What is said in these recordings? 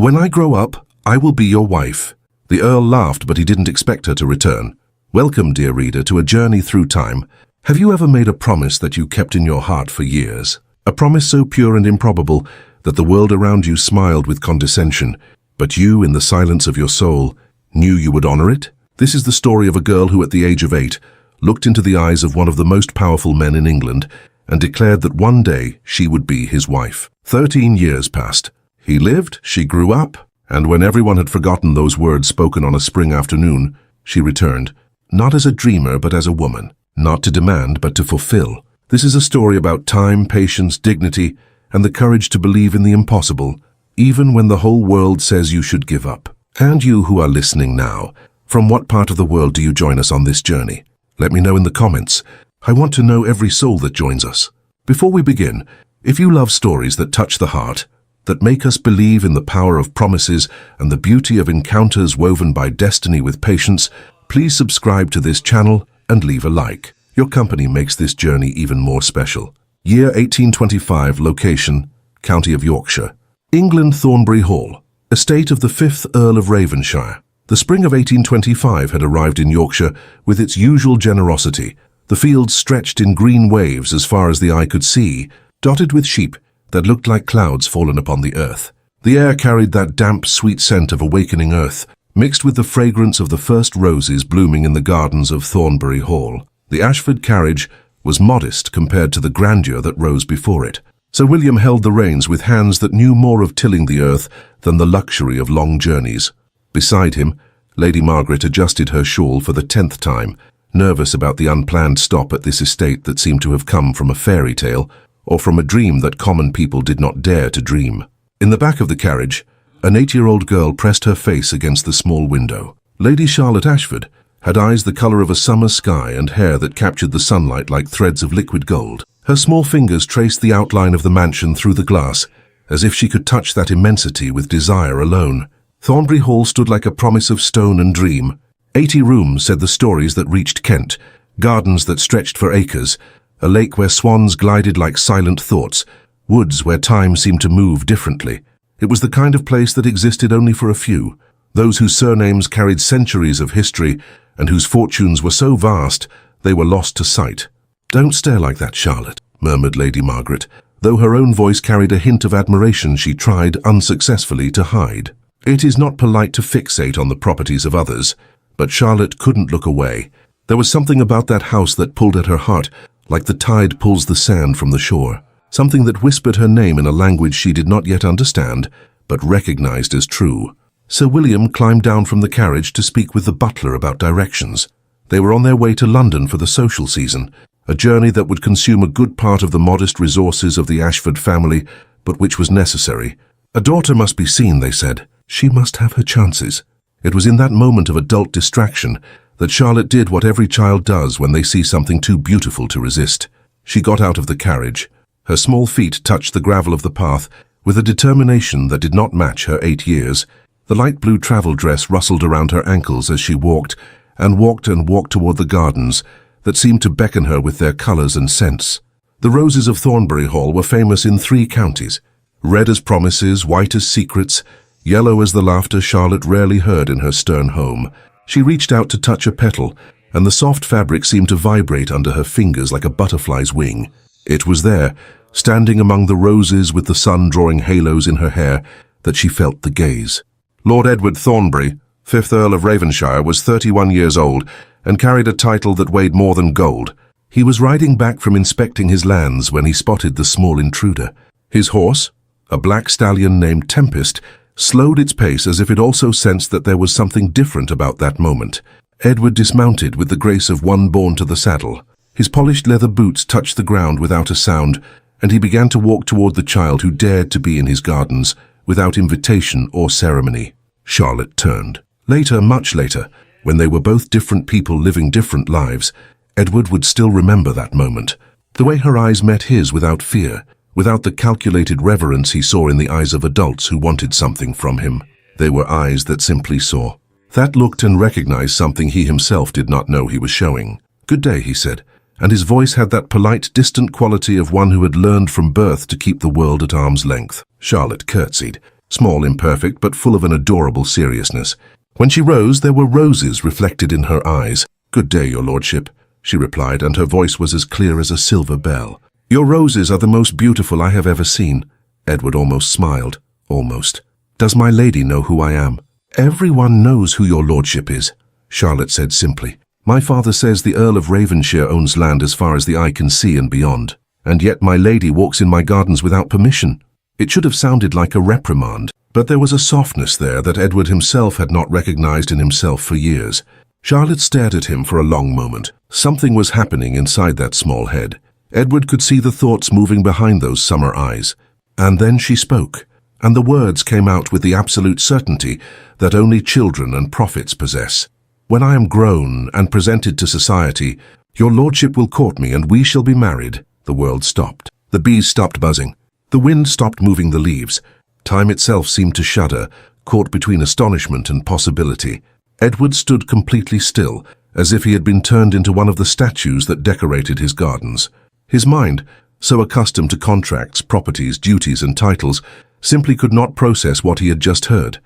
"When I grow up, I will be your wife." The Earl laughed, but he didn't expect her to return. Welcome, dear reader, to a journey through time. Have you ever made a promise that you kept in your heart for years? A promise so pure and improbable that the world around you smiled with condescension, but you, in the silence of your soul, knew you would honor it? This is the story of a girl who, at the age of 8, looked into the eyes of one of the most powerful men in England and declared that one day she would be his wife. 13 years passed. He lived, she grew up, and when everyone had forgotten those words spoken on a spring afternoon, she returned, not as a dreamer but as a woman, not to demand but to fulfill. This is a story about time, patience, dignity, and the courage to believe in the impossible, even when the whole world says you should give up. And you who are listening now, from what part of the world do you join us on this journey? Let me know in the comments. I want to know every soul that joins us. Before we begin, if you love stories that touch the heart, that make us believe in the power of promises and the beauty of encounters woven by destiny with patience, please subscribe to this channel and leave a like. Your company makes this journey even more special. Year 1825, location, County of Yorkshire. England, Thornbury Hall, estate of the 5th Earl of Ravenshire. The spring of 1825 had arrived in Yorkshire with its usual generosity. The fields stretched in green waves as far as the eye could see, dotted with sheep that looked like clouds fallen upon the earth. The air carried that damp, sweet scent of awakening earth, mixed with the fragrance of the first roses blooming in the gardens of Thornbury Hall. The Ashford carriage was modest compared to the grandeur that rose before it. Sir William held the reins with hands that knew more of tilling the earth than the luxury of long journeys. Beside him, Lady Margaret adjusted her shawl for the 10th time, nervous about the unplanned stop at this estate that seemed to have come from a fairy tale, or from a dream that common people did not dare to dream. In the back of the carriage, an 8-year-old girl pressed her face against the small window. Lady Charlotte Ashford had eyes the color of a summer sky and hair that captured the sunlight like threads of liquid gold. Her small fingers traced the outline of the mansion through the glass, as if she could touch that immensity with desire alone. Thornbury Hall stood like a promise of stone and dream. 80 rooms said the stories that reached Kent, gardens that stretched for acres, a lake where swans glided like silent thoughts, woods where time seemed to move differently. It was the kind of place that existed only for a few, those whose surnames carried centuries of history and whose fortunes were so vast they were lost to sight. "Don't stare like that, Charlotte," murmured Lady Margaret, though her own voice carried a hint of admiration she tried unsuccessfully to hide. It is not polite to fixate on the properties of others, but Charlotte couldn't look away. There was something about that house that pulled at her heart, like the tide pulls the sand from the shore. Something that whispered her name in a language she did not yet understand, but recognized as true. Sir William climbed down from the carriage to speak with the butler about directions. They were on their way to London for the social season, a journey that would consume a good part of the modest resources of the Ashford family, but which was necessary. A daughter must be seen, they said. She must have her chances. It was in that moment of adult distraction that Charlotte did what every child does when they see something too beautiful to resist. She got out of the carriage. Her small feet touched the gravel of the path with a determination that did not match her 8 years. The light blue travel dress rustled around her ankles as she walked and walked toward the gardens that seemed to beckon her with their colors and scents. The roses of Thornbury Hall were famous in 3 counties, red as promises, white as secrets, yellow as the laughter Charlotte rarely heard in her stern home. She reached out to touch a petal, and the soft fabric seemed to vibrate under her fingers like a butterfly's wing. It was there, standing among the roses with the sun drawing halos in her hair, that she felt the gaze. Lord Edward Thornbury, 5th Earl of Ravenshire, was 31 years old and carried a title that weighed more than gold. He was riding back from inspecting his lands when he spotted the small intruder. His horse, a black stallion named Tempest, slowed its pace as if it also sensed that there was something different about that moment. Edward dismounted with the grace of one born to the saddle. His polished leather boots touched the ground without a sound, and he began to walk toward the child who dared to be in his gardens, without invitation or ceremony. Charlotte turned. Later, much later, when they were both different people living different lives, Edward would still remember that moment. The way her eyes met his without fear, without the calculated reverence he saw in the eyes of adults who wanted something from him. They were eyes that simply saw. That looked and recognized something he himself did not know he was showing. "Good day," he said, and his voice had that polite, distant quality of one who had learned from birth to keep the world at arm's length. Charlotte curtsied. small, imperfect, but full of an adorable seriousness. When she rose, there were roses reflected in her eyes. "Good day, your lordship," she replied, and her voice was as clear as a silver bell. "Your roses are the most beautiful I have ever seen." Edward almost smiled. Almost. "Does my lady know who I am?" "Everyone knows who your lordship is," Charlotte said simply. "My father says the Earl of Ravenshire owns land as far as the eye can see and beyond, and yet my lady walks in my gardens without permission." It should have sounded like a reprimand, but there was a softness there that Edward himself had not recognized in himself for years. Charlotte stared at him for a long moment. Something was happening inside that small head. Edward could see the thoughts moving behind those summer eyes. And then she spoke, and the words came out with the absolute certainty that only children and prophets possess. "When I am grown and presented to society, your lordship will court me and we shall be married." The world stopped. The bees stopped buzzing. The wind stopped moving the leaves. Time itself seemed to shudder, caught between astonishment and possibility. Edward stood completely still, as if he had been turned into one of the statues that decorated his gardens. His mind, so accustomed to contracts, properties, duties, and titles, simply could not process what he had just heard.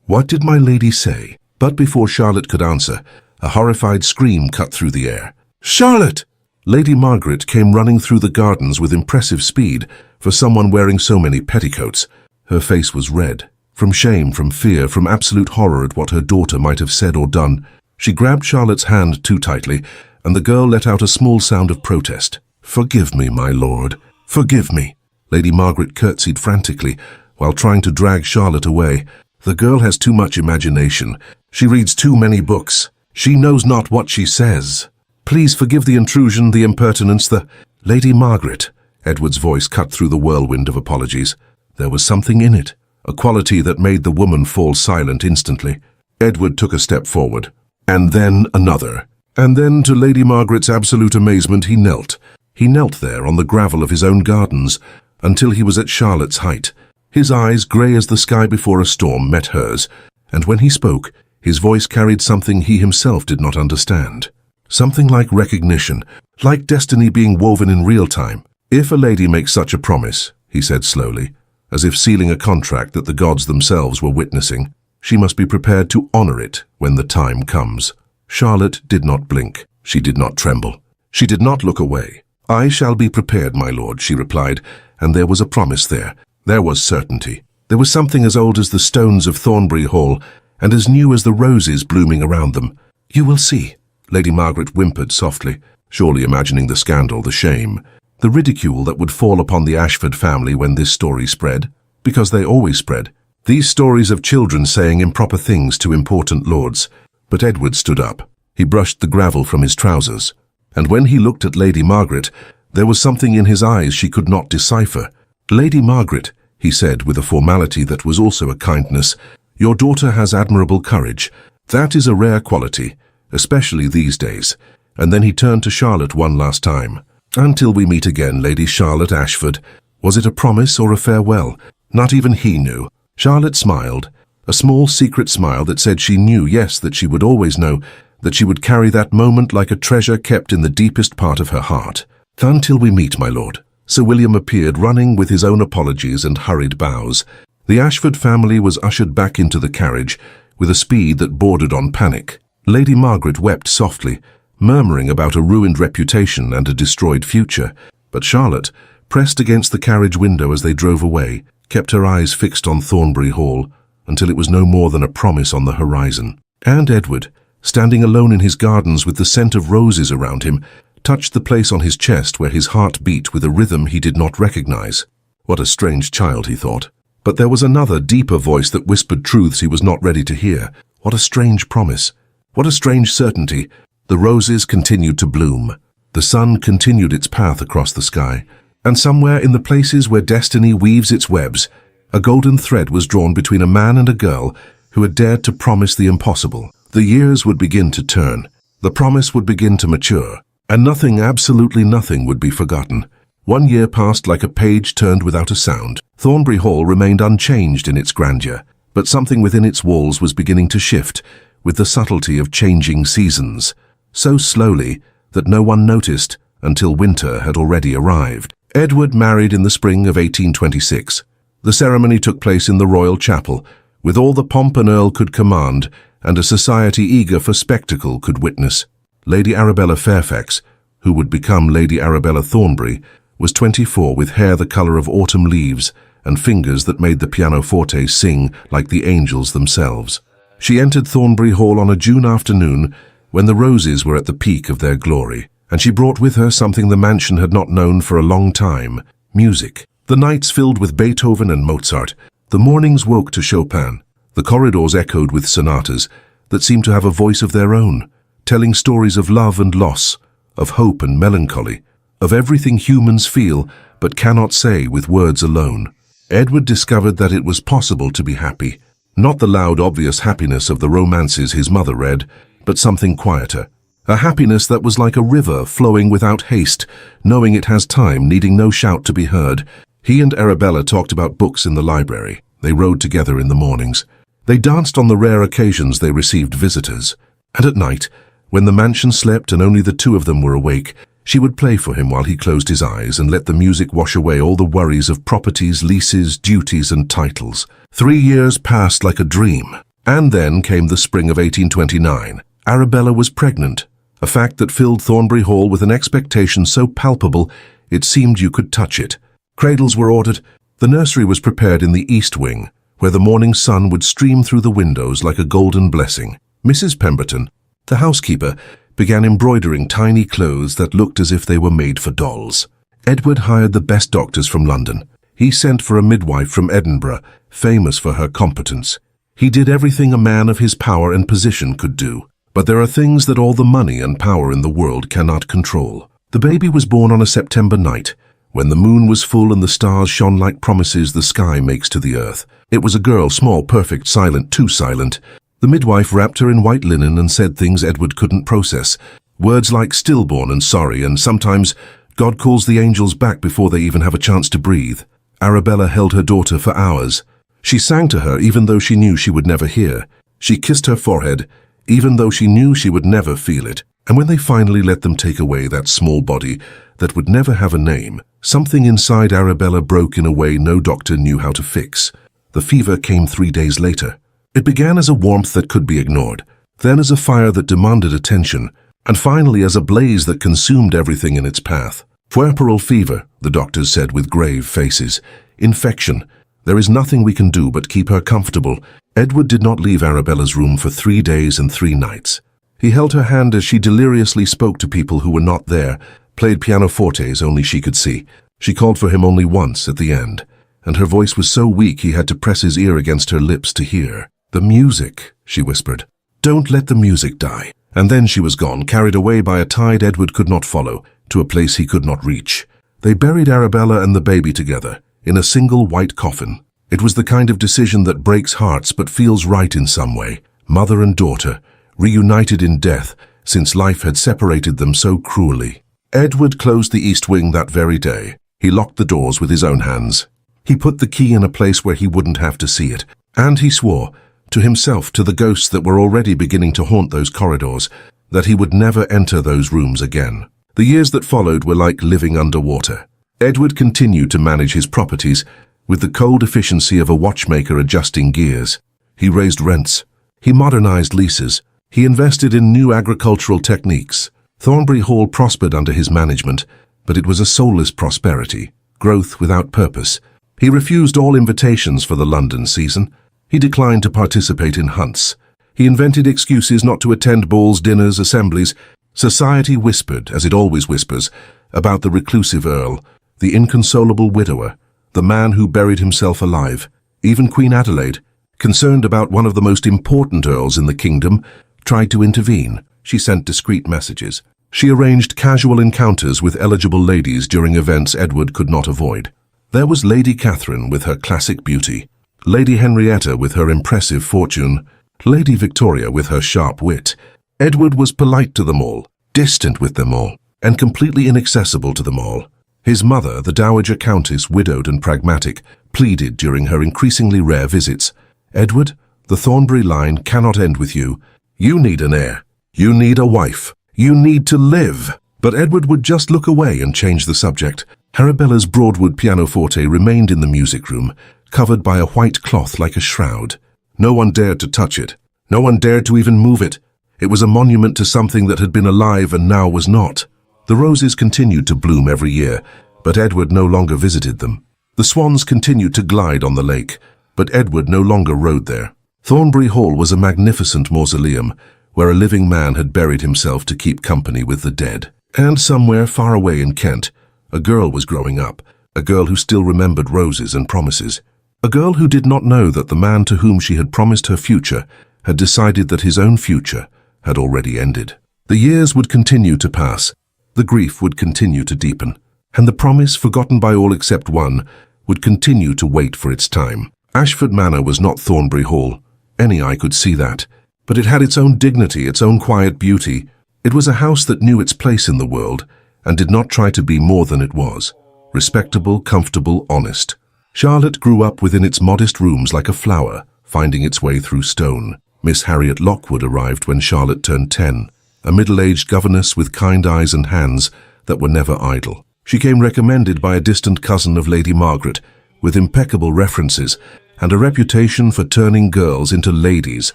What did my lady say?" But before Charlotte could answer, a horrified scream cut through the air. "Charlotte!" Lady Margaret came running through the gardens with impressive speed for someone wearing so many petticoats. Her face was red, from shame, from fear, from absolute horror at what her daughter might have said or done. She grabbed Charlotte's hand too tightly, and the girl let out a small sound of protest. "Forgive me, my lord. Forgive me." Lady Margaret curtsied frantically while trying to drag Charlotte away. "The girl has too much imagination. She reads too many books. She knows not what she says. Please forgive the intrusion, the impertinence, the—" "Lady Margaret," Edward's voice cut through the whirlwind of apologies. There was something in it, a quality that made the woman fall silent instantly. Edward took a step forward, and then another. And then, to Lady Margaret's absolute amazement, he knelt. He knelt there on the gravel of his own gardens until he was at Charlotte's height. His eyes, grey as the sky before a storm, met hers, and when he spoke, his voice carried something he himself did not understand. Something like recognition, like destiny being woven in real time. "If a lady makes such a promise," he said slowly, as if sealing a contract that the gods themselves were witnessing, "she must be prepared to honor it when the time comes." Charlotte did not blink. She did not tremble. She did not look away. "I shall be prepared, my lord," she replied, and there was a promise there. There was certainty. There was something as old as the stones of Thornbury Hall, and as new as the roses blooming around them. "You will see," Lady Margaret whimpered softly, surely imagining the scandal, the shame, the ridicule that would fall upon the Ashford family when this story spread, because they always spread. These stories of children saying improper things to important lords. But Edward stood up. He brushed the gravel from his trousers, and when he looked at Lady Margaret, there was something in his eyes she could not decipher. "Lady Margaret," he said with a formality that was also a kindness, "your daughter has admirable courage. That is a rare quality, especially these days." And then he turned to Charlotte one last time. "Until we meet again, Lady Charlotte Ashford." Was it a promise or a farewell? Not even he knew. Charlotte smiled, a small secret smile that said she knew, yes, that she would always know, that she would carry that moment like a treasure kept in the deepest part of her heart. "Until we meet, my lord." Sir William appeared, running with his own apologies and hurried bows. The Ashford family was ushered back into the carriage with a speed that bordered on panic. Lady Margaret wept softly, murmuring about a ruined reputation and a destroyed future. But Charlotte, pressed against the carriage window as they drove away, kept her eyes fixed on Thornbury Hall until it was no more than a promise on the horizon. And Edward, standing alone in his gardens with the scent of roses around him, touched the place on his chest where his heart beat with a rhythm he did not recognize. What a strange child, he thought. But there was another, deeper voice that whispered truths he was not ready to hear. What a strange promise. What a strange certainty. The roses continued to bloom. The sun continued its path across the sky. And somewhere in the places where destiny weaves its webs, a golden thread was drawn between a man and a girl who had dared to promise the impossible. The years would begin to turn. The promise would begin to mature. And nothing, absolutely nothing, would be forgotten. 1 year passed like a page turned without a sound. Thornbury Hall remained unchanged in its grandeur, but something within its walls was beginning to shift with the subtlety of changing seasons, so slowly that no one noticed until winter had already arrived. Edward married in the spring of 1826. The ceremony took place in the royal chapel, with all the pomp an earl could command and a society eager for spectacle could witness. Lady Arabella Fairfax, who would become Lady Arabella Thornbury, was 24 with hair the colour of autumn leaves and fingers that made the pianoforte sing like the angels themselves. She entered Thornbury Hall on a June afternoon when the roses were at the peak of their glory, and she brought with her something the mansion had not known for a long time: music. The nights filled with Beethoven and Mozart, the mornings woke to Chopin, the corridors echoed with sonatas that seemed to have a voice of their own, telling stories of love and loss, of hope and melancholy, of everything humans feel but cannot say with words alone. Edward discovered that it was possible to be happy, not the loud, obvious happiness of the romances his mother read, but something quieter, a happiness that was like a river flowing without haste, knowing it has time, needing no shout to be heard. He and Arabella talked about books in the library. They rode together in the mornings. They danced on the rare occasions they received visitors. And at night, when the mansion slept and only the two of them were awake, she would play for him while he closed his eyes and let the music wash away all the worries of properties, leases, duties and titles. 3 years passed like a dream. And then came the spring of 1829. Arabella was pregnant, a fact that filled Thornbury Hall with an expectation so palpable it seemed you could touch it. Cradles were ordered. The nursery was prepared in the east wing, where the morning sun would stream through the windows like a golden blessing. Mrs. Pemberton, the housekeeper, began embroidering tiny clothes that looked as if they were made for dolls. Edward hired the best doctors from London. He sent for a midwife from Edinburgh, famous for her competence. He did everything a man of his power and position could do. But there are things that all the money and power in the world cannot control. The baby was born on a September night, when the moon was full and the stars shone like promises the sky makes to the earth. It was a girl, small, perfect, silent, too silent. The midwife wrapped her in white linen and said things Edward couldn't process. Words like stillborn and sorry, and sometimes God calls the angels back before they even have a chance to breathe. Arabella held her daughter for hours. She sang to her even though she knew she would never hear. She kissed her forehead, even though she knew she would never feel it. And when they finally let them take away that small body that would never have a name, something inside Arabella broke in a way no doctor knew how to fix. The fever came 3 days later. It began as a warmth that could be ignored, then as a fire that demanded attention, and finally as a blaze that consumed everything in its path. Puerperal fever, the doctors said with grave faces. Infection. There is nothing we can do but keep her comfortable. Edward did not leave Arabella's room for 3 days and 3 nights. He held her hand as she deliriously spoke to people who were not there, played pianofortes only she could see. She called for him only once at the end, and her voice was so weak he had to press his ear against her lips to hear. "The music," she whispered. "Don't let the music die." And then she was gone, carried away by a tide Edward could not follow, to a place he could not reach. They buried Arabella and the baby together, in a single white coffin. It was the kind of decision that breaks hearts but feels right in some way. Mother and daughter, reunited in death, since life had separated them so cruelly. Edward closed the east wing that very day. He locked the doors with his own hands. He put the key in a place where he wouldn't have to see it. And he swore, to himself, to the ghosts that were already beginning to haunt those corridors, that he would never enter those rooms again. The years that followed were like living underwater. Edward continued to manage his properties with the cold efficiency of a watchmaker adjusting gears. He raised rents. He modernized leases. He invested in new agricultural techniques. Thornbury Hall prospered under his management, but it was a soulless prosperity, growth without purpose. He refused all invitations for the London season. He declined to participate in hunts. He invented excuses not to attend balls, dinners, assemblies. Society whispered, as it always whispers, about the reclusive Earl, the inconsolable widower, the man who buried himself alive. Even Queen Adelaide, concerned about one of the most important earls in the kingdom, tried to intervene. She sent discreet messages. She arranged casual encounters with eligible ladies during events Edward could not avoid. There was Lady Catherine with her classic beauty, Lady Henrietta with her impressive fortune, Lady Victoria with her sharp wit. Edward was polite to them all, distant with them all, and completely inaccessible to them all. His mother, the Dowager Countess, widowed and pragmatic, pleaded during her increasingly rare visits. "Edward, the Thornbury line cannot end with you. You need an heir. You need a wife. You need to live." But Edward would just look away and change the subject. Arabella's Broadwood pianoforte remained in the music room, covered by a white cloth like a shroud. No one dared to touch it. No one dared to even move it. It was a monument to something that had been alive and now was not. The roses continued to bloom every year, but Edward no longer visited them. The swans continued to glide on the lake, but Edward no longer rode there. Thornbury Hall was a magnificent mausoleum, where a living man had buried himself to keep company with the dead. And somewhere far away in Kent, a girl was growing up, a girl who still remembered roses and promises. A girl who did not know that the man to whom she had promised her future had decided that his own future had already ended. The years would continue to pass, the grief would continue to deepen, and the promise, forgotten by all except one, would continue to wait for its time. Ashford Manor was not Thornbury Hall. Any eye could see that. But it had its own dignity, its own quiet beauty. It was a house that knew its place in the world and did not try to be more than it was. Respectable, comfortable, honest. Charlotte grew up within its modest rooms like a flower, finding its way through stone. Miss Harriet Lockwood arrived when Charlotte turned 10, a middle-aged governess with kind eyes and hands that were never idle. She came recommended by a distant cousin of Lady Margaret, with impeccable references and a reputation for turning girls into ladies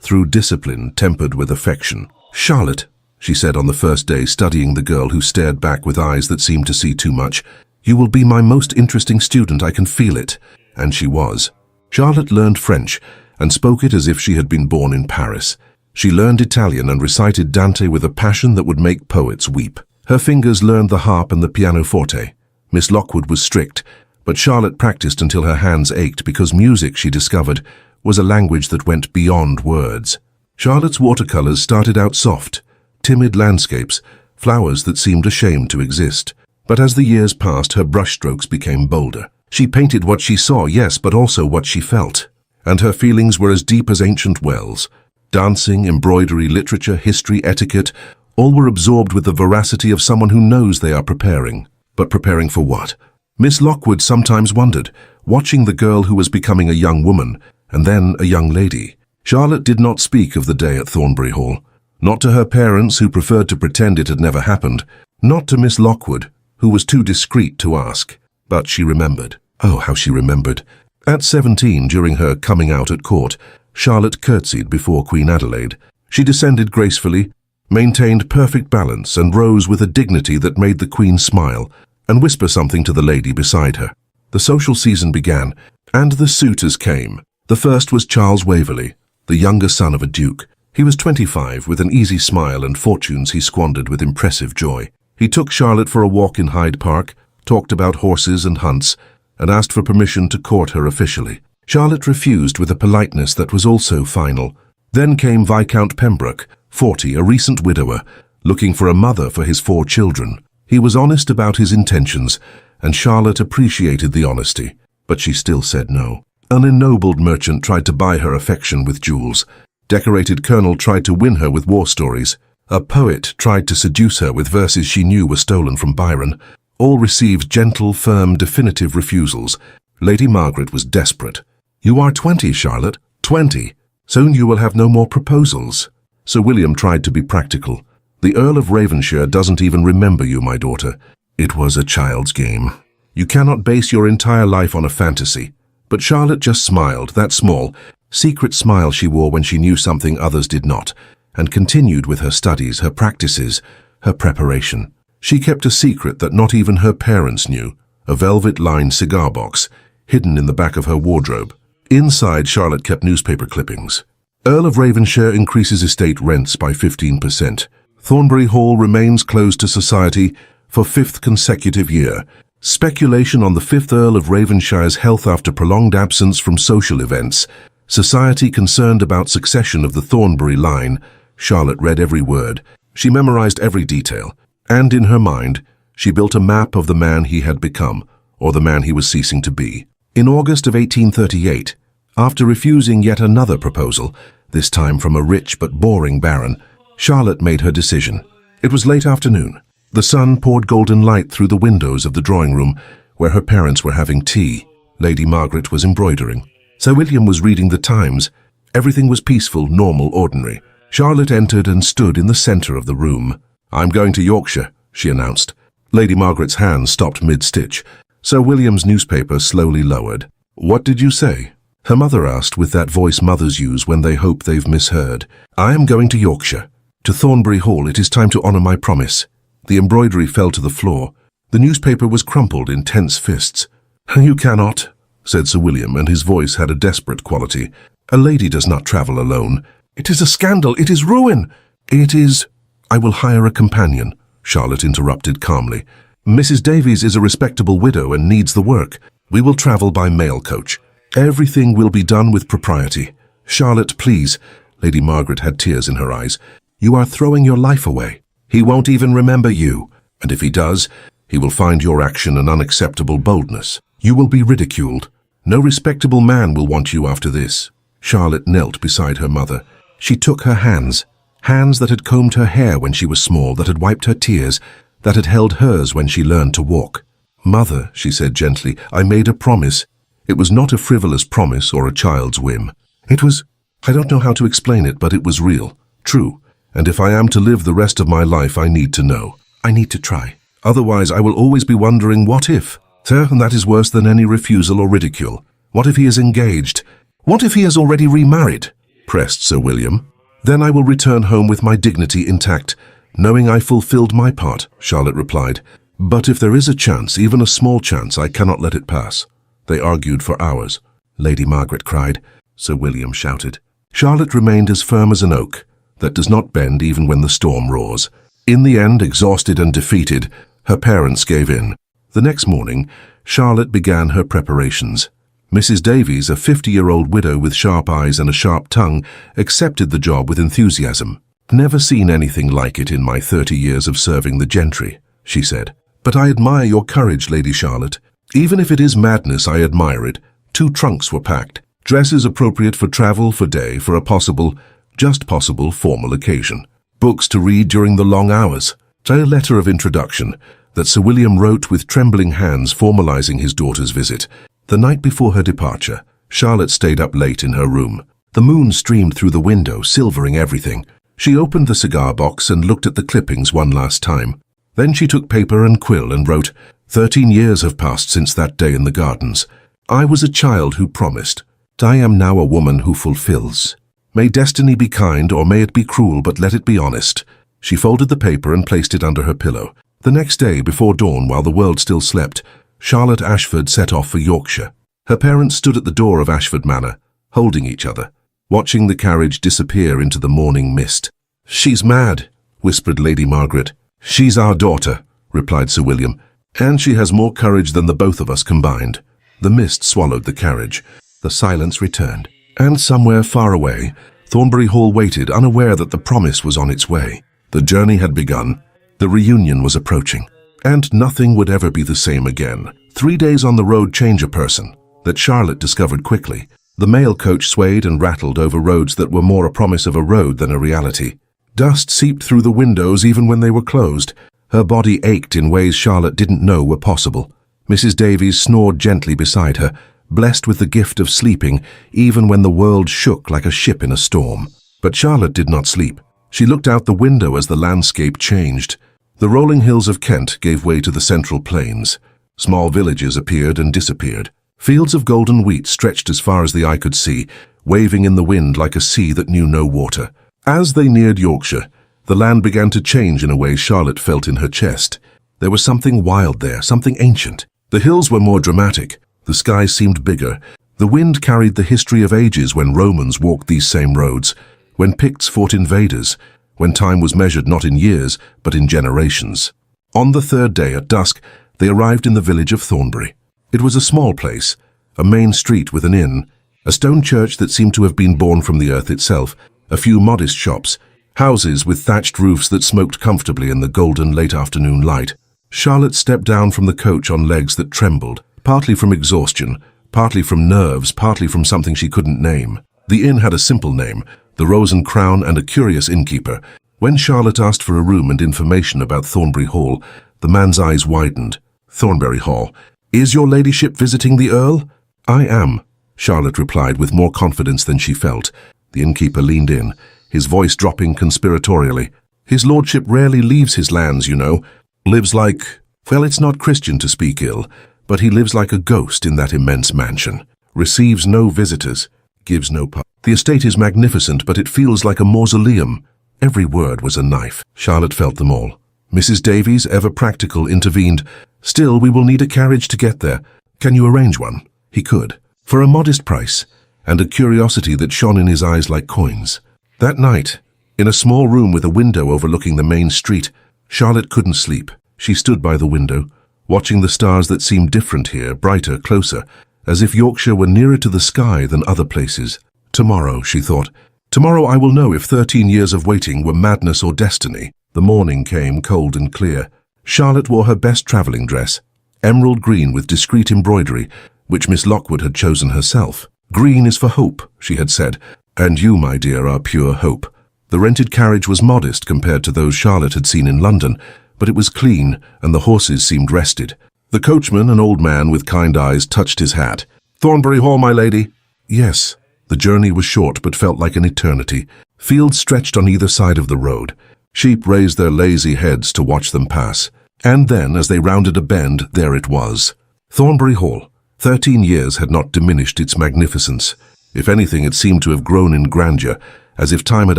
through discipline tempered with affection. "Charlotte," she said on the first day, studying the girl who stared back with eyes that seemed to see too much, "you will be my most interesting student, I can feel it." And she was. Charlotte learned French and spoke it as if she had been born in Paris. She learned Italian and recited Dante with a passion that would make poets weep. Her fingers learned the harp and the pianoforte. Miss Lockwood was strict, but Charlotte practiced until her hands ached because music, she discovered, was a language that went beyond words. Charlotte's watercolors started out soft, timid landscapes, flowers that seemed ashamed to exist. But as the years passed, her brushstrokes became bolder. She painted what she saw, yes, but also what she felt. And her feelings were as deep as ancient wells. Dancing, embroidery, literature, history, etiquette, all were absorbed with the veracity of someone who knows they are preparing. But preparing for what? Miss Lockwood sometimes wondered, watching the girl who was becoming a young woman, and then a young lady. Charlotte did not speak of the day at Thornbury Hall. Not to her parents, who preferred to pretend it had never happened. Not to Miss Lockwood, who was too discreet to ask. But she remembered. Oh, how she remembered. At 17, during her coming out at court, Charlotte curtsied before Queen Adelaide. She descended gracefully, maintained perfect balance, and rose with a dignity that made the Queen smile and whisper something to the lady beside her. The social season began, and the suitors came. The first was Charles Waverley, the younger son of a duke. He was 25, with an easy smile and fortunes he squandered with impressive joy. He took Charlotte for a walk in Hyde Park, talked about horses and hunts, and asked for permission to court her officially. Charlotte refused with a politeness that was also final. Then came Viscount Pembroke, 40, a recent widower, looking for a mother for his 4 children. He was honest about his intentions, and Charlotte appreciated the honesty, but she still said no. An ennobled merchant tried to buy her affection with jewels. Decorated colonel tried to win her with war stories. A poet tried to seduce her with verses she knew were stolen from Byron. All received gentle, firm, definitive refusals. Lady Margaret was desperate. "You are 20, Charlotte. 20. Soon you will have no more proposals." Sir William tried to be practical. "The Earl of Ravenshire doesn't even remember you, my daughter." It was a child's game. You cannot base your entire life on a fantasy. But Charlotte just smiled, that small, secret smile she wore when she knew something others did not, and continued with her studies, her practices, her preparation. She kept a secret that not even her parents knew, a velvet-lined cigar box, hidden in the back of her wardrobe. Inside, Charlotte kept newspaper clippings. Earl of Ravenshire increases estate rents by 15%. Thornbury Hall remains closed to society for 5th consecutive year. Speculation on the 5th Earl of Ravenshire's health after prolonged absence from social events. Society concerned about succession of the Thornbury line. Charlotte read every word. She memorized every detail. And in her mind, she built a map of the man he had become, or the man he was ceasing to be. In August of 1838, after refusing yet another proposal, this time from a rich but boring baron, Charlotte made her decision. It was late afternoon. The sun poured golden light through the windows of the drawing room, where her parents were having tea. Lady Margaret was embroidering. Sir William was reading the Times. Everything was peaceful, normal, ordinary. Charlotte entered and stood in the center of the room. "I'm going to Yorkshire," she announced. Lady Margaret's hand stopped mid-stitch. Sir William's newspaper slowly lowered. What did you say? Her mother asked with that voice mothers use when they hope they've misheard. I am going to Yorkshire. To Thornbury Hall. It is time to honour my promise. The embroidery fell to the floor. The newspaper was crumpled in tense fists. You cannot, said Sir William, and his voice had a desperate quality. A lady does not travel alone. It is a scandal. It is ruin. It is... I will hire a companion, Charlotte interrupted calmly. Mrs. Davies is a respectable widow and needs the work. We will travel by mail coach. Everything will be done with propriety. Charlotte, please. Lady Margaret had tears in her eyes. You are throwing your life away. He won't even remember you. And if he does, he will find your action an unacceptable boldness. You will be ridiculed. No respectable man will want you after this. Charlotte knelt beside her mother. She took her hands that had combed her hair when she was small, that had wiped her tears, that had held hers when she learned to walk. Mother, she said gently, I made a promise. It was not a frivolous promise or a child's whim. It was, I don't know how to explain it, but it was real, true. And if I am to live the rest of my life, I need to know. I need to try. Otherwise, I will always be wondering, what if? And that is worse than any refusal or ridicule. What if he is engaged? What if he has already remarried? Pressed Sir William. Then I will return home with my dignity intact, knowing I fulfilled my part, Charlotte replied. But if there is a chance, even a small chance, I cannot let it pass. They argued for hours. Lady Margaret cried. Sir William shouted. Charlotte remained as firm as an oak that does not bend even when the storm roars. In the end, exhausted and defeated, her parents gave in. The next morning, Charlotte began her preparations. Mrs. Davies, a 50-year-old widow with sharp eyes and a sharp tongue, accepted the job with enthusiasm. Never seen anything like it in my 30 years of serving the gentry, she said. But I admire your courage, Lady Charlotte. Even if it is madness, I admire it. 2 trunks were packed. Dresses appropriate for travel, for day, for a possible, just possible formal occasion. Books to read during the long hours. A letter of introduction that Sir William wrote with trembling hands, formalizing his daughter's visit. The night before her departure, Charlotte stayed up late in her room. The moon streamed through the window, silvering everything. She opened the cigar box and looked at the clippings one last time. Then she took paper and quill and wrote, 13 years have passed since that day in the gardens. I was a child who promised. I am now a woman who fulfills. May destiny be kind, or may it be cruel, but let it be honest. She folded the paper and placed it under her pillow. The next day, before dawn, while the world still slept, Charlotte Ashford set off for Yorkshire. Her parents stood at the door of Ashford Manor, holding each other, watching the carriage disappear into the morning mist. She's mad, whispered Lady Margaret. She's our daughter, replied Sir William, and she has more courage than the both of us combined. The mist swallowed the carriage. The silence returned, and somewhere far away, Thornbury Hall waited, unaware that the promise was on its way. The journey had begun. The reunion was approaching, and nothing would ever be the same again. 3 days on the road change a person. That Charlotte discovered quickly. The mail coach swayed and rattled over roads that were more a promise of a road than a reality. Dust seeped through the windows even when they were closed. Her body ached in ways Charlotte didn't know were possible. Mrs. Davies snored gently beside her, blessed with the gift of sleeping even when the world shook like a ship in a storm. But Charlotte did not sleep. She looked out the window as the landscape changed. The rolling hills of Kent gave way to the central plains. Small villages appeared and disappeared. Fields of golden wheat stretched as far as the eye could see, waving in the wind like a sea that knew no water. As they neared Yorkshire, the land began to change in a way Charlotte felt in her chest. There was something wild there, something ancient. The hills were more dramatic. The sky seemed bigger. The wind carried the history of ages when Romans walked these same roads, when Picts fought invaders, when time was measured not in years, but in generations. On the 3rd day at dusk, they arrived in the village of Thornbury. It was a small place, a main street with an inn, a stone church that seemed to have been born from the earth itself, a few modest shops, houses with thatched roofs that smoked comfortably in the golden late afternoon light. Charlotte stepped down from the coach on legs that trembled, partly from exhaustion, partly from nerves, partly from something she couldn't name. The inn had a simple name, the Rose and Crown, and a curious innkeeper. When Charlotte asked for a room and information about Thornbury Hall, the man's eyes widened. Thornbury Hall. Is your ladyship visiting the Earl? I am, Charlotte replied with more confidence than she felt. The innkeeper leaned in, his voice dropping conspiratorially. His lordship rarely leaves his lands, you know. Lives like, well, it's not Christian to speak ill, but he lives like a ghost in that immense mansion. receives no visitors, gives no part. The estate is magnificent, but it feels like a mausoleum. Every word was a knife. Charlotte felt them all. Mrs. Davies, ever practical, intervened. Still, we will need a carriage to get there. Can you arrange one? He could, for a modest price, and a curiosity that shone in his eyes like coins. That night, in a small room with a window overlooking the main street, Charlotte couldn't sleep. She stood by the window, watching the stars that seemed different here, brighter, closer, as if Yorkshire were nearer to the sky than other places. Tomorrow, she thought. Tomorrow I will know if 13 years of waiting were madness or destiny. The morning came cold and clear. Charlotte wore her best travelling dress, emerald green with discreet embroidery, which Miss Lockwood had chosen herself. Green is for hope, she had said, and you, my dear, are pure hope. The rented carriage was modest compared to those Charlotte had seen in London, but it was clean, and the horses seemed rested. The coachman, an old man with kind eyes, touched his hat. "Thornbury Hall, my lady." Yes. The journey was short, but felt like an eternity. Fields stretched on either side of the road. Sheep raised their lazy heads to watch them pass. And then, as they rounded a bend, there it was. Thornbury Hall. 13 years had not diminished its magnificence. If anything, it seemed to have grown in grandeur, as if time had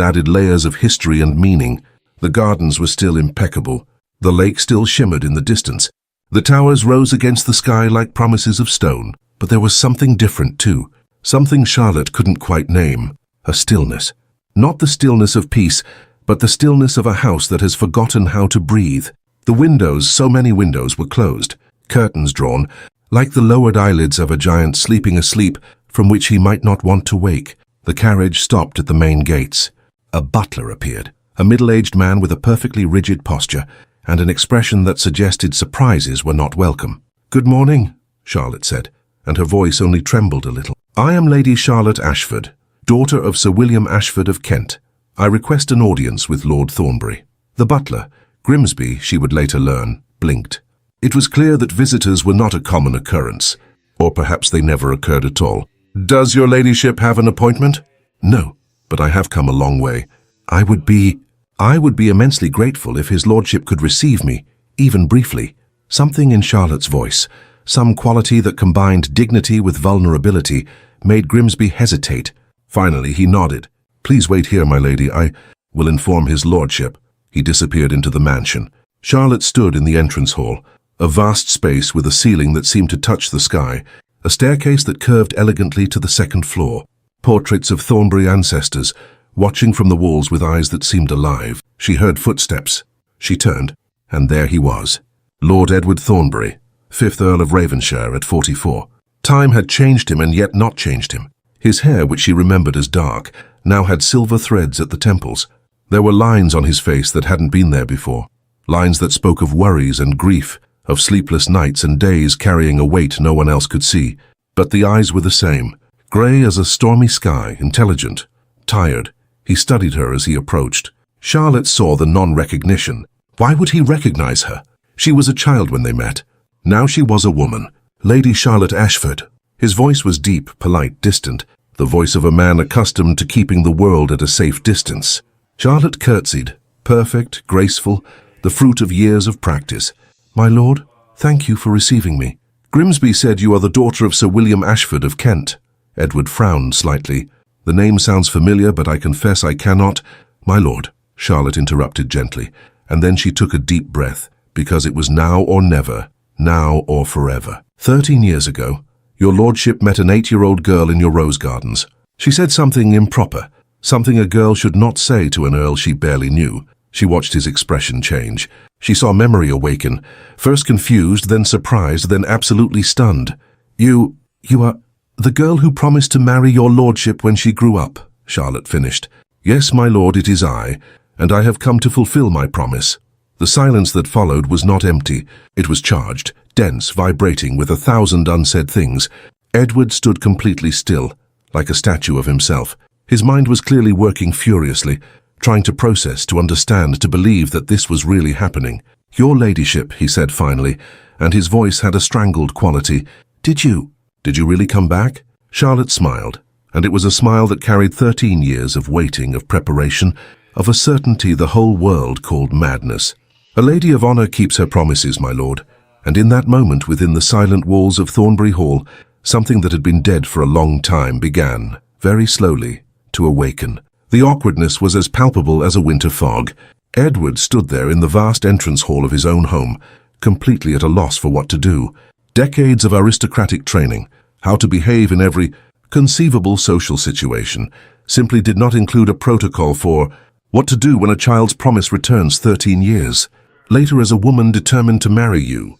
added layers of history and meaning. The gardens were still impeccable. The lake still shimmered in the distance. The towers rose against the sky like promises of stone. But there was something different, too. Something Charlotte couldn't quite name. A stillness. Not the stillness of peace, but the stillness of a house that has forgotten how to breathe. The windows, so many windows, were closed, curtains drawn, like the lowered eyelids of a giant sleeping asleep from which he might not want to wake. The carriage stopped at the main gates. A butler appeared, a middle-aged man with a perfectly rigid posture and an expression that suggested surprises were not welcome. "Good morning," Charlotte said, and her voice only trembled a little. "I am Lady Charlotte Ashford, daughter of Sir William Ashford of Kent. I request an audience with Lord Thornbury." The butler, Grimsby, she would later learn, blinked. It was clear that visitors were not a common occurrence, or perhaps they never occurred at all. "Does your ladyship have an appointment?" "No, but I have come a long way. I would be immensely grateful if his lordship could receive me, even briefly." Something in Charlotte's voice, some quality that combined dignity with vulnerability, made Grimsby hesitate. Finally, he nodded. "Please wait here, my lady. I will inform his lordship." He disappeared into the mansion. Charlotte stood in the entrance hall, a vast space with a ceiling that seemed to touch the sky, a staircase that curved elegantly to the second floor. Portraits of Thornbury ancestors, watching from the walls with eyes that seemed alive. She heard footsteps. She turned, and there he was. Lord Edward Thornbury, 5th Earl of Ravenshire at 44. Time had changed him and yet not changed him. His hair, which she remembered as dark, now had silver threads at the temples. There were lines on his face that hadn't been there before. Lines that spoke of worries and grief, of sleepless nights and days carrying a weight no one else could see. But the eyes were the same, grey as a stormy sky, intelligent, tired. He studied her as he approached. Charlotte saw the non-recognition. Why would he recognize her? She was a child when they met. Now she was a woman. Lady Charlotte Ashford. His voice was deep, polite, distant, the voice of a man accustomed to keeping the world at a safe distance. Charlotte curtsied, perfect, graceful, the fruit of years of practice. "My lord, thank you for receiving me." "Grimsby said you are the daughter of Sir William Ashford of Kent." Edward frowned slightly. "The name sounds familiar, but I confess I cannot—" "My lord," Charlotte interrupted gently, and then she took a deep breath, because it was now or never, now or forever. 13 years ago, your lordship met an 8-year-old girl in your rose gardens. She said something improper, something a girl should not say to an earl she barely knew. She watched his expression change. She saw memory awaken, first confused, then surprised, then absolutely stunned. You are the girl who promised to marry your lordship when she grew up," Charlotte finished. "Yes, my lord, it is I, and I have come to fulfill my promise." The silence that followed was not empty. It was charged, dense, vibrating with 1,000 unsaid things. Edward stood completely still, like a statue of himself. His mind was clearly working furiously, trying to process, to understand, to believe that this was really happening. "Your ladyship," he said finally, and his voice had a strangled quality. Did you really come back?" Charlotte smiled, and it was a smile that carried 13 years of waiting, of preparation, of a certainty the whole world called madness. "A lady of honor keeps her promises, my lord." And in that moment, within the silent walls of Thornbury Hall, Something that had been dead for a long time began, very slowly, to awaken. The awkwardness was as palpable as a winter fog. Edward stood there in the vast entrance hall of his own home, completely at a loss for what to do. Decades of aristocratic training, how to behave in every conceivable social situation, simply did not include a protocol for what to do when a child's promise returns 13 years. Later, as a woman determined to marry you,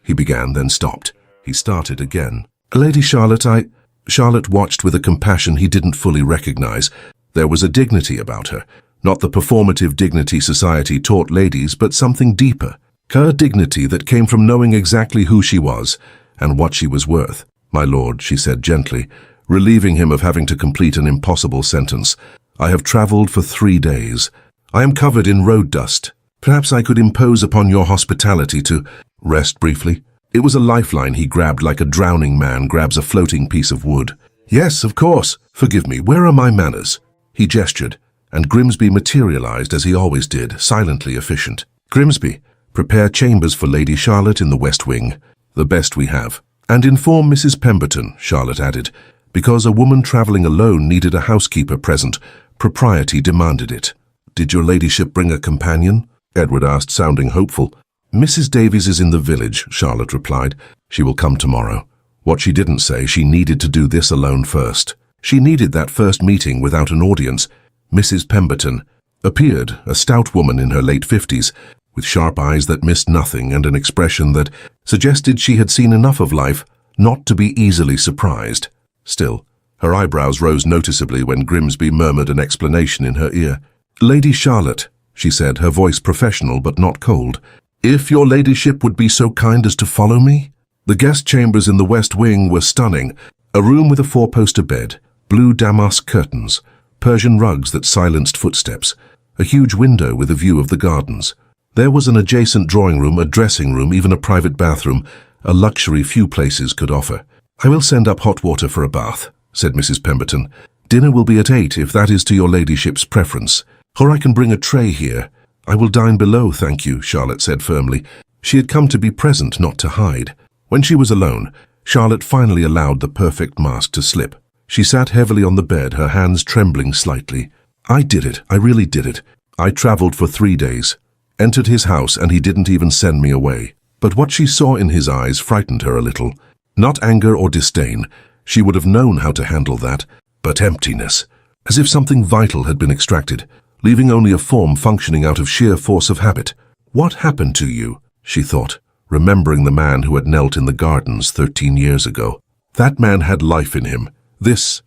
he began, then stopped. He started again. Lady Charlotte, Charlotte watched with a compassion he didn't fully recognize. There was a dignity about her, not the performative dignity society taught ladies, but something deeper. Her dignity that came from knowing exactly who she was and what she was worth. My lord, she said gently, relieving him of having to complete an impossible sentence. I have traveled for 3 days. I am covered in road dust. Perhaps I could impose upon your hospitality to rest briefly. It was a lifeline he grabbed like a drowning man grabs a floating piece of wood. Yes, of course. Forgive me, where are my manners? He gestured, and Grimsby materialized as he always did, silently efficient. Grimsby, prepare chambers for Lady Charlotte in the West Wing, the best we have. And inform Mrs. Pemberton, Charlotte added, because a woman travelling alone needed a housekeeper present. Propriety demanded it. Did your ladyship bring a companion? Edward asked, sounding hopeful. Mrs. Davies is in the village, Charlotte replied. She will come tomorrow. What she didn't say, she needed to do this alone first. She needed that first meeting without an audience. Mrs. Pemberton appeared, a stout woman in her late 50s, with sharp eyes that missed nothing and an expression that suggested she had seen enough of life not to be easily surprised. Still, her eyebrows rose noticeably when Grimsby murmured an explanation in her ear. Lady Charlotte, she said, her voice professional but not cold, if your ladyship would be so kind as to follow me? The guest chambers in the West Wing were stunning. A room with a 4-poster bed, blue damask curtains, Persian rugs that silenced footsteps, a huge window with a view of the gardens. There was an adjacent drawing room, a dressing room, even a private bathroom, a luxury few places could offer. I will send up hot water for a bath, said Mrs. Pemberton. Dinner will be at 8 if that is to your ladyship's preference. Or I can bring a tray here. I will dine below, thank you, Charlotte said firmly. She had come to be present, not to hide. When she was alone, Charlotte finally allowed the perfect mask to slip. She sat heavily on the bed, her hands trembling slightly. I did it, I really did it. I traveled for 3 days, entered his house, and he didn't even send me away. But what she saw in his eyes frightened her a little. Not anger or disdain, she would have known how to handle that, but emptiness, as if something vital had been extracted, leaving only a form functioning out of sheer force of habit. What happened to you? She thought, remembering the man who had knelt in the gardens 13 years ago. That man had life in him. This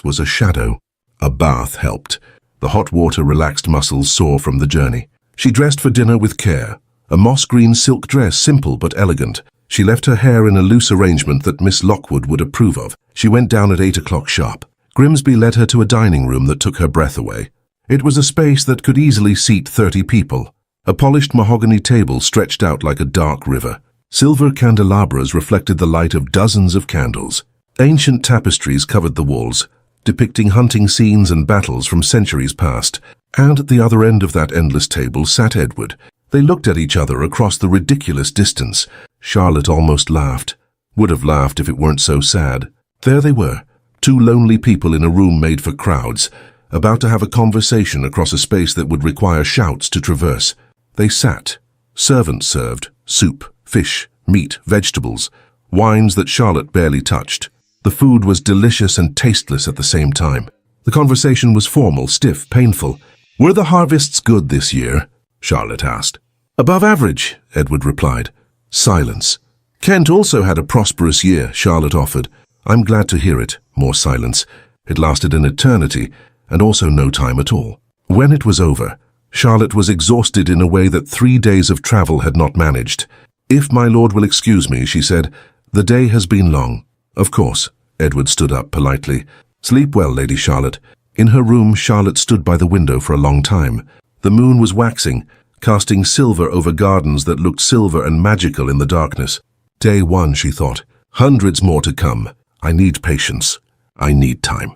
was a shadow. A bath helped. The hot water relaxed muscles sore from the journey. She dressed for dinner with care. A moss-green silk dress, simple but elegant. She left her hair in a loose arrangement that Miss Lockwood would approve of. She went down at 8 o'clock sharp. Grimsby led her to a dining room that took her breath away. It was a space that could easily seat 30 people. A polished mahogany table stretched out like a dark river. Silver candelabras reflected the light of dozens of candles. Ancient tapestries covered the walls, depicting hunting scenes and battles from centuries past. And at the other end of that endless table sat Edward. They looked at each other across the ridiculous distance. Charlotte almost laughed. Would have laughed if it weren't so sad. There they were, 2 lonely people in a room made for crowds, about to have a conversation across a space that would require shouts to traverse. They sat. Servants served soup, fish, meat, vegetables, wines that Charlotte barely touched. The food was delicious and tasteless at the same time. The conversation was formal, stiff, painful. Were the harvests good this year? Charlotte asked. Above average, Edward replied. Silence. Kent also had a prosperous year, Charlotte offered. I'm glad to hear it. More silence. It lasted an eternity, and also no time at all. When it was over, Charlotte was exhausted in a way that 3 days of travel had not managed. If my lord will excuse me, she said, the day has been long. Of course, Edward stood up politely. Sleep well, Lady Charlotte. In her room, Charlotte stood by the window for a long time. The moon was waxing, casting silver over gardens that looked silver and magical in the darkness. Day 1, she thought. Hundreds more to come. I need patience. I need time.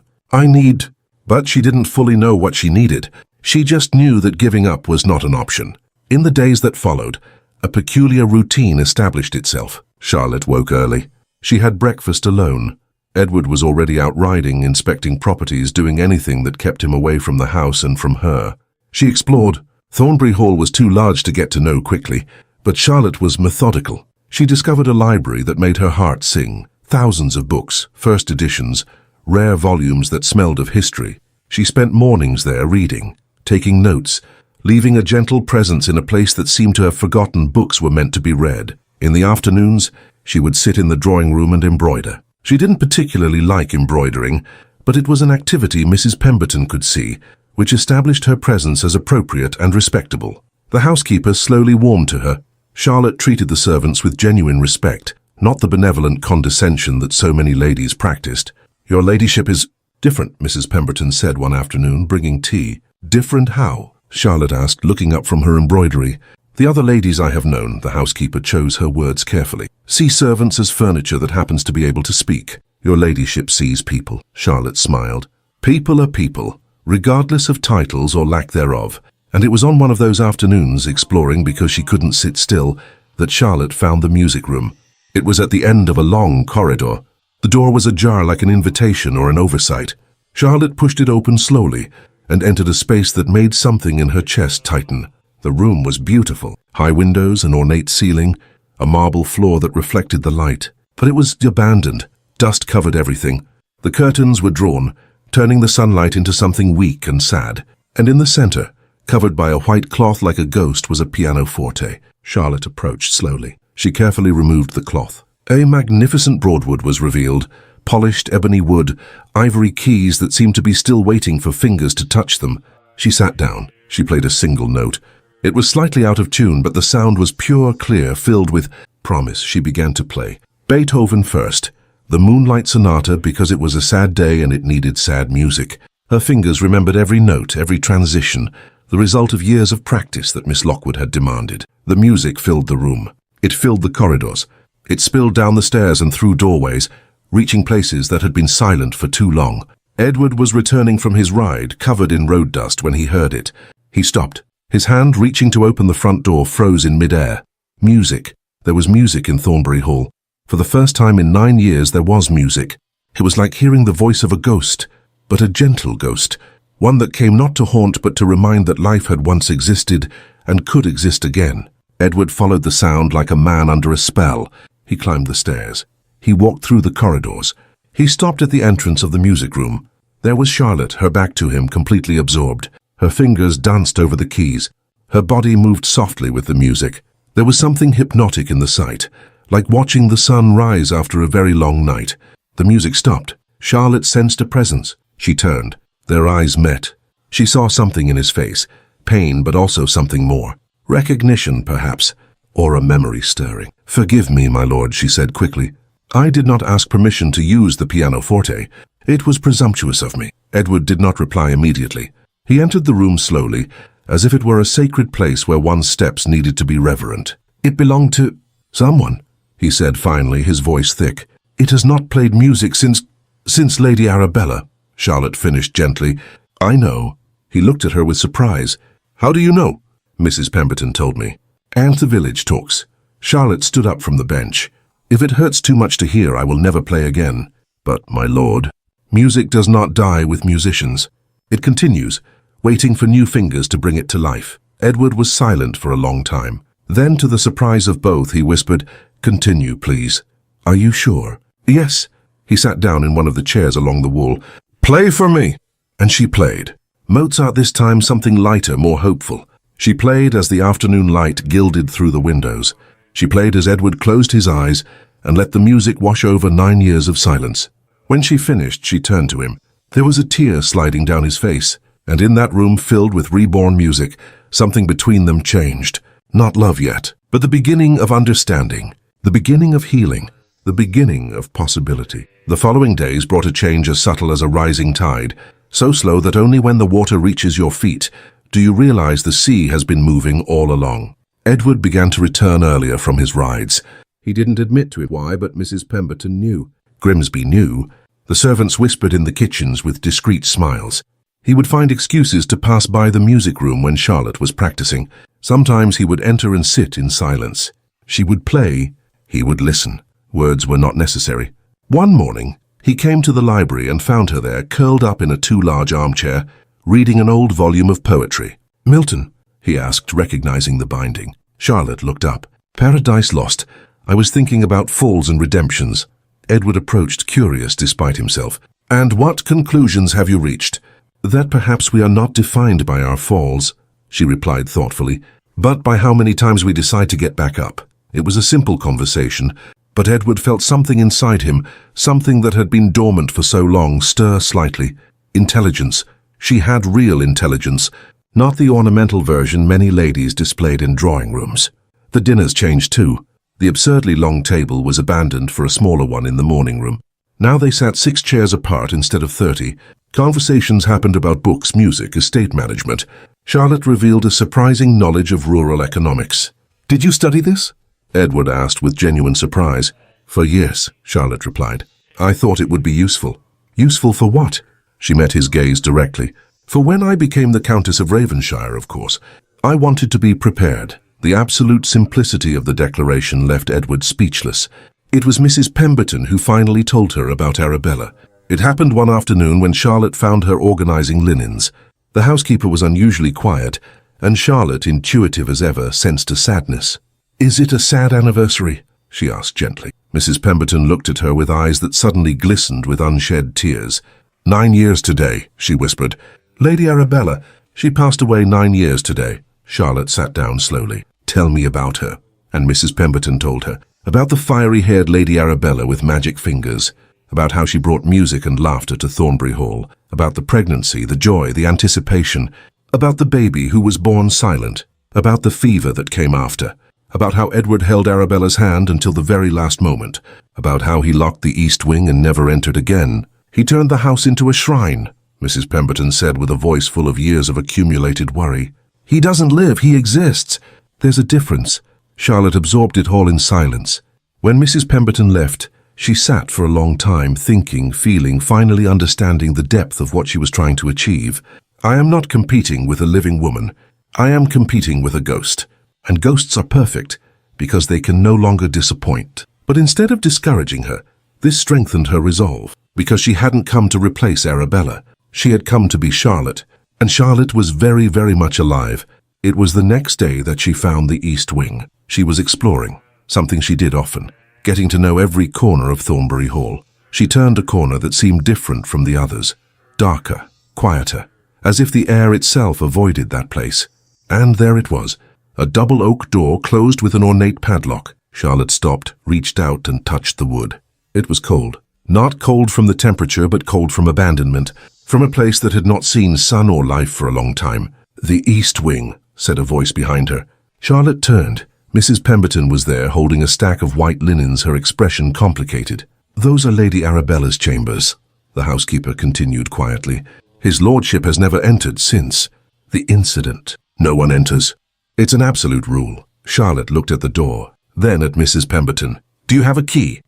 But she didn't fully know what she needed. She just knew that giving up was not an option. In the days that followed, a peculiar routine established itself. Charlotte woke early. She had breakfast alone. Edward was already out riding, inspecting properties, doing anything that kept him away from the house and from her. She explored. Thornbury Hall was too large to get to know quickly, but Charlotte was methodical. She discovered a library that made her heart sing. Thousands of books, first editions, rare volumes that smelled of history. She spent mornings there reading, taking notes, leaving a gentle presence in a place that seemed to have forgotten books were meant to be read. In the afternoons, she would sit in the drawing room and embroider. She didn't particularly like embroidering, but it was an activity Mrs. Pemberton could see, which established her presence as appropriate and respectable. The housekeeper slowly warmed to her. Charlotte treated the servants with genuine respect, not the benevolent condescension that so many ladies practiced. "Your ladyship is different," Mrs. Pemberton said one afternoon, bringing tea. "Different how?" Charlotte asked, looking up from her embroidery. "The other ladies I have known," the housekeeper chose her words carefully, "see servants as furniture that happens to be able to speak. Your ladyship sees people." Charlotte smiled. "People are people, regardless of titles or lack thereof." And it was on one of those afternoons, exploring because she couldn't sit still, that Charlotte found the music room. It was at the end of a long corridor. The door was ajar like an invitation or an oversight. Charlotte pushed it open slowly and entered a space that made something in her chest tighten. The room was beautiful. High windows, an ornate ceiling, a marble floor that reflected the light. But it was abandoned. Dust covered everything. The curtains were drawn, turning the sunlight into something weak and sad. And in the center, covered by a white cloth like a ghost, was a pianoforte. Charlotte approached slowly. She carefully removed the cloth. A magnificent Broadwood was revealed, polished ebony wood, ivory keys that seemed to be still waiting for fingers to touch them. She sat down. She played a single note. It was slightly out of tune, but the sound was pure, clear, filled with promise. She began to play. Beethoven first, the Moonlight Sonata, because it was a sad day and it needed sad music. Her fingers remembered every note, every transition, the result of years of practice that Miss Lockwood had demanded. The music filled the room. It filled the corridors. It spilled down the stairs and through doorways, reaching places that had been silent for too long. Edward was returning from his ride, covered in road dust, when he heard it. He stopped. His hand, reaching to open the front door, froze in midair. Music. There was music in Thornbury Hall. For the first time in 9 years there was music. It was like hearing the voice of a ghost, but a gentle ghost. One that came not to haunt but to remind that life had once existed and could exist again. Edward followed the sound like a man under a spell. He climbed the stairs. He walked through the corridors. He stopped at the entrance of the music room. There was Charlotte, her back to him, completely absorbed. Her fingers danced over the keys. Her body moved softly with the music. There was something hypnotic in the sight, like watching the sun rise after a very long night. The music stopped. Charlotte sensed a presence. She turned. Their eyes met. She saw something in his face, pain, but also something more. Recognition, perhaps, or a memory stirring. "Forgive me, my lord," she said quickly. "I did not ask permission to use the pianoforte. It was presumptuous of me." Edward did not reply immediately. He entered the room slowly, as if it were a sacred place where one's steps needed to be reverent. "It belonged to someone," he said finally, his voice thick. "It has not played music since Lady Arabella," Charlotte finished gently. "I know." He looked at her with surprise. "How do you know?" "Mrs. Pemberton told me." "And the village talks." Charlotte stood up from the bench. "If it hurts too much to hear, I will never play again." "But, my lord, music does not die with musicians. It continues, waiting for new fingers to bring it to life." Edward was silent for a long time. Then, to the surprise of both, he whispered, "Continue, please." "Are you sure?" "Yes." He sat down in one of the chairs along the wall. "Play for me." And she played. Mozart this time, something lighter, more hopeful. She played as the afternoon light gilded through the windows. She played as Edward closed his eyes and let the music wash over 9 years of silence. When she finished, she turned to him. There was a tear sliding down his face, and in that room filled with reborn music, something between them changed. Not love yet, but the beginning of understanding, the beginning of healing, the beginning of possibility. The following days brought a change as subtle as a rising tide, so slow that only when the water reaches your feet do you realize the sea has been moving all along. Edward began to return earlier from his rides. He didn't admit to it why, but Mrs. Pemberton knew. Grimsby knew. The servants whispered in the kitchens with discreet smiles. He would find excuses to pass by the music room when Charlotte was practicing. Sometimes he would enter and sit in silence. She would play, he would listen. Words were not necessary. One morning, he came to the library and found her there, curled up in a too-large armchair, reading an old volume of poetry. "Milton?" he asked, recognizing the binding. Charlotte looked up. "Paradise Lost. I was thinking about falls and redemptions." Edward approached, curious despite himself. "And what conclusions have you reached?" "That perhaps we are not defined by our falls," she replied thoughtfully, "but by how many times we decide to get back up." It was a simple conversation, but Edward felt something inside him, something that had been dormant for so long, stir slightly. Intelligence. She had real intelligence, not the ornamental version many ladies displayed in drawing rooms. The dinners changed too. The absurdly long table was abandoned for a smaller one in the morning room. Now they sat 6 chairs apart instead of 30. Conversations happened about books, music, estate management. Charlotte revealed a surprising knowledge of rural economics. "Did you study this?" Edward asked with genuine surprise. "For years," Charlotte replied. "I thought it would be useful." "Useful for what?" She met his gaze directly. "For when I became the Countess of Ravenshire, of course. I wanted to be prepared." The absolute simplicity of the declaration left Edward speechless. It was Mrs. Pemberton who finally told her about Arabella. It happened one afternoon when Charlotte found her organizing linens. The housekeeper was unusually quiet, and Charlotte, intuitive as ever, sensed a sadness. "Is it a sad anniversary?" she asked gently. Mrs. Pemberton looked at her with eyes that suddenly glistened with unshed tears. 9 years today," she whispered. "Lady Arabella, she passed away 9 years today." Charlotte sat down slowly. "Tell me about her." And Mrs. Pemberton told her. About the fiery-haired Lady Arabella with magic fingers. About how she brought music and laughter to Thornbury Hall. About the pregnancy, the joy, the anticipation. About the baby who was born silent. About the fever that came after. About how Edward held Arabella's hand until the very last moment. About how he locked the east wing and never entered again. "He turned the house into a shrine," Mrs. Pemberton said with a voice full of years of accumulated worry. "He doesn't live, he exists." "There's a difference." Charlotte absorbed it all in silence. When Mrs. Pemberton left, she sat for a long time, thinking, feeling, finally understanding the depth of what she was trying to achieve. "I am not competing with a living woman. I am competing with a ghost. And ghosts are perfect, because they can no longer disappoint." But instead of discouraging her, this strengthened her resolve, because she hadn't come to replace Arabella. She had come to be Charlotte, and Charlotte was very, very much alive. It was the next day that she found the East Wing. She was exploring, something she did often, getting to know every corner of Thornbury Hall. She turned a corner that seemed different from the others, darker, quieter, as if the air itself avoided that place. And there it was, a double oak door closed with an ornate padlock. Charlotte stopped, reached out and touched the wood. It was cold. Not cold from the temperature, but cold from abandonment, from a place that had not seen sun or life for a long time. "The East Wing," said a voice behind her. Charlotte turned. Mrs. Pemberton was there, holding a stack of white linens, her expression complicated. "Those are Lady Arabella's chambers," the housekeeper continued quietly. "His lordship has never entered since the incident. No one enters. It's an absolute rule." Charlotte looked at the door, then at Mrs. Pemberton. "Do you have a key?"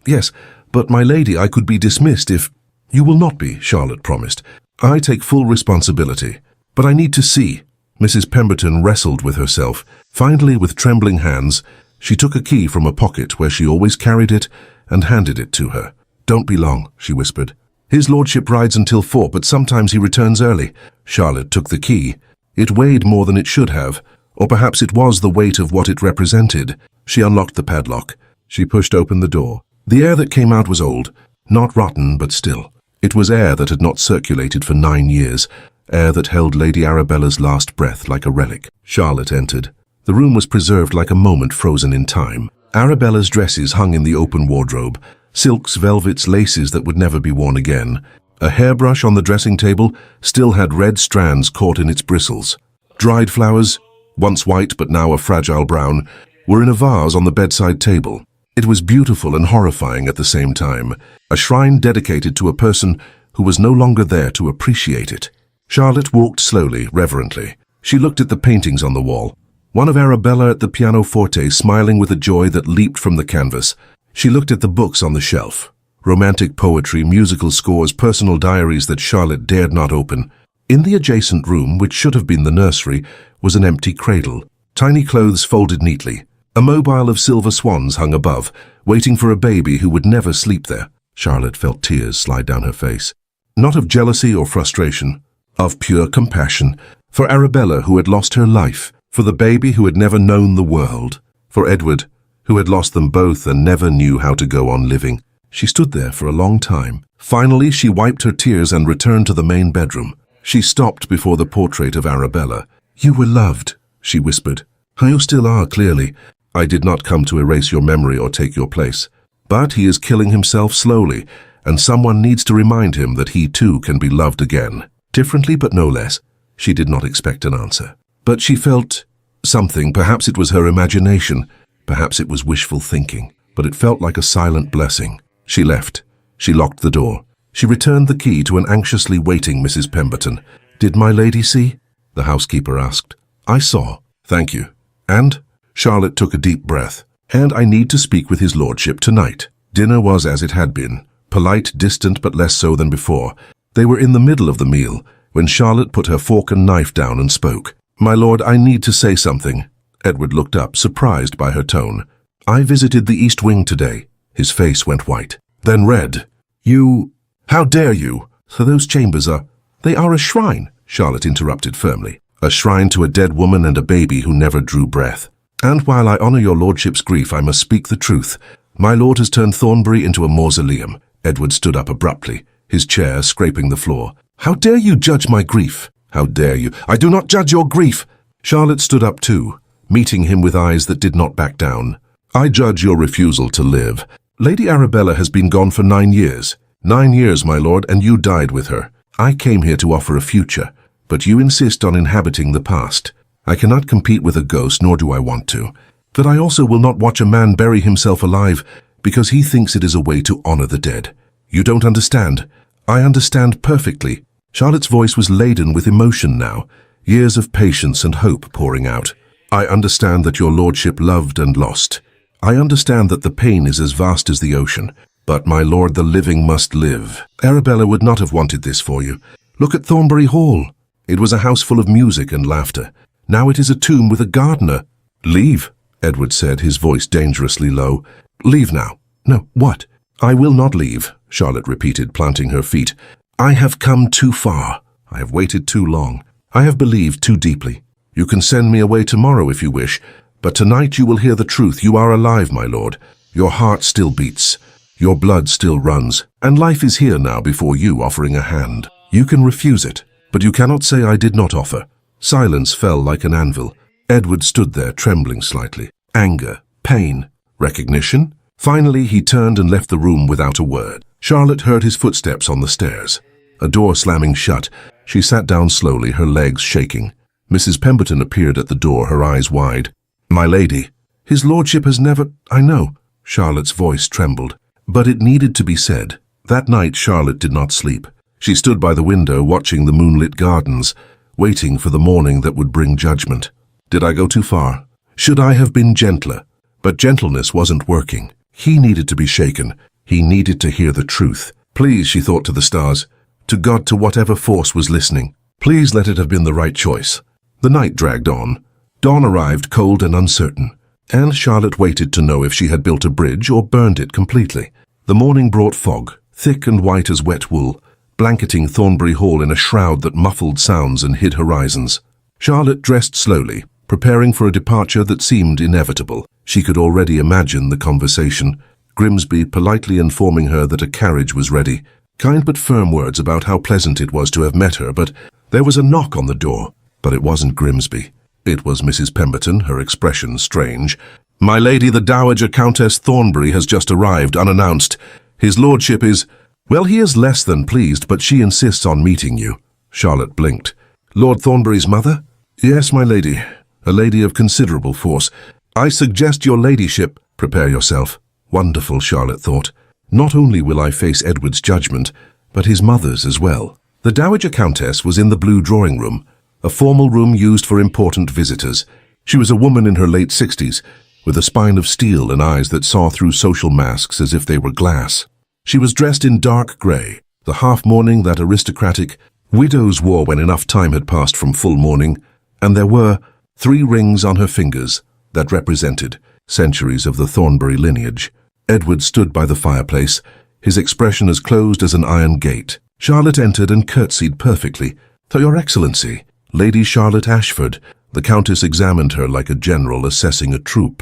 Yes, but my lady, I could be dismissed if—" "You will not be," Charlotte promised. "I take full responsibility. But I need to see." Mrs. Pemberton wrestled with herself. Finally, with trembling hands, she took a key from a pocket where she always carried it and handed it to her. "Don't be long," she whispered. "His lordship rides until 4, but sometimes he returns early." Charlotte took the key. It weighed more than it should have, or perhaps it was the weight of what it represented. She unlocked the padlock. She pushed open the door. The air that came out was old, not rotten, but still. It was air that had not circulated for 9 years, air that held Lady Arabella's last breath like a relic. Charlotte entered. The room was preserved like a moment frozen in time. Arabella's dresses hung in the open wardrobe, silks, velvets, laces that would never be worn again. A hairbrush on the dressing table still had red strands caught in its bristles. Dried flowers, once white but now a fragile brown, were in a vase on the bedside table. It was beautiful and horrifying at the same time, a shrine dedicated to a person who was no longer there to appreciate it. Charlotte walked slowly, reverently. She looked at the paintings on the wall. One of Arabella at the pianoforte, smiling with a joy that leaped from the canvas. She looked at the books on the shelf. Romantic poetry, musical scores, personal diaries that Charlotte dared not open. In the adjacent room, which should have been the nursery, was an empty cradle. Tiny clothes folded neatly. A mobile of silver swans hung above, waiting for a baby who would never sleep there. Charlotte felt tears slide down her face. Not of jealousy or frustration, of pure compassion, for Arabella who had lost her life, for the baby who had never known the world, for Edward who had lost them both and never knew how to go on living. She stood there for a long time. Finally, she wiped her tears and returned to the main bedroom. She stopped before the portrait of Arabella. "You were loved," she whispered. "You still are, clearly. I did not come to erase your memory or take your place. But he is killing himself slowly, and someone needs to remind him that he too can be loved again. Differently, but no less." She did not expect an answer. But she felt something. Perhaps it was her imagination. Perhaps it was wishful thinking. But it felt like a silent blessing. She left. She locked the door. She returned the key to an anxiously waiting Mrs. Pemberton. "Did my lady see?" the housekeeper asked. "I saw. Thank you." "And?" Charlotte took a deep breath. "And I need to speak with his lordship tonight." Dinner was as it had been, polite, distant, but less so than before. They were in the middle of the meal, when Charlotte put her fork and knife down and spoke. "My lord, I need to say something." Edward looked up, surprised by her tone. "I visited the East Wing today." His face went white, then red. "You... How dare you? So those chambers are... They are a shrine," Charlotte interrupted firmly. "A shrine to a dead woman and a baby who never drew breath. And while I honor your lordship's grief, I must speak the truth. My lord has turned Thornbury into a mausoleum." Edward stood up abruptly, his chair scraping the floor. "How dare you judge my grief? How dare you? I do not judge your grief." Charlotte stood up too, meeting him with eyes that did not back down. "I judge your refusal to live. Lady Arabella has been gone for 9 years. 9 years, my lord, and you died with her. I came here to offer a future, but you insist on inhabiting the past. I cannot compete with a ghost, nor do I want to. But I also will not watch a man bury himself alive because he thinks it is a way to honor the dead. You don't understand. I understand perfectly." Charlotte's voice was laden with emotion now, years of patience and hope pouring out. "I understand that your lordship loved and lost. I understand that the pain is as vast as the ocean. But, my lord, the living must live. Arabella would not have wanted this for you. Look at Thornbury Hall. It was a house full of music and laughter. Now it is a tomb with a gardener." "Leave," Edward said, his voice dangerously low. "Leave now." "No, what?" "I will not leave," Charlotte repeated, planting her feet. "I have come too far. I have waited too long. I have believed too deeply. You can send me away tomorrow if you wish, but tonight you will hear the truth. You are alive, my lord. Your heart still beats. Your blood still runs, and life is here now before you, offering a hand. You can refuse it, but you cannot say I did not offer." Silence fell like an anvil. Edward stood there, trembling slightly. Anger, pain, recognition? Finally, he turned and left the room without a word. Charlotte heard his footsteps on the stairs. A door slamming shut, she sat down slowly, her legs shaking. Mrs. Pemberton appeared at the door, her eyes wide. "My lady." "His lordship has never—" "I know." Charlotte's voice trembled. But it needed to be said. That night Charlotte did not sleep. She stood by the window watching the moonlit gardens, waiting for the morning that would bring judgment. Did I go too far? Should I have been gentler? But gentleness wasn't working. He needed to be shaken. He needed to hear the truth. Please, she thought to the stars, to God, to whatever force was listening, please let it have been the right choice. The night dragged on. Dawn arrived cold and uncertain, and Charlotte waited to know if she had built a bridge or burned it completely. The morning brought fog, thick and white as wet wool, blanketing Thornbury Hall in a shroud that muffled sounds and hid horizons. Charlotte dressed slowly, preparing for a departure that seemed inevitable. She could already imagine the conversation. Grimsby politely informing her that a carriage was ready. Kind but firm words about how pleasant it was to have met her, but there was a knock on the door. But it wasn't Grimsby. It was Mrs. Pemberton, her expression strange. "My lady, the Dowager Countess Thornbury has just arrived, unannounced. His lordship is—" "Well, he is less than pleased, but she insists on meeting you." Charlotte blinked. "Lord Thornbury's mother?" "Yes, my lady. A lady of considerable force. I suggest your ladyship—" "Prepare yourself." Wonderful, Charlotte thought. Not only will I face Edward's judgment, but his mother's as well. The Dowager Countess was in the blue drawing room, a formal room used for important visitors. She was a woman in her late 60s, with a spine of steel and eyes that saw through social masks as if they were glass. She was dressed in dark grey, the half-mourning that aristocratic widows wore when enough time had passed from full mourning, and there were 3 rings on her fingers that represented centuries of the Thornbury lineage. Edward stood by the fireplace, his expression as closed as an iron gate. Charlotte entered and curtsied perfectly. "Your Excellency, Lady Charlotte Ashford." The Countess examined her like a general assessing a troop.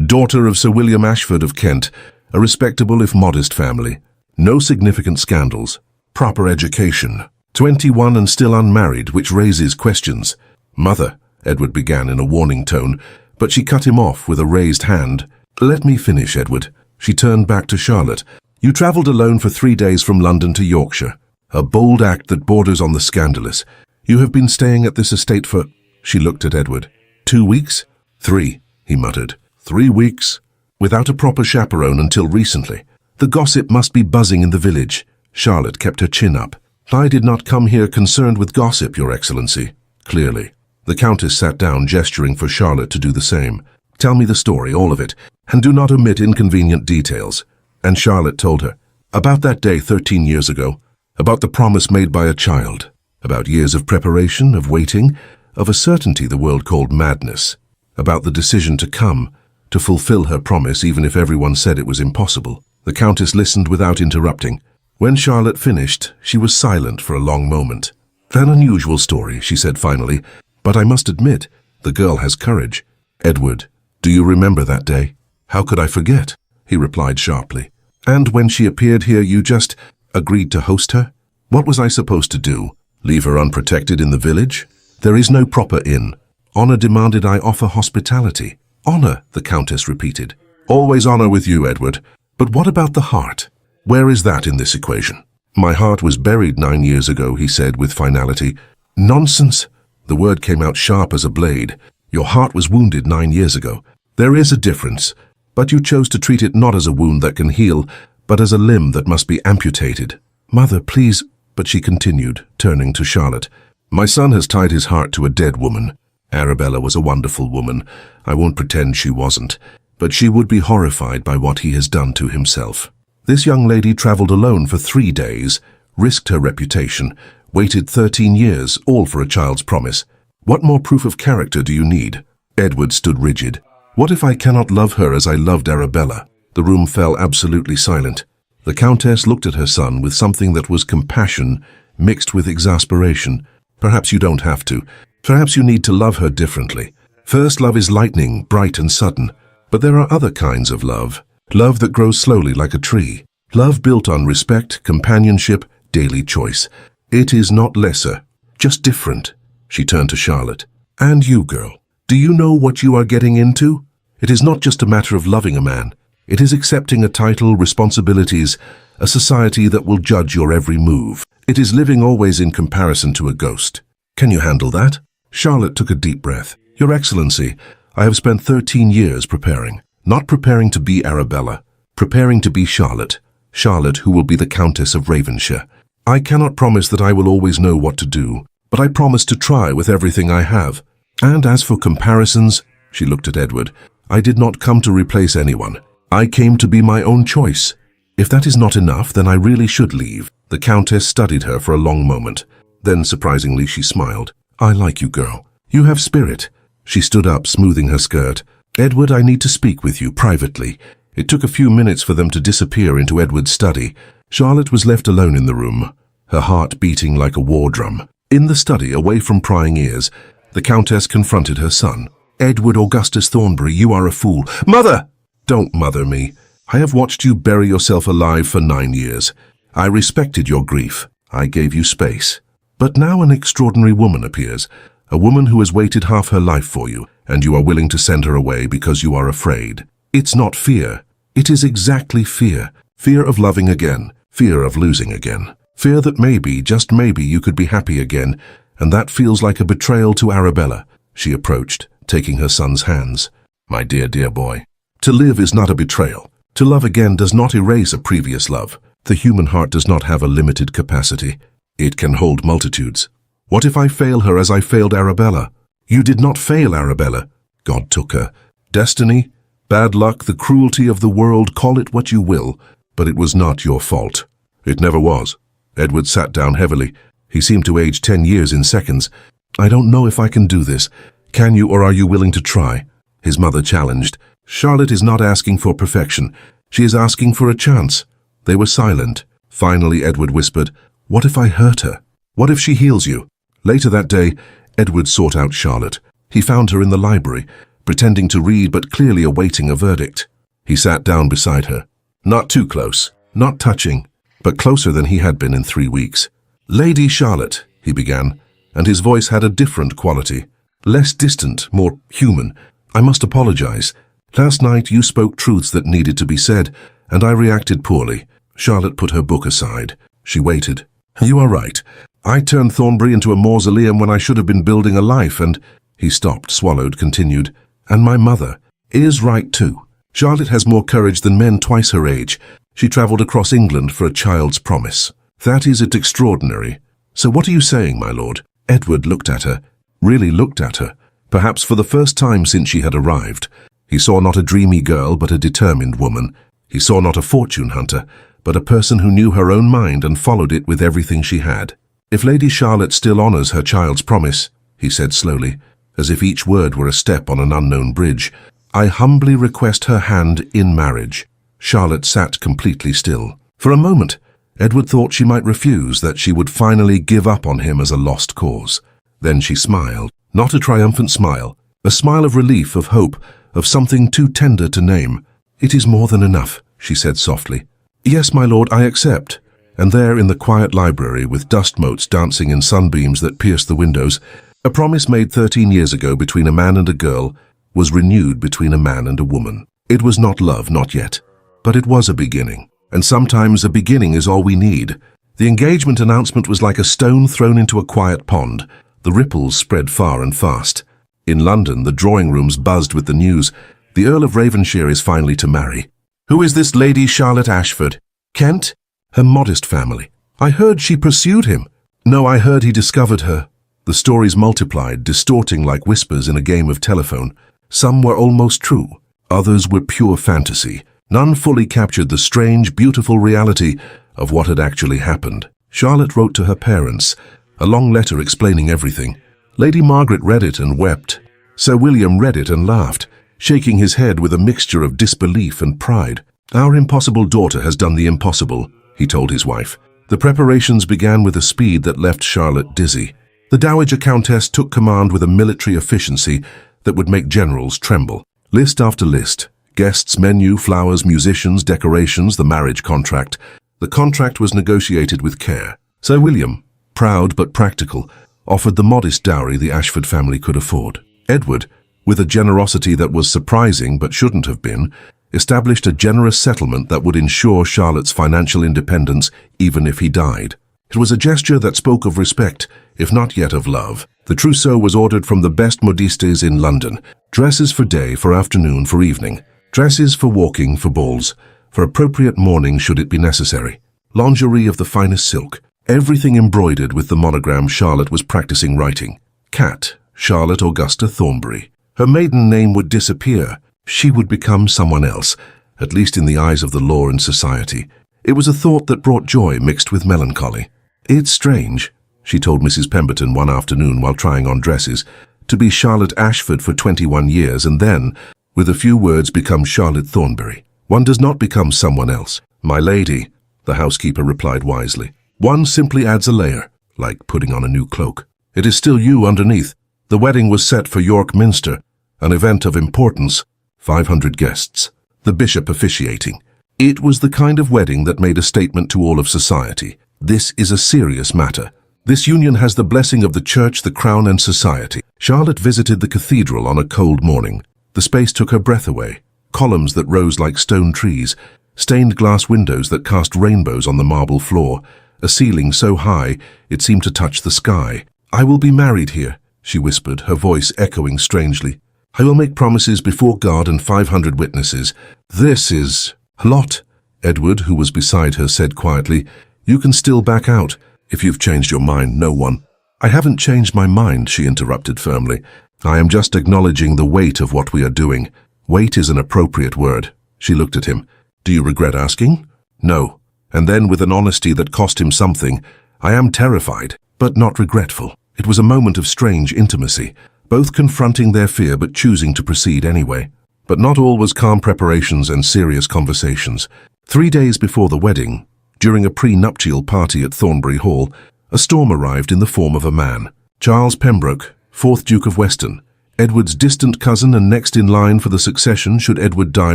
"Daughter of Sir William Ashford of Kent, a respectable if modest family. No significant scandals. Proper education. 21 and still unmarried, which raises questions." "Mother," Edward began in a warning tone, but she cut him off with a raised hand. "Let me finish, Edward." She turned back to Charlotte. "You travelled alone for 3 days from London to Yorkshire. A bold act that borders on the scandalous. You have been staying at this estate for—" She looked at Edward. 2 weeks? 3, he muttered. 3 weeks? Without a proper chaperone until recently. The gossip must be buzzing in the village. Charlotte kept her chin up. "I did not come here concerned with gossip, Your Excellency." "Clearly." The Countess sat down, gesturing for Charlotte to do the same. "Tell me the story, all of it, and do not omit inconvenient details." And Charlotte told her. About that day 13 years ago. About the promise made by a child. About years of preparation, of waiting, of a certainty the world called madness. About the decision to come, to fulfill her promise even if everyone said it was impossible. The Countess listened without interrupting. When Charlotte finished, she was silent for a long moment. "An unusual story," she said finally, "but I must admit, the girl has courage." "Edward, do you remember that day?" "How could I forget?" he replied sharply. "And when she appeared here, you just agreed to host her? What was I supposed to do? Leave her unprotected in the village? There is no proper inn. Honor demanded I offer hospitality." "Honor," the Countess repeated. "Always honor with you, Edward. But what about the heart? Where is that in this equation?" "My heart was buried 9 years ago," he said with finality. "Nonsense." The word came out sharp as a blade. "Your heart was wounded 9 years ago. There is a difference, but you chose to treat it not as a wound that can heal, but as a limb that must be amputated." "Mother, please," but she continued, turning to Charlotte. "My son has tied his heart to a dead woman. Arabella was a wonderful woman. I won't pretend she wasn't, but she would be horrified by what he has done to himself. This young lady travelled alone for 3 days, risked her reputation, waited 13 years, all for a child's promise. What more proof of character do you need?" Edward stood rigid. "What if I cannot love her as I loved Arabella?" The room fell absolutely silent. The Countess looked at her son with something that was compassion mixed with exasperation. "Perhaps you don't have to. Perhaps you need to love her differently. First love is lightning, bright and sudden. But there are other kinds of love. Love that grows slowly like a tree. Love built on respect, companionship, daily choice. It is not lesser, just different." She turned to Charlotte. "And you, girl, do you know what you are getting into? It is not just a matter of loving a man. It is accepting a title, responsibilities, a society that will judge your every move. It is living always in comparison to a ghost. Can you handle that?" Charlotte took a deep breath. "Your Excellency, I have spent 13 years preparing. Not preparing to be Arabella, preparing to be Charlotte. Charlotte who will be the Countess of Ravenshire. I cannot promise that I will always know what to do, but I promise to try with everything I have. And as for comparisons," she looked at Edward, "I did not come to replace anyone. I came to be my own choice. If that is not enough, then I really should leave." The Countess studied her for a long moment. Then, surprisingly, she smiled. "I like you, girl. You have spirit." She stood up, smoothing her skirt. "Edward, I need to speak with you privately." It took a few minutes for them to disappear into Edward's study. Charlotte was left alone in the room, her heart beating like a war drum. In the study, away from prying ears, the Countess confronted her son. "Edward Augustus Thornbury, you are a fool." "Mother!" "Don't mother me. I have watched you bury yourself alive for 9 years. I respected your grief. I gave you space. But now an extraordinary woman appears, a woman who has waited half her life for you, and you are willing to send her away because you are afraid. It's not fear. It is exactly fear. Fear of loving again, fear of losing again. Fear that maybe, just maybe, you could be happy again, and that feels like a betrayal to Arabella." She approached, taking her son's hands. "My dear, dear boy, to live is not a betrayal. To love again does not erase a previous love. The human heart does not have a limited capacity. It can hold multitudes. What if I fail her as I failed Arabella?" "You did not fail Arabella. God took her. Destiny, bad luck, the cruelty of the world, call it what you will, but it was not your fault." "It never was." Edward sat down heavily. He seemed to age 10 years in seconds. "I don't know if I can do this. Can you, or are you willing to try?" His mother challenged. Charlotte is not asking for perfection. She is asking for a chance. They were silent. Finally, Edward whispered, "What if I hurt her? What if she heals you?" Later that day, Edward sought out Charlotte. He found her in the library, pretending to read but clearly awaiting a verdict. He sat down beside her. Not too close, not touching, but closer than he had been in 3 weeks. "Lady Charlotte," he began, and his voice had a different quality. Less distant, more human. "I must apologize. Last night you spoke truths that needed to be said, and I reacted poorly." Charlotte put her book aside. She waited. "You are right. I turned Thornbury into a mausoleum when I should have been building a life, and—" He stopped, swallowed, continued. "And my mother is right too. Charlotte has more courage than men twice her age. She travelled across England for a child's promise. That is it extraordinary. So what are you saying, my lord?" Edward looked at her, really looked at her, perhaps for the first time since she had arrived. He saw not a dreamy girl, but a determined woman. He saw not a fortune hunter, but a person who knew her own mind and followed it with everything she had. "If Lady Charlotte still honours her child's promise," he said slowly, as if each word were a step on an unknown bridge, "I humbly request her hand in marriage." Charlotte sat completely still. For a moment, Edward thought she might refuse, that she would finally give up on him as a lost cause. Then she smiled, not a triumphant smile, a smile of relief, of hope, of something too tender to name. "It is more than enough," she said softly. "Yes, my lord, I accept." And there in the quiet library, with dust motes dancing in sunbeams that pierced the windows, a promise made 13 years ago between a man and a girl was renewed between a man and a woman. It was not love, not yet, but it was a beginning. And sometimes a beginning is all we need. The engagement announcement was like a stone thrown into a quiet pond. The ripples spread far and fast. In London, the drawing rooms buzzed with the news. The Earl of Ravenshire is finally to marry. "Who is this Lady Charlotte Ashford?" "Kent?" "Her modest family." "I heard she pursued him." "No, I heard he discovered her." The stories multiplied, distorting like whispers in a game of telephone. Some were almost true. Others were pure fantasy. None fully captured the strange, beautiful reality of what had actually happened. Charlotte wrote to her parents, a long letter explaining everything. Lady Margaret read it and wept. Sir William read it and laughed, shaking his head with a mixture of disbelief and pride. "Our impossible daughter has done the impossible," he told his wife. The preparations began with a speed that left Charlotte dizzy. The Dowager Countess took command with a military efficiency that would make generals tremble. List after list. Guests, menu, flowers, musicians, decorations, the marriage contract. The contract was negotiated with care. Sir William, proud but practical, offered the modest dowry the Ashford family could afford. Edward, with a generosity that was surprising but shouldn't have been, established a generous settlement that would ensure Charlotte's financial independence even if he died. It was a gesture that spoke of respect, if not yet of love. The trousseau was ordered from the best modistes in London. Dresses for day, for afternoon, for evening. Dresses for walking, for balls, for appropriate mourning should it be necessary. Lingerie of the finest silk. Everything embroidered with the monogram Charlotte was practicing writing. Cat, Charlotte Augusta Thornbury. Her maiden name would disappear. She would become someone else, at least in the eyes of the law and society. It was a thought that brought joy mixed with melancholy. "It's strange," she told Mrs. Pemberton one afternoon while trying on dresses, "to be Charlotte Ashford for 21 years and then, with a few words, become Charlotte Thornbury. One does not become someone else." "My lady," the housekeeper replied wisely, "one simply adds a layer, like putting on a new cloak. It is still you underneath. The wedding was set for York Minster, an event of importance, 500 guests, the bishop officiating. It was the kind of wedding that made a statement to all of society. This is a serious matter. This union has the blessing of the church, the crown, and society." Charlotte visited the cathedral on a cold morning. The space took her breath away. Columns that rose like stone trees, stained glass windows that cast rainbows on the marble floor, a ceiling so high it seemed to touch the sky. "I will be married here," she whispered, her voice echoing strangely. "I will make promises before God and 500 witnesses. This is a lot." Edward, who was beside her, said quietly, "You can still back out. If you've changed your mind, no one—" "I haven't changed my mind," she interrupted firmly. "I am just acknowledging the weight of what we are doing. Weight is an appropriate word." She looked at him. "Do you regret asking?" "No." And then, with an honesty that cost him something, "I am terrified, but not regretful." It was a moment of strange intimacy, both confronting their fear but choosing to proceed anyway. But not all was calm preparations and serious conversations. 3 days before the wedding, during a pre-nuptial party at Thornbury Hall, a storm arrived in the form of a man. Charles Pembroke, 4th Duke of Weston, Edward's distant cousin and next in line for the succession should Edward die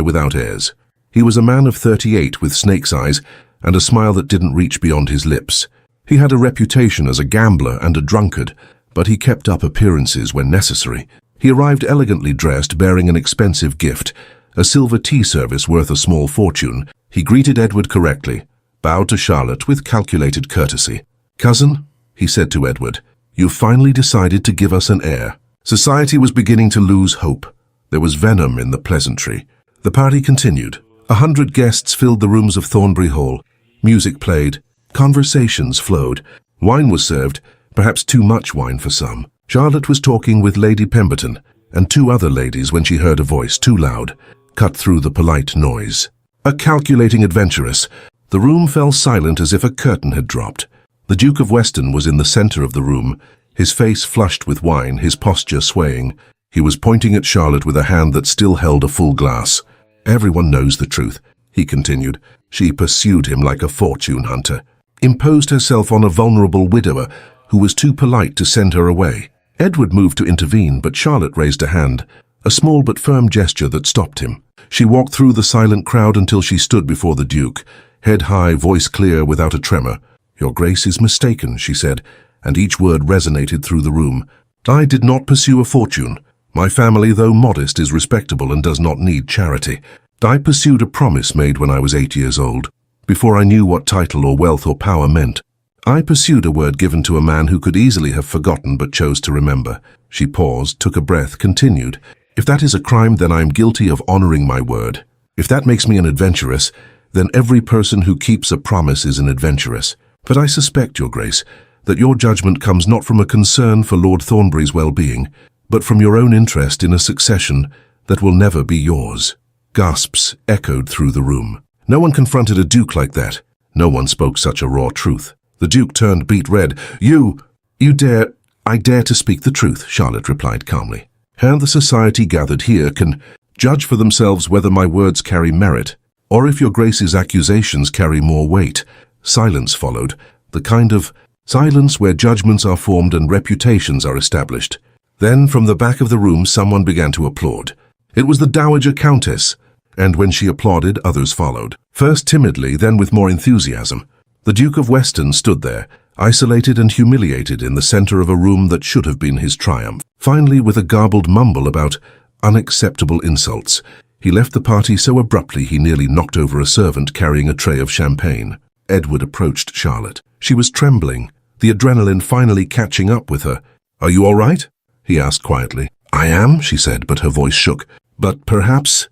without heirs. He was a man of 38 with snake's eyes and a smile that didn't reach beyond his lips. He had a reputation as a gambler and a drunkard, but he kept up appearances when necessary. He arrived elegantly dressed, bearing an expensive gift, a silver tea service worth a small fortune. He greeted Edward correctly, bowed to Charlotte with calculated courtesy. "Cousin," he said to Edward, "you've finally decided to give us an heir." Society was beginning to lose hope. There was venom in the pleasantry. The party continued. 100 guests filled the rooms of Thornbury Hall. Music played. Conversations flowed. Wine was served, perhaps too much wine for some. Charlotte was talking with Lady Pemberton and 2 other ladies when she heard a voice, too loud, cut through the polite noise. A calculating adventuress. The room fell silent as if a curtain had dropped. The Duke of Weston was in the center of the room, his face flushed with wine, his posture swaying. He was pointing at Charlotte with a hand that still held a full glass. "Everyone knows the truth," he continued. She pursued him like a fortune hunter, imposed herself on a vulnerable widower who was too polite to send her away. Edward moved to intervene, but Charlotte raised a hand, a small but firm gesture that stopped him. She walked through the silent crowd until she stood before the Duke, head high, voice clear, without a tremor. "Your Grace is mistaken," she said, and each word resonated through the room. "I did not pursue a fortune. My family, though modest, is respectable and does not need charity. I pursued a promise made when I was 8 years old, before I knew what title or wealth or power meant. I pursued a word given to a man who could easily have forgotten but chose to remember." She paused, took a breath, continued. "If that is a crime, then I am guilty of honoring my word. If that makes me an adventuress, then every person who keeps a promise is an adventuress. But I suspect, Your Grace, that your judgment comes not from a concern for Lord Thornbury's well-being, but from your own interest in a succession that will never be yours." Gasps echoed through the room. No one confronted a duke like that. No one spoke such a raw truth. The Duke turned beet red. You dare—" "I dare to speak the truth," Charlotte replied calmly. "And the society gathered here can judge for themselves whether my words carry merit, or if your Grace's accusations carry more weight." Silence followed, the kind of silence where judgments are formed and reputations are established. Then, from the back of the room, someone began to applaud. It was the Dowager Countess, and when she applauded, others followed. First timidly, then with more enthusiasm. The Duke of Weston stood there, isolated and humiliated in the center of a room that should have been his triumph. Finally, with a garbled mumble about unacceptable insults, he left the party so abruptly he nearly knocked over a servant carrying a tray of champagne. Edward approached Charlotte. She was trembling, the adrenaline finally catching up with her. "Are you all right?" he asked quietly. "I am," she said, but her voice shook. "But perhaps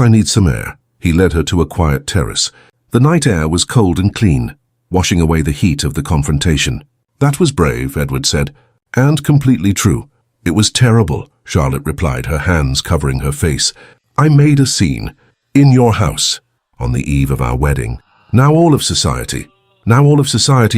I need some air." He led her to a quiet terrace. The night air was cold and clean, washing away the heat of the confrontation. "That was brave," Edward said, "and completely true." "It was terrible," Charlotte replied, her hands covering her face. "I made a scene. In your house. On the eve of our wedding. Now all of society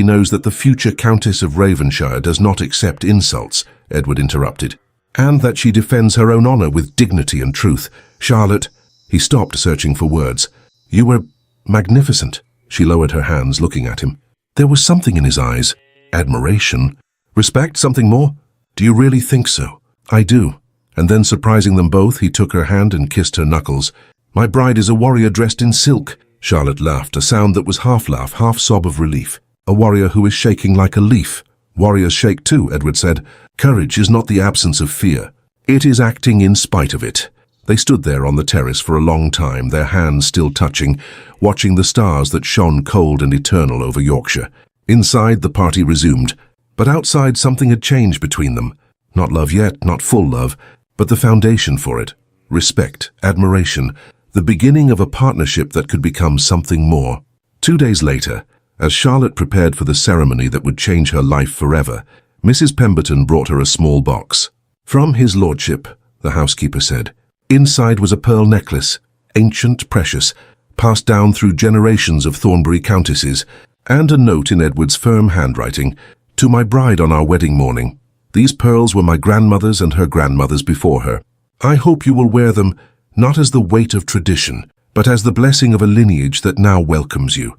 knows that the future Countess of Ravenshire does not accept insults," Edward interrupted, "and that she defends her own honor with dignity and truth. Charlotte," he stopped, searching for words. "You were magnificent." She lowered her hands, looking at him. There was something in his eyes. Admiration. Respect? Something more? "Do you really think so?" "I do." And then, surprising them both, he took her hand and kissed her knuckles. "My bride is a warrior dressed in silk." Charlotte laughed, a sound that was half laugh, half sob of relief. "A warrior who is shaking like a leaf." "Warriors shake too," Edward said. "Courage is not the absence of fear. It is acting in spite of it." They stood there on the terrace for a long time, their hands still touching, watching the stars that shone cold and eternal over Yorkshire. Inside, the party resumed. But outside, something had changed between them. Not love yet, not full love, but the foundation for it. Respect, admiration, the beginning of a partnership that could become something more. 2 days later, as Charlotte prepared for the ceremony that would change her life forever, Mrs. Pemberton brought her a small box. "From his lordship," the housekeeper said. Inside was a pearl necklace, ancient, precious, passed down through generations of Thornbury countesses, and a note in Edward's firm handwriting, "To my bride on our wedding morning. These pearls were my grandmother's and her grandmother's before her. I hope you will wear them not as the weight of tradition, but as the blessing of a lineage that now welcomes you.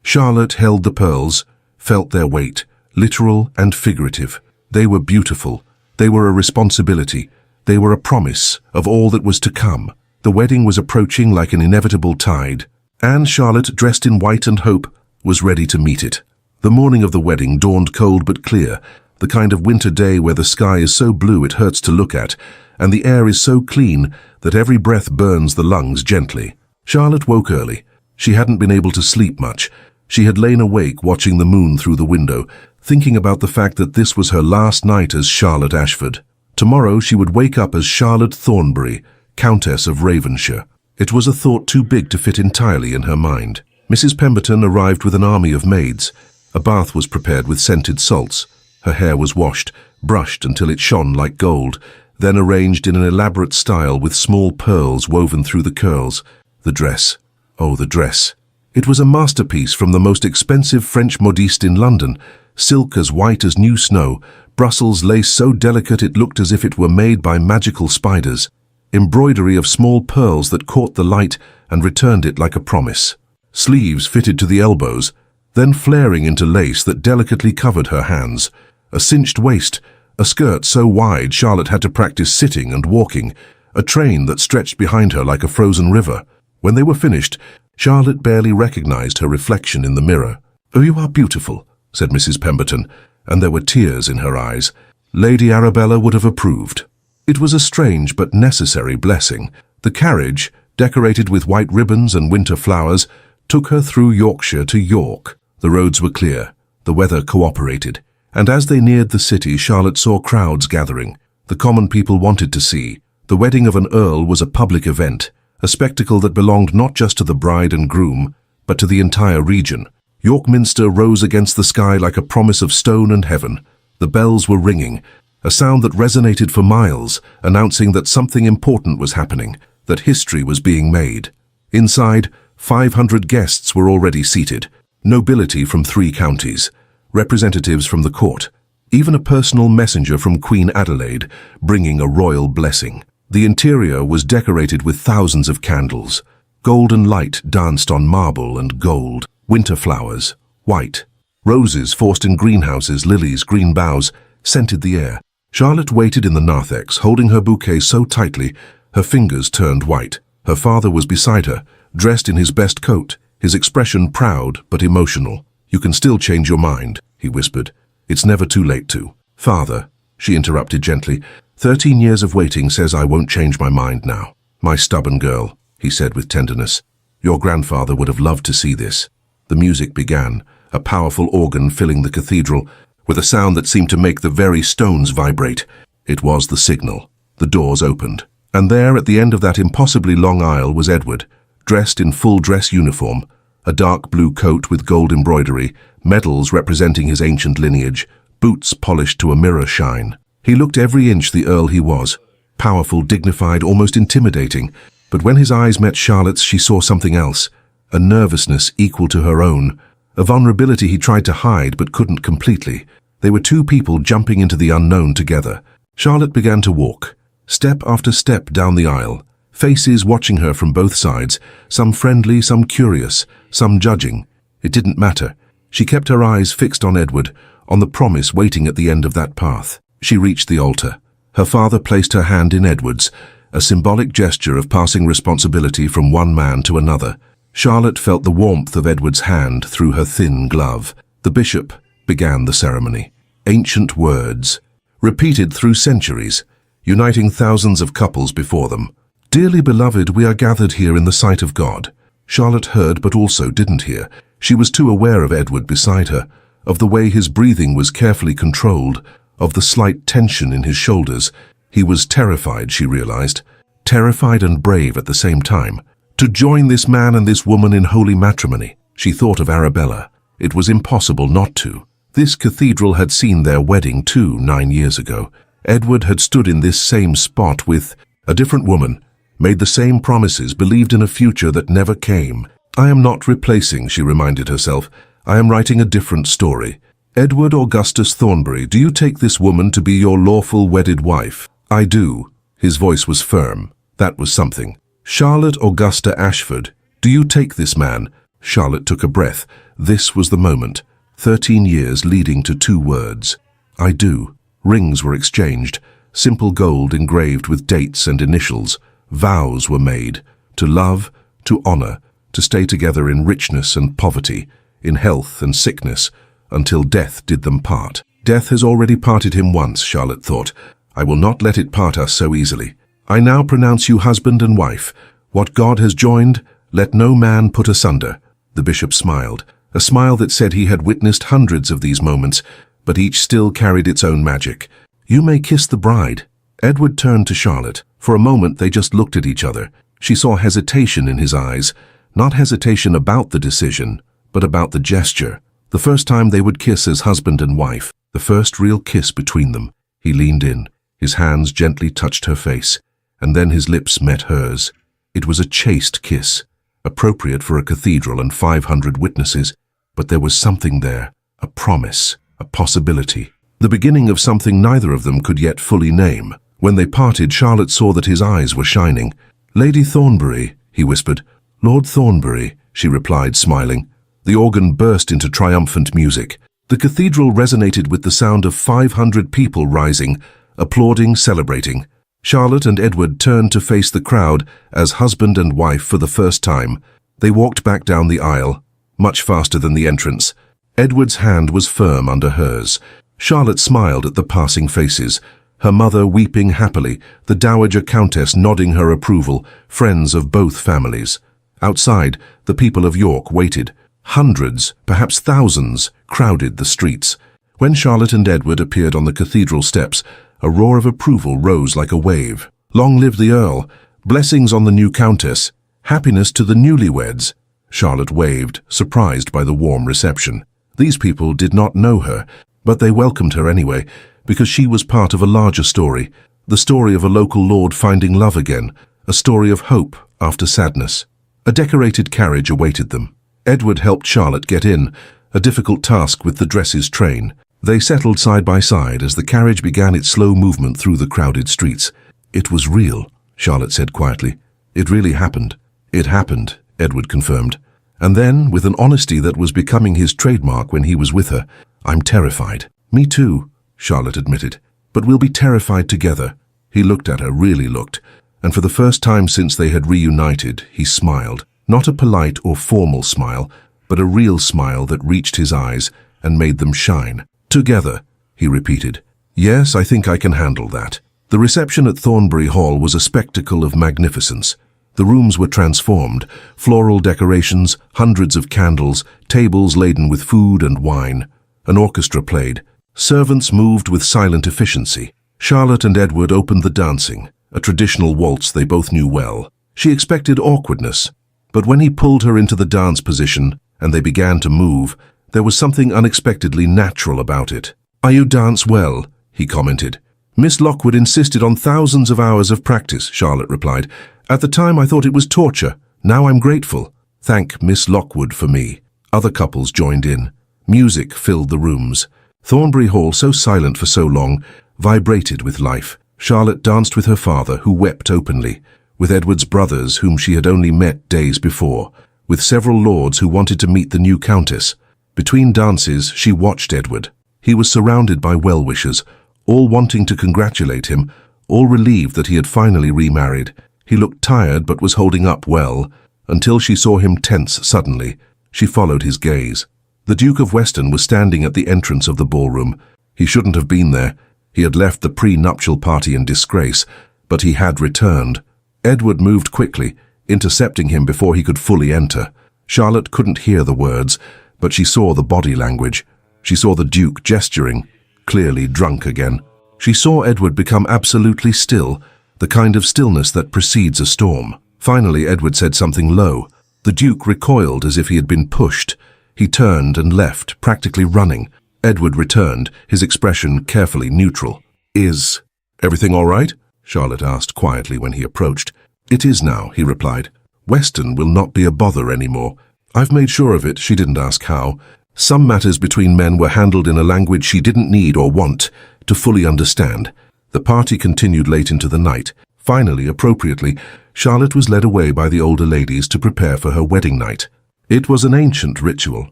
Charlotte held the pearls, felt their weight, literal and figurative. They were beautiful. They were a responsibility. They were a promise of all that was to come. The wedding was approaching like an inevitable tide, and Charlotte, dressed in white and hope, was ready to meet it. The morning of the wedding dawned cold but clear, the kind of winter day where the sky is so blue it hurts to look at, and the air is so clean that every breath burns the lungs gently. Charlotte woke early. She hadn't been able to sleep much. She had lain awake watching the moon through the window, thinking about the fact that this was her last night as Charlotte Ashford. Tomorrow she would wake up as Charlotte Thornbury, Countess of Ravenshire. It was a thought too big to fit entirely in her mind. Mrs. Pemberton arrived with an army of maids. A bath was prepared with scented salts. Her hair was washed, brushed until it shone like gold, then arranged in an elaborate style with small pearls woven through the curls. The dress. Oh, the dress. It was a masterpiece from the most expensive French modiste in London, silk as white as new snow, Brussels lace so delicate it looked as if it were made by magical spiders, embroidery of small pearls that caught the light and returned it like a promise, sleeves fitted to the elbows, then flaring into lace that delicately covered her hands, a cinched waist, a skirt so wide Charlotte had to practice sitting and walking, a train that stretched behind her like a frozen river. When they were finished, Charlotte barely recognized her reflection in the mirror. "Oh, you are beautiful," said Mrs. Pemberton, and there were tears in her eyes. Lady Arabella would have approved. It was a strange but necessary blessing. The carriage, decorated with white ribbons and winter flowers, took her through Yorkshire to York. The roads were clear, the weather cooperated, and as they neared the city, Charlotte saw crowds gathering. The common people wanted to see. The wedding of an earl was a public event, a spectacle that belonged not just to the bride and groom, but to the entire region. York Minster rose against the sky like a promise of stone and heaven. The bells were ringing, a sound that resonated for miles, announcing that something important was happening, that history was being made. Inside, 500 guests were already seated, nobility from 3 counties, representatives from the court, even a personal messenger from Queen Adelaide, bringing a royal blessing. The interior was decorated with thousands of candles. Golden light danced on marble and gold. Winter flowers, white. Roses forced in greenhouses, lilies, green boughs, scented the air. Charlotte waited in the narthex, holding her bouquet so tightly, her fingers turned white. Her father was beside her, dressed in his best coat, his expression proud but emotional. "You can still change your mind," he whispered. "It's never too late to." "Father," she interrupted gently, 13 years of waiting says I won't change my mind now." "My stubborn girl," he said with tenderness. "Your grandfather would have loved to see this." The music began, a powerful organ filling the cathedral, with a sound that seemed to make the very stones vibrate. It was the signal. The doors opened, and there at the end of that impossibly long aisle was Edward, dressed in full dress uniform, a dark blue coat with gold embroidery, medals representing his ancient lineage, boots polished to a mirror shine. He looked every inch the Earl he was, powerful, dignified, almost intimidating, but when his eyes met Charlotte's she saw something else, a nervousness equal to her own, a vulnerability he tried to hide but couldn't completely. They were 2 people jumping into the unknown together. Charlotte began to walk, step after step down the aisle, faces watching her from both sides, some friendly, some curious, some judging. It didn't matter. She kept her eyes fixed on Edward, on the promise waiting at the end of that path. She reached the altar. Her father placed her hand in Edward's, a symbolic gesture of passing responsibility from one man to another. Charlotte felt the warmth of Edward's hand through her thin glove. The bishop began the ceremony. Ancient words, repeated through centuries, uniting thousands of couples before them. "Dearly beloved, we are gathered here in the sight of God." Charlotte heard but also didn't hear. She was too aware of Edward beside her, of the way his breathing was carefully controlled, of the slight tension in his shoulders. He was terrified, she realized, terrified and brave at the same time. To join this man and this woman in holy matrimony. She thought of Arabella. It was impossible not to. This cathedral had seen their wedding too 9 years ago. Edward had stood in this same spot with a different woman, made the same promises, believed in a future that never came. "I am not replacing," she reminded herself. "I am writing a different story. Edward Augustus Thornbury, do you take this woman to be your lawful wedded wife?" "I do." His voice was firm. That was something. Charlotte Augusta Ashford, do you take this man? Charlotte took a breath. This was the moment. 13 years leading to 2 words. I do. Rings were exchanged. Simple gold engraved with dates and initials. Vows were made. To love, to honor, to stay together in richness and poverty, in health and sickness, until death did them part. Death has already parted him once, Charlotte thought. I will not let it part us so easily. I now pronounce you husband and wife. What God has joined, let no man put asunder. The bishop smiled, a smile that said he had witnessed hundreds of these moments, but each still carried its own magic. You may kiss the bride. Edward turned to Charlotte. For a moment they just looked at each other. She saw hesitation in his eyes, not hesitation about the decision, but about the gesture. The first time they would kiss as husband and wife, the first real kiss between them. He leaned in. His hands gently touched her face, and then his lips met hers. It was a chaste kiss, appropriate for a cathedral and 500 witnesses, but there was something there, a promise, a possibility, the beginning of something neither of them could yet fully name. When they parted, Charlotte saw that his eyes were shining. Lady Thornbury, he whispered. Lord Thornbury, she replied, smiling. The organ burst into triumphant music. The cathedral resonated with the sound of 500 people rising, applauding, celebrating. Charlotte and Edward turned to face the crowd as husband and wife for the first time. They walked back down the aisle, much faster than the entrance. Edward's hand was firm under hers. Charlotte smiled at the passing faces, her mother weeping happily, the dowager countess nodding her approval, friends of both families. Outside, the people of York waited. Hundreds, perhaps thousands, crowded the streets. When Charlotte and Edward appeared on the cathedral steps, a roar of approval rose like a wave. Long live the Earl! Blessings on the new countess! Happiness to the newlyweds! Charlotte waved, surprised by the warm reception. These people did not know her, but they welcomed her anyway, because she was part of a larger story, the story of a local lord finding love again, a story of hope after sadness. A decorated carriage awaited them. Edward helped Charlotte get in, a difficult task with the dresses train. They settled side by side as the carriage began its slow movement through the crowded streets. It was real, Charlotte said quietly. It really happened. It happened, Edward confirmed. And then, with an honesty that was becoming his trademark when he was with her, I'm terrified. Me too, Charlotte admitted. But we'll be terrified together. He looked at her, really looked, and for the first time since they had reunited, he smiled. Not a polite or formal smile, but a real smile that reached his eyes and made them shine. Together, he repeated. Yes, I think I can handle that. The reception at Thornbury Hall was a spectacle of magnificence. The rooms were transformed, floral decorations, hundreds of candles, tables laden with food and wine. An orchestra played. Servants moved with silent efficiency. Charlotte and Edward opened the dancing, a traditional waltz they both knew well. She expected awkwardness, but when he pulled her into the dance position and they began to move, there was something unexpectedly natural about it. You dance well, he commented. Miss Lockwood insisted on thousands of hours of practice, Charlotte replied. At the time I thought it was torture. Now I'm grateful. Thank Miss Lockwood for me. Other couples joined in. Music filled the rooms. Thornbury Hall, so silent for so long, vibrated with life. Charlotte danced with her father, who wept openly, with Edward's brothers, whom she had only met days before, with several lords who wanted to meet the new countess. Between dances, she watched Edward. He was surrounded by well-wishers, all wanting to congratulate him, all relieved that he had finally remarried. He looked tired but was holding up well, until she saw him tense suddenly. She followed his gaze. The Duke of Weston was standing at the entrance of the ballroom. He shouldn't have been there. He had left the pre-nuptial party in disgrace, but he had returned. Edward moved quickly, intercepting him before he could fully enter. Charlotte couldn't hear the words, but she saw the body language. She saw the Duke gesturing, clearly drunk again. She saw Edward become absolutely still, the kind of stillness that precedes a storm. Finally, Edward said something low. The Duke recoiled as if he had been pushed. He turned and left, practically running. Edward returned, his expression carefully neutral. Is everything all right? Charlotte asked quietly when he approached. It is now, he replied. Weston will not be a bother anymore. I've made sure of it, she didn't ask how. Some matters between men were handled in a language she didn't need or want to fully understand. The party continued late into the night. Finally, appropriately, Charlotte was led away by the older ladies to prepare for her wedding night. It was an ancient ritual,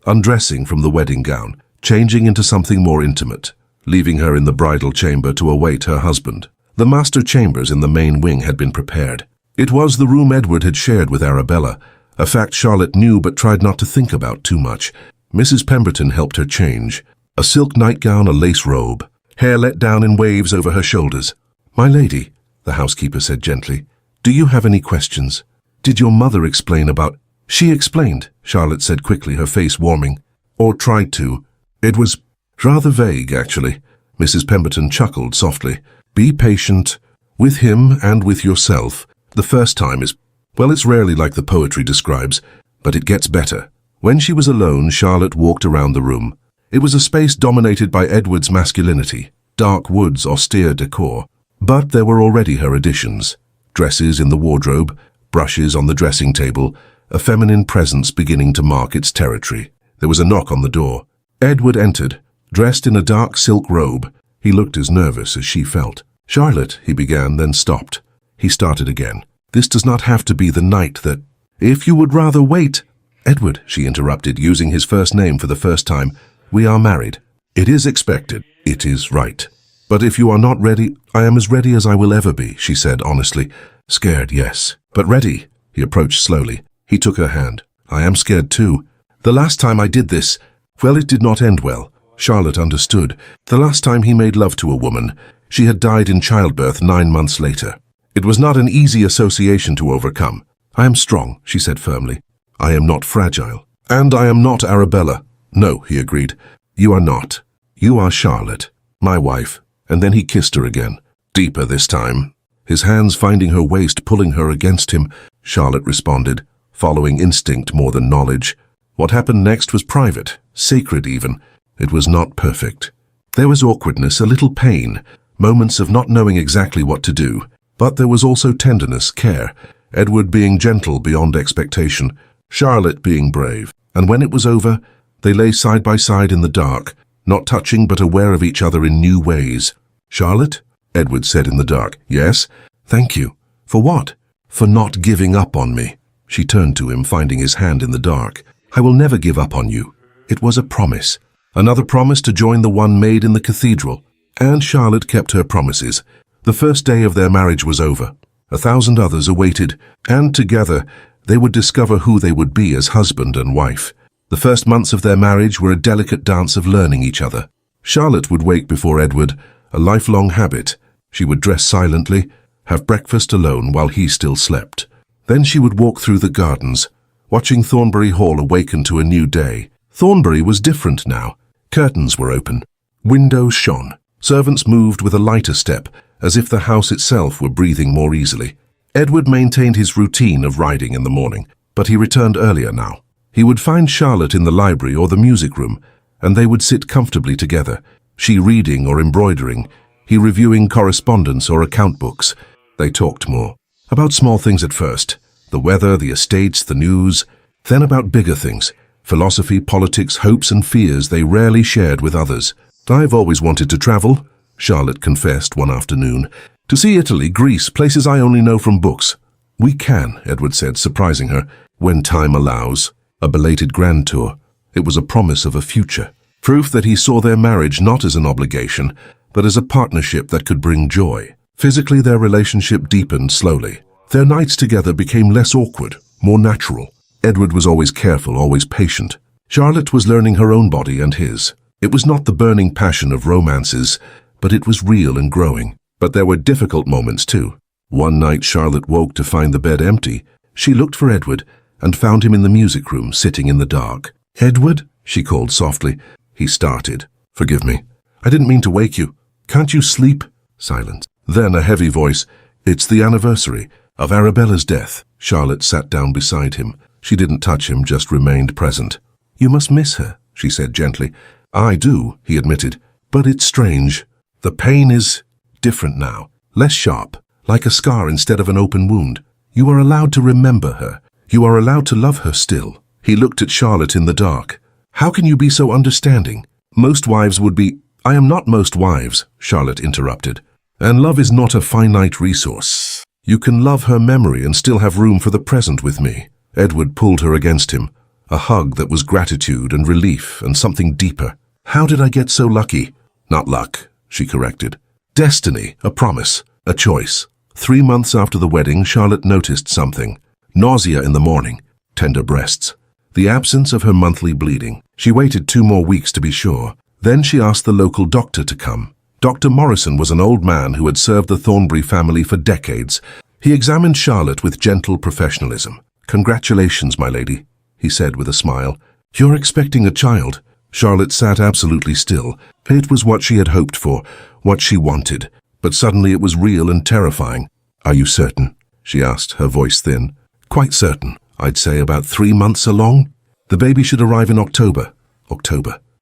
undressing from the wedding gown, changing into something more intimate, leaving her in the bridal chamber to await her husband. The master chambers in the main wing had been prepared. It was the room Edward had shared with Arabella, a fact Charlotte knew but tried not to think about too much. Mrs. Pemberton helped her change. A silk nightgown, a lace robe, hair let down in waves over her shoulders. "My lady," the housekeeper said gently, "do you have any questions? Did your mother explain about—" "She explained," Charlotte said quickly, her face warming. "Or tried to. It was rather vague, actually." Mrs. Pemberton chuckled softly. "Be patient. With him and with yourself. The first time is, well, it's rarely like the poetry describes, but it gets better." When she was alone, Charlotte walked around the room. It was a space dominated by Edward's masculinity, dark woods, austere decor. But there were already her additions. Dresses in the wardrobe, brushes on the dressing table, a feminine presence beginning to mark its territory. There was a knock on the door. Edward entered, dressed in a dark silk robe. He looked as nervous as she felt. "Charlotte," he began, then stopped. He started again. "This does not have to be the night that—" "If you would rather wait—" "Edward," she interrupted, using his first name for the first time, "we are married. It is expected. It is right. But if you are not ready—" "I am as ready as I will ever be," she said honestly. "Scared, yes. But ready." He approached slowly. He took her hand. "I am scared too. The last time I did this, well, it did not end well." Charlotte understood. The last time he made love to a woman, she had died in childbirth 9 months later. It was not an easy association to overcome. "I am strong," she said firmly. "I am not fragile. And I am not Arabella." "No," he agreed. "You are not. You are Charlotte, my wife." And then he kissed her again, deeper this time, his hands finding her waist, pulling her against him. Charlotte responded, following instinct more than knowledge. What happened next was private, sacred even. It was not perfect. There was awkwardness, a little pain, moments of not knowing exactly what to do. But there was also tenderness, care, Edward being gentle beyond expectation, Charlotte being brave. And when it was over, they lay side by side in the dark, not touching but aware of each other in new ways. "Charlotte?" Edward said in the dark. "Yes?" "Thank you." "For what?" "For not giving up on me." She turned to him, finding his hand in the dark. "I will never give up on you." It was a promise. Another promise to join the one made in the cathedral. And Charlotte kept her promises. The first day of their marriage was over. 1,000 others awaited, and together they would discover who they would be as husband and wife. The first months of their marriage were a delicate dance of learning each other. Charlotte would wake before Edward, a lifelong habit. She would dress silently, have breakfast alone while he still slept. Then she would walk through the gardens, watching Thornbury Hall awaken to a new day. Thornbury was different now. Curtains were open. Windows shone. Servants moved with a lighter step, as if the house itself were breathing more easily. Edward maintained his routine of riding in the morning, but he returned earlier now. He would find Charlotte in the library or the music room, and they would sit comfortably together, she reading or embroidering, he reviewing correspondence or account books. They talked more. About small things at first, the weather, the estates, the news, then about bigger things, philosophy, politics, hopes and fears they rarely shared with others. "I've always wanted to travel," Charlotte confessed one afternoon. "To see Italy, Greece, places I only know from books." "We can," Edward said, surprising her, "when time allows." A belated grand tour. It was a promise of a future. Proof that he saw their marriage not as an obligation, but as a partnership that could bring joy. Physically, their relationship deepened slowly. Their nights together became less awkward, more natural. Edward was always careful, always patient. Charlotte was learning her own body and his. It was not the burning passion of romances, but it was real and growing. But there were difficult moments too. One night Charlotte woke to find the bed empty. She looked for Edward and found him in the music room, sitting in the dark. "Edward?" she called softly. He started. "Forgive me. I didn't mean to wake you. Can't you sleep?" Silence. Then a heavy voice. "It's the anniversary of Arabella's death." Charlotte sat down beside him. She didn't touch him, just remained present. "You must miss her," she said gently. "I do," he admitted. "But it's strange. The pain is different now, less sharp, like a scar instead of an open wound. You are allowed to remember her. You are allowed to love her still." He looked at Charlotte in the dark. "How can you be so understanding? Most wives would be—" "I am not most wives," Charlotte interrupted. "And love is not a finite resource. You can love her memory and still have room for the present with me. Edward pulled her against him, a hug that was gratitude and relief and something deeper. How did I get so lucky? Not luck, she corrected. Destiny, a promise, a choice. 3 months after the wedding, Charlotte noticed something. Nausea in the morning, tender breasts. The absence of her monthly bleeding. She waited 2 more weeks to be sure. Then she asked the local doctor to come. Dr. Morrison was an old man who had served the Thornbury family for decades. He examined Charlotte with gentle professionalism. Congratulations, my lady, he said with a smile. You're expecting a child. Charlotte sat absolutely still. It was what she had hoped for, what she wanted. But suddenly it was real and terrifying. Are you certain? She asked, her voice thin. Quite certain. I'd say about 3 months along. The baby should arrive in October.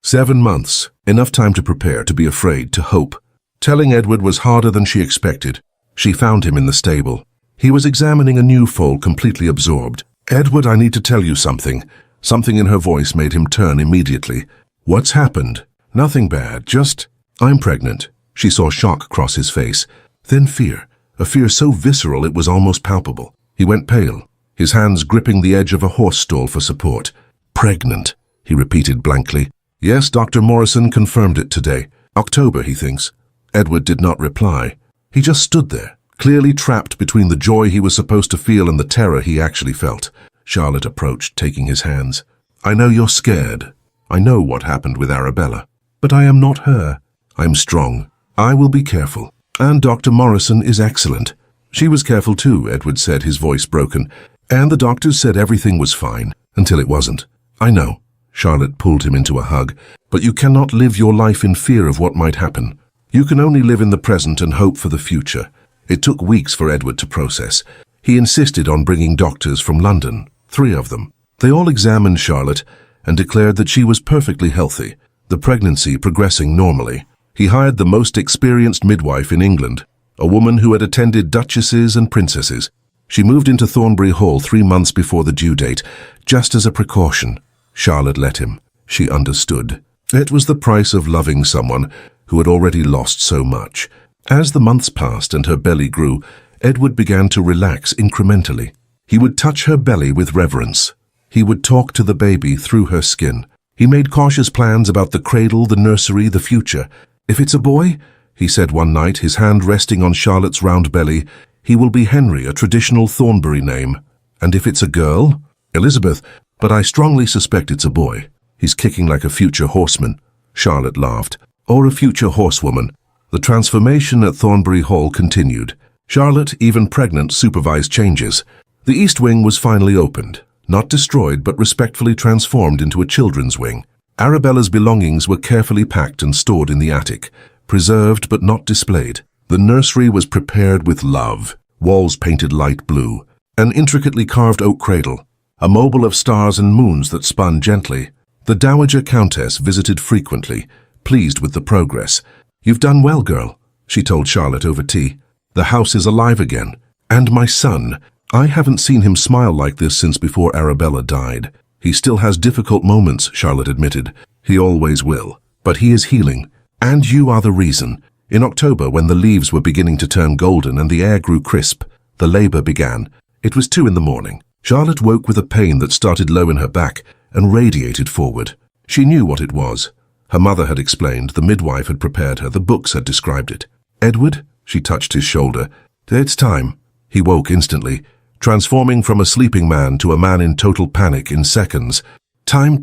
7 months. Enough time to prepare, to be afraid, to hope. Telling Edward was harder than she expected. She found him in the stable. He was examining a new foal, completely absorbed. Edward, I need to tell you something. Something in her voice made him turn immediately. What's happened? Nothing bad, just... I'm pregnant. She saw shock cross his face. Then fear. A fear so visceral it was almost palpable. He went pale, his hands gripping the edge of a horse stall for support. Pregnant, he repeated blankly. Yes, Dr. Morrison confirmed it today. October, he thinks. Edward did not reply. He just stood there, clearly trapped between the joy he was supposed to feel and the terror he actually felt. Charlotte approached, taking his hands. I know you're scared. I know what happened with Arabella. But I am not her. I'm strong. I will be careful. And Dr. Morrison is excellent. She was careful too, Edward said, his voice broken. And the doctors said everything was fine, until it wasn't. I know. Charlotte pulled him into a hug. But you cannot live your life in fear of what might happen. You can only live in the present and hope for the future. It took weeks for Edward to process. He insisted on bringing doctors from London, 3 of them. They all examined Charlotte and declared that she was perfectly healthy, the pregnancy progressing normally. He hired the most experienced midwife in England, a woman who had attended duchesses and princesses. She moved into Thornbury Hall 3 months before the due date, just as a precaution. Charlotte let him. She understood. It was the price of loving someone who had already lost so much. As the months passed and her belly grew, Edward began to relax incrementally. He would touch her belly with reverence. He would talk to the baby through her skin. He made cautious plans about the cradle, the nursery, the future. If it's a boy, he said one night, his hand resting on Charlotte's round belly, he will be Henry, a traditional Thornbury name. And if it's a girl, Elizabeth, but I strongly suspect it's a boy. He's kicking like a future horseman. Charlotte laughed. Or a future horsewoman. The transformation at Thornbury Hall continued. Charlotte, even pregnant, supervised changes. The East Wing was finally opened. Not destroyed, but respectfully transformed into a children's wing. Arabella's belongings were carefully packed and stored in the attic, preserved but not displayed. The nursery was prepared with love, walls painted light blue, an intricately carved oak cradle, a mobile of stars and moons that spun gently. The Dowager Countess visited frequently, pleased with the progress. You've done well, girl, she told Charlotte over tea. The house is alive again. And my son, I haven't seen him smile like this since before Arabella died. He still has difficult moments, Charlotte admitted. He always will. But he is healing. And you are the reason. In October, when the leaves were beginning to turn golden and the air grew crisp, the labor began. It was 2 a.m. Charlotte woke with a pain that started low in her back and radiated forward. She knew what it was. Her mother had explained, the midwife had prepared her, the books had described it. Edward? She touched his shoulder. It's time. He woke instantly, transforming from a sleeping man to a man in total panic in seconds. Time?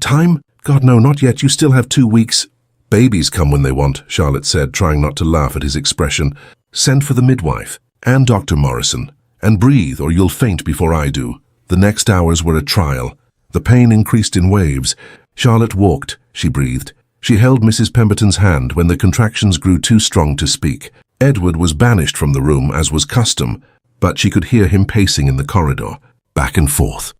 God, no, not yet. You still have 2 weeks. Babies come when they want, Charlotte said, trying not to laugh at his expression. Send for the midwife and Dr. Morrison. And breathe, or you'll faint before I do. The next hours were a trial. The pain increased in waves. Charlotte walked. She breathed. She held Mrs. Pemberton's hand when the contractions grew too strong to speak. Edward was banished from the room, as was custom, but she could hear him pacing in the corridor, back and forth,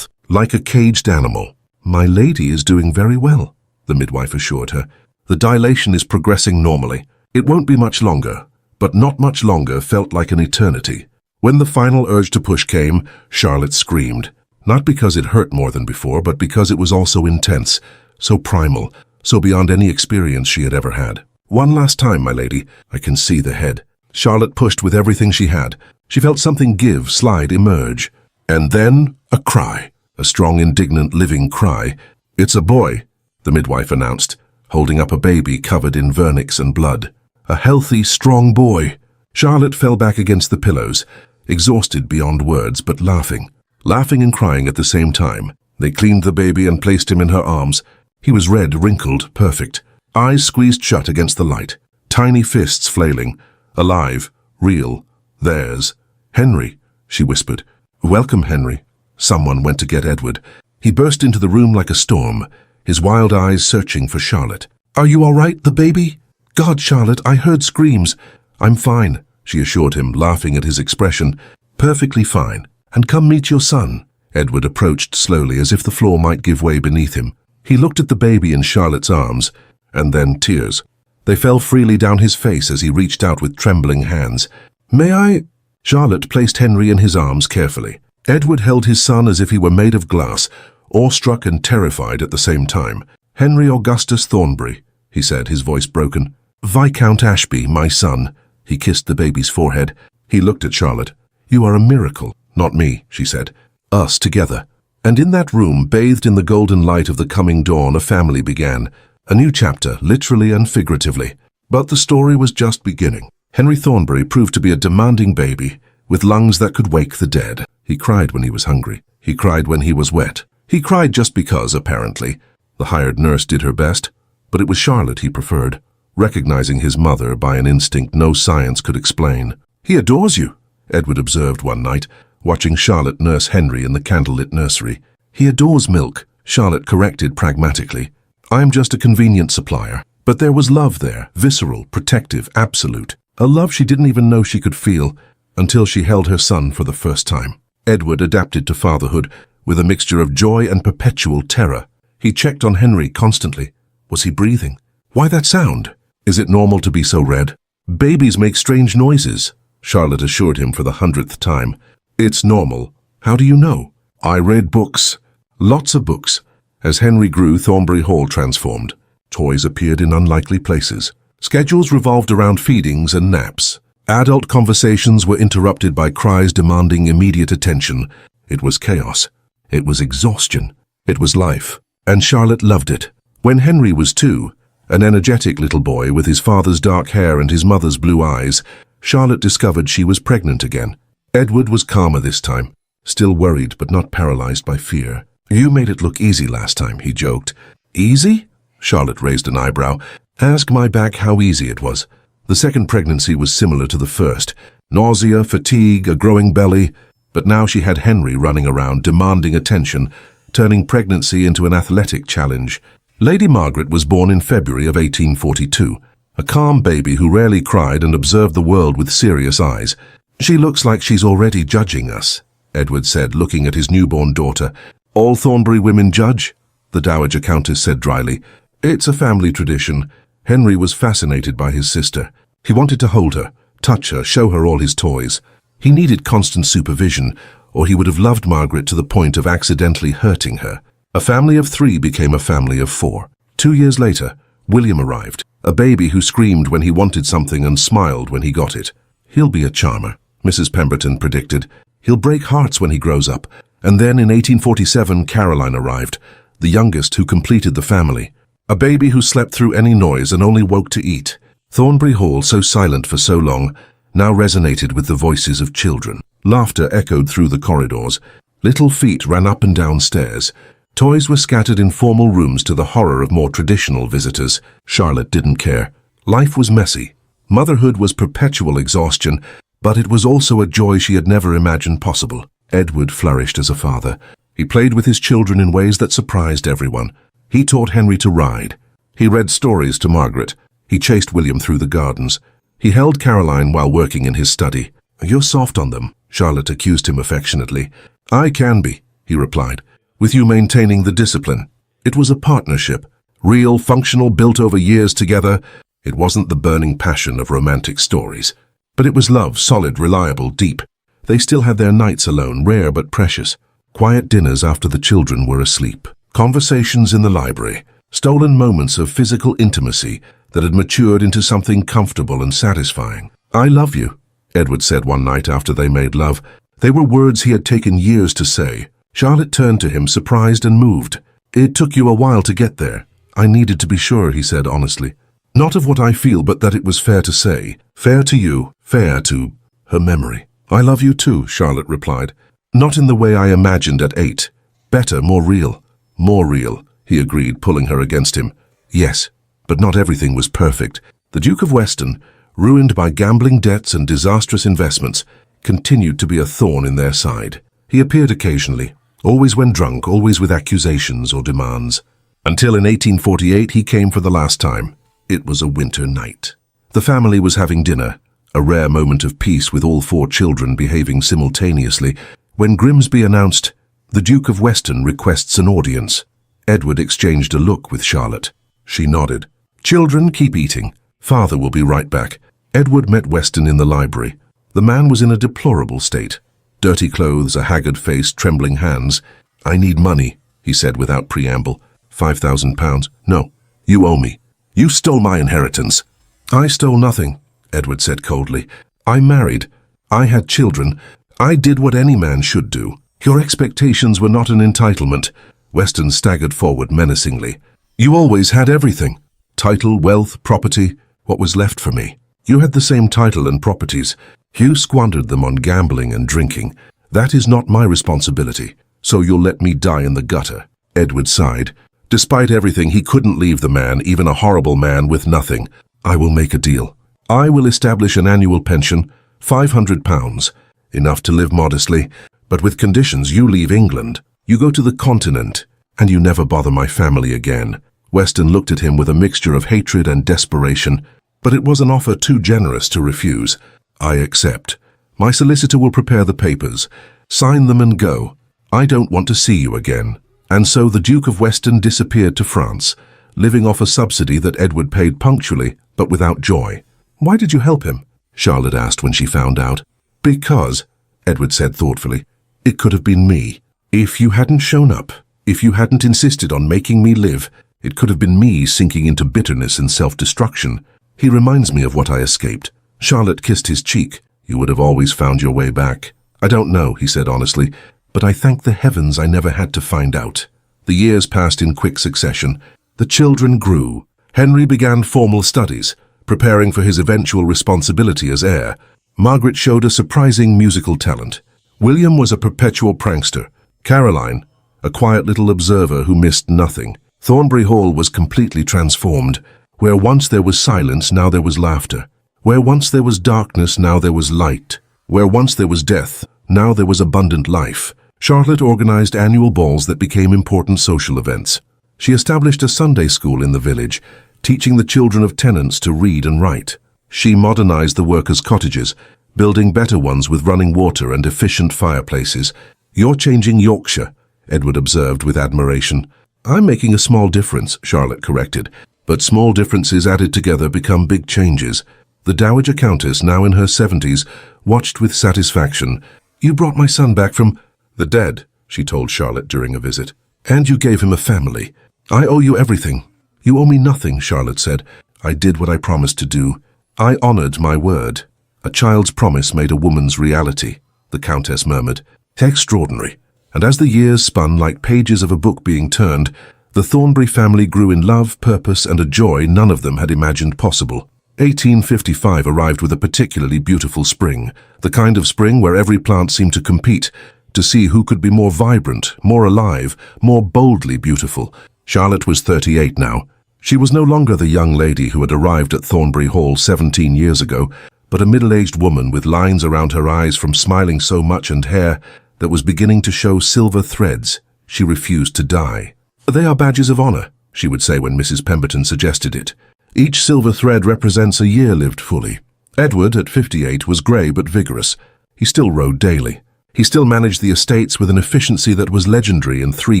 like a caged animal. My lady is doing very well, the midwife assured her. The dilation is progressing normally. It won't be much longer, but not much longer felt like an eternity. When the final urge to push came, Charlotte screamed, not because it hurt more than before, but because it was also intense, so primal, so beyond any experience she had ever had. One last time, my lady. I can see the head. Charlotte pushed with everything she had. She felt something give, slide, emerge. And then a cry. A strong, indignant, living cry. "It's a boy," the midwife announced, holding up a baby covered in vernix and blood. A healthy, strong boy. Charlotte fell back against the pillows, exhausted beyond words, but laughing. Laughing and crying at the same time. They cleaned the baby and placed him in her arms. He was red, wrinkled, perfect. Eyes squeezed shut against the light. Tiny fists flailing. Alive. Real. Theirs. "Henry," she whispered. "Welcome, Henry." Someone went to get Edward. He burst into the room like a storm, his wild eyes searching for Charlotte. "Are you all right, the baby?" "God, Charlotte, I heard screams." "I'm fine," she assured him, laughing at his expression. "Perfectly fine. And come meet your son." Edward approached slowly, as if the floor might give way beneath him. He looked at the baby in Charlotte's arms, and then tears. They fell freely down his face as he reached out with trembling hands. "May I?" Charlotte placed Henry in his arms carefully. Edward held his son as if he were made of glass, awestruck and terrified at the same time. "Henry Augustus Thornbury," he said, his voice broken. "Viscount Ashby, my son." He kissed the baby's forehead. He looked at Charlotte. "You are a miracle." "Not me," she said. "Us together." And in that room, bathed in the golden light of the coming dawn, a family began. A new chapter, literally and figuratively. But the story was just beginning. Henry Thornbury proved to be a demanding baby, with lungs that could wake the dead. He cried when he was hungry. He cried when he was wet. He cried just because, apparently. The hired nurse did her best, but it was Charlotte he preferred, recognizing his mother by an instinct no science could explain. "He adores you," Edward observed one night, watching Charlotte nurse Henry in the candlelit nursery. "He adores milk," Charlotte corrected pragmatically. "I'm just a convenient supplier." But there was love there, visceral, protective, absolute. A love she didn't even know she could feel until she held her son for the first time. Edward adapted to fatherhood with a mixture of joy and perpetual terror. He checked on Henry constantly. Was he breathing? Why that sound? Is it normal to be so red? "Babies make strange noises," Charlotte assured him for the 100th time. "It's normal. How do you know?" "I read books." Lots of books. As Henry grew, Thornbury Hall transformed. Toys appeared in unlikely places. Schedules revolved around feedings and naps. Adult conversations were interrupted by cries demanding immediate attention. It was chaos. It was exhaustion. It was life. And Charlotte loved it. When Henry was 2, an energetic little boy with his father's dark hair and his mother's blue eyes, Charlotte discovered she was pregnant again. Edward was calmer this time, still worried but not paralyzed by fear. "You made it look easy last time," he joked. "Easy?" Charlotte raised an eyebrow. "Ask my back how easy it was." The second pregnancy was similar to the first. Nausea, fatigue, a growing belly. But now she had Henry running around, demanding attention, turning pregnancy into an athletic challenge. Lady Margaret was born in February of 1842. A calm baby who rarely cried and observed the world with serious eyes. "She looks like she's already judging us," Edward said, looking at his newborn daughter. "All Thornbury women judge?" the Dowager Countess said dryly. "It's a family tradition." Henry was fascinated by his sister. He wanted to hold her, touch her, show her all his toys. He needed constant supervision, or he would have loved Margaret to the point of accidentally hurting her. A family of 3 became a family of 4. 2 years later, William arrived, a baby who screamed when he wanted something and smiled when he got it. "He'll be a charmer," Mrs. Pemberton predicted. "He'll break hearts when he grows up." And then in 1847, Caroline arrived, the youngest who completed the family. A baby who slept through any noise and only woke to eat. Thornbury Hall, so silent for so long, now resonated with the voices of children. Laughter echoed through the corridors. Little feet ran up and down stairs. Toys were scattered in formal rooms to the horror of more traditional visitors. Charlotte didn't care. Life was messy. Motherhood was perpetual exhaustion, but it was also a joy she had never imagined possible. Edward flourished as a father. He played with his children in ways that surprised everyone. He taught Henry to ride. He read stories to Margaret. He chased William through the gardens. He held Caroline while working in his study. "You're soft on them," Charlotte accused him affectionately. "I can be," he replied, "with you maintaining the discipline." It was a partnership, real, functional, built over years together. It wasn't the burning passion of romantic stories. But it was love, solid, reliable, deep. They still had their nights alone, rare but precious. Quiet dinners after the children were asleep. Conversations in the library. Stolen moments of physical intimacy that had matured into something comfortable and satisfying. "I love you," Edward said one night after they made love. They were words he had taken years to say. Charlotte turned to him, surprised and moved. "It took you a while to get there." "I needed to be sure," he said honestly. "Not of what I feel, but that it was fair to say. Fair to you, fair to her memory." "I love you too," Charlotte replied. "Not in the way I imagined at 8. Better, more real." "More real," he agreed, pulling her against him. "Yes, but not everything was perfect." The Duke of Weston, ruined by gambling debts and disastrous investments, continued to be a thorn in their side. He appeared occasionally, always when drunk, always with accusations or demands. Until in 1848 he came for the last time. It was a winter night. The family was having dinner, a rare moment of peace with all 4 children behaving simultaneously, when Grimsby announced, "The Duke of Weston requests an audience." Edward exchanged a look with Charlotte. She nodded. "Children, keep eating. Father will be right back." Edward met Weston in the library. The man was in a deplorable state. Dirty clothes, a haggard face, trembling hands. "I need money," he said without preamble. £5,000. "No, you owe me. You stole my inheritance." "I stole nothing," Edward said coldly. "I married. I had children. I did what any man should do. Your expectations were not an entitlement." Weston staggered forward menacingly. "You always had everything. Title, wealth, property. What was left for me? You had the same title and properties. You squandered them on gambling and drinking. That is not my responsibility. So you'll let me die in the gutter." Edward sighed. Despite everything, he couldn't leave the man, even a horrible man with nothing. "I will make a deal. I will establish an annual pension, £500, enough to live modestly, but with conditions. You leave England, you go to the continent, and you never bother my family again." Weston looked at him with a mixture of hatred and desperation, but it was an offer too generous to refuse. "I accept. My solicitor will prepare the papers. Sign them and go. I don't want to see you again." And so the Duke of Weston disappeared to France, living off a subsidy that Edward paid punctually, but without joy. "Why did you help him?" Charlotte asked when she found out. "Because," Edward said thoughtfully, "it could have been me. If you hadn't shown up, if you hadn't insisted on making me live, it could have been me sinking into bitterness and self-destruction. He reminds me of what I escaped." Charlotte kissed his cheek. "You would have always found your way back." "I don't know," he said honestly, "but I thank the heavens I never had to find out." The years passed in quick succession. The children grew. Henry began formal studies, preparing for his eventual responsibility as heir. Margaret showed a surprising musical talent. William was a perpetual prankster. Caroline, a quiet little observer who missed nothing. Thornbury Hall was completely transformed. Where once there was silence, now there was laughter. Where once there was darkness, now there was light. Where once there was death, now there was abundant life. Charlotte organized annual balls that became important social events. She established a Sunday school in the village, teaching the children of tenants to read and write. She modernized the workers' cottages, building better ones with running water and efficient fireplaces. "You're changing Yorkshire," Edward observed with admiration. "I'm making a small difference," Charlotte corrected. "But small differences added together become big changes." The Dowager Countess, now in her 70s, watched with satisfaction. "You brought my son back from the dead," she told Charlotte during a visit. "And you gave him a family. I owe you everything." "You owe me nothing," Charlotte said. "I did what I promised to do. I honored my word." "A child's promise made a woman's reality," the Countess murmured. "Extraordinary." And as the years spun like pages of a book being turned, the Thornbury family grew in love, purpose, and a joy none of them had imagined possible. 1855 arrived with a particularly beautiful spring, the kind of spring where every plant seemed to compete, to see who could be more vibrant, more alive, more boldly beautiful. Charlotte was 38 now. She was no longer the young lady who had arrived at Thornbury Hall 17 years ago, but a middle-aged woman with lines around her eyes from smiling so much and hair that was beginning to show silver threads. She refused to die. "They are badges of honor," she would say when Mrs. Pemberton suggested it. "Each silver thread represents a year lived fully." Edward, at 58, was grey but vigorous. He still rode daily. He still managed the estates with an efficiency that was legendary in 3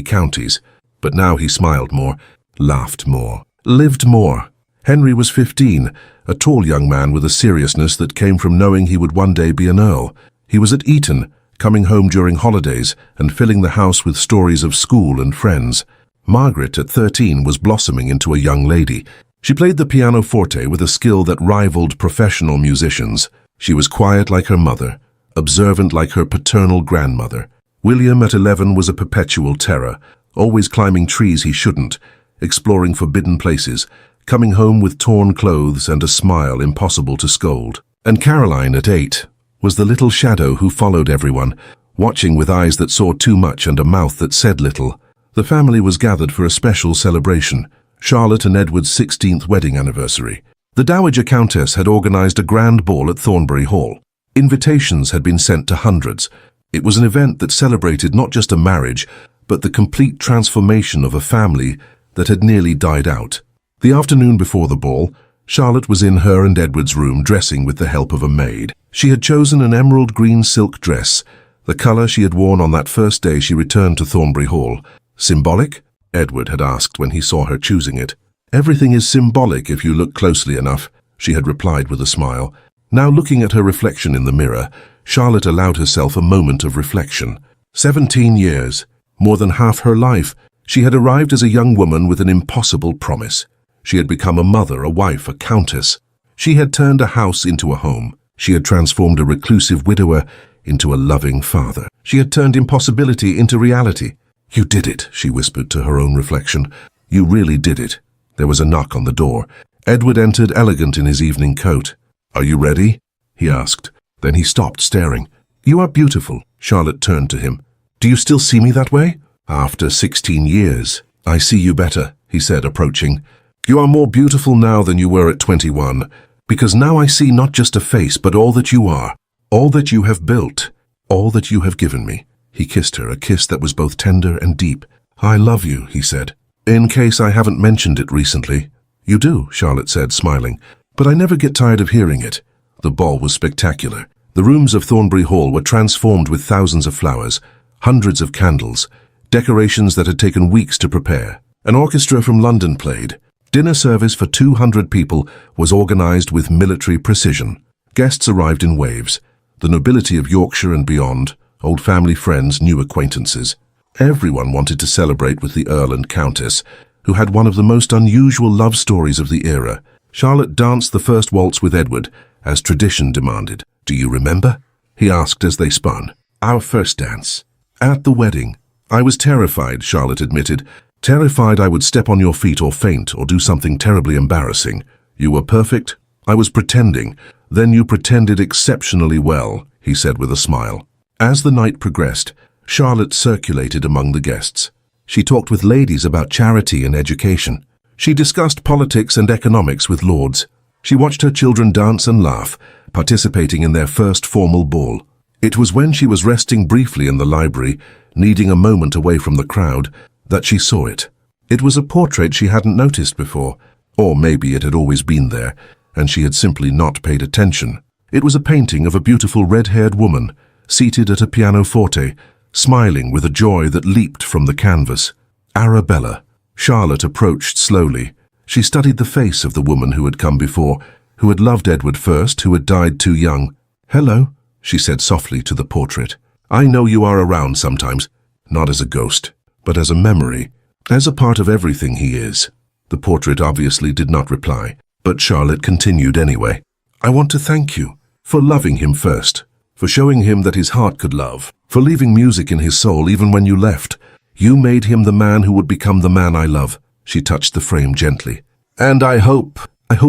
counties. But now he smiled more, laughed more, lived more. Henry was 15, a tall young man with a seriousness that came from knowing he would one day be an earl. He was at Eton, coming home during holidays and filling the house with stories of school and friends. Margaret, at 13, was blossoming into a young lady. She played the pianoforte with a skill that rivaled professional musicians. She was quiet like her mother, observant like her paternal grandmother. William at 11 was a perpetual terror, always climbing trees he shouldn't, exploring forbidden places, coming home with torn clothes and a smile impossible to scold. And Caroline at 8 was the little shadow who followed everyone, watching with eyes that saw too much and a mouth that said little. The family was gathered for a special celebration, Charlotte and Edward's 16th wedding anniversary. The Dowager Countess had organized a grand ball at Thornbury Hall. Invitations had been sent to hundreds. It was an event that celebrated not just a marriage, but the complete transformation of a family that had nearly died out. The afternoon before the ball, Charlotte was in her and Edward's room dressing with the help of a maid. She had chosen an emerald green silk dress, the color she had worn on that first day she returned to Thornbury Hall. Symbolic? Edward had asked when he saw her choosing it. Everything is symbolic if you look closely enough, she had replied with a smile. Now looking at her reflection in the mirror, Charlotte allowed herself a moment of reflection. 17 years, more than half her life, she had arrived as a young woman with an impossible promise. She had become a mother, a wife, a countess. She had turned a house into a home. She had transformed a reclusive widower into a loving father. She had turned impossibility into reality. "You did it," she whispered to her own reflection. "You really did it." There was a knock on the door. Edward entered, elegant in his evening coat. "Are you ready?" he asked. Then he stopped, staring. "You are beautiful." Charlotte turned to him. "Do you still see me that way?" "After 16 years, I see you better," he said, approaching. "You are more beautiful now than you were at 21, because now I see not just a face, but all that you are, all that you have built, all that you have given me." He kissed her, a kiss that was both tender and deep. "I love you," he said. "In case I haven't mentioned it recently." "You do," Charlotte said, smiling, "but I never get tired of hearing it." The ball was spectacular. The rooms of Thornbury Hall were transformed with thousands of flowers, hundreds of candles, decorations that had taken weeks to prepare. An orchestra from London played. Dinner service for 200 people was organized with military precision. Guests arrived in waves. The nobility of Yorkshire and beyond, old family friends, new acquaintances. Everyone wanted to celebrate with the Earl and Countess, who had one of the most unusual love stories of the era. Charlotte danced the first waltz with Edward, as tradition demanded. "Do you remember?" he asked as they spun. "Our first dance. At the wedding. I was terrified," Charlotte admitted. "Terrified I would step on your feet or faint or do something terribly embarrassing. You were perfect. I was pretending. Then you pretended exceptionally well," he said with a smile. As the night progressed, Charlotte circulated among the guests. She talked with ladies about charity and education. She discussed politics and economics with lords. She watched her children dance and laugh, participating in their first formal ball. It was when she was resting briefly in the library, needing a moment away from the crowd, that she saw it. It was a portrait she hadn't noticed before, or maybe it had always been there, and she had simply not paid attention. It was a painting of a beautiful red-haired woman, seated at a pianoforte, smiling with a joy that leaped from the canvas. Arabella. Charlotte approached slowly. She studied the face of the woman who had come before, who had loved Edward first, who had died too young. "Hello," she said softly to the portrait. "I know you are around sometimes, not as a ghost, but as a memory, as a part of everything he is." The portrait obviously did not reply, but Charlotte continued anyway. "I want to thank you for loving him first, for showing him that his heart could love, for leaving music in his soul even when you left. You made him the man who would become the man I love." She touched the frame gently. "And I hope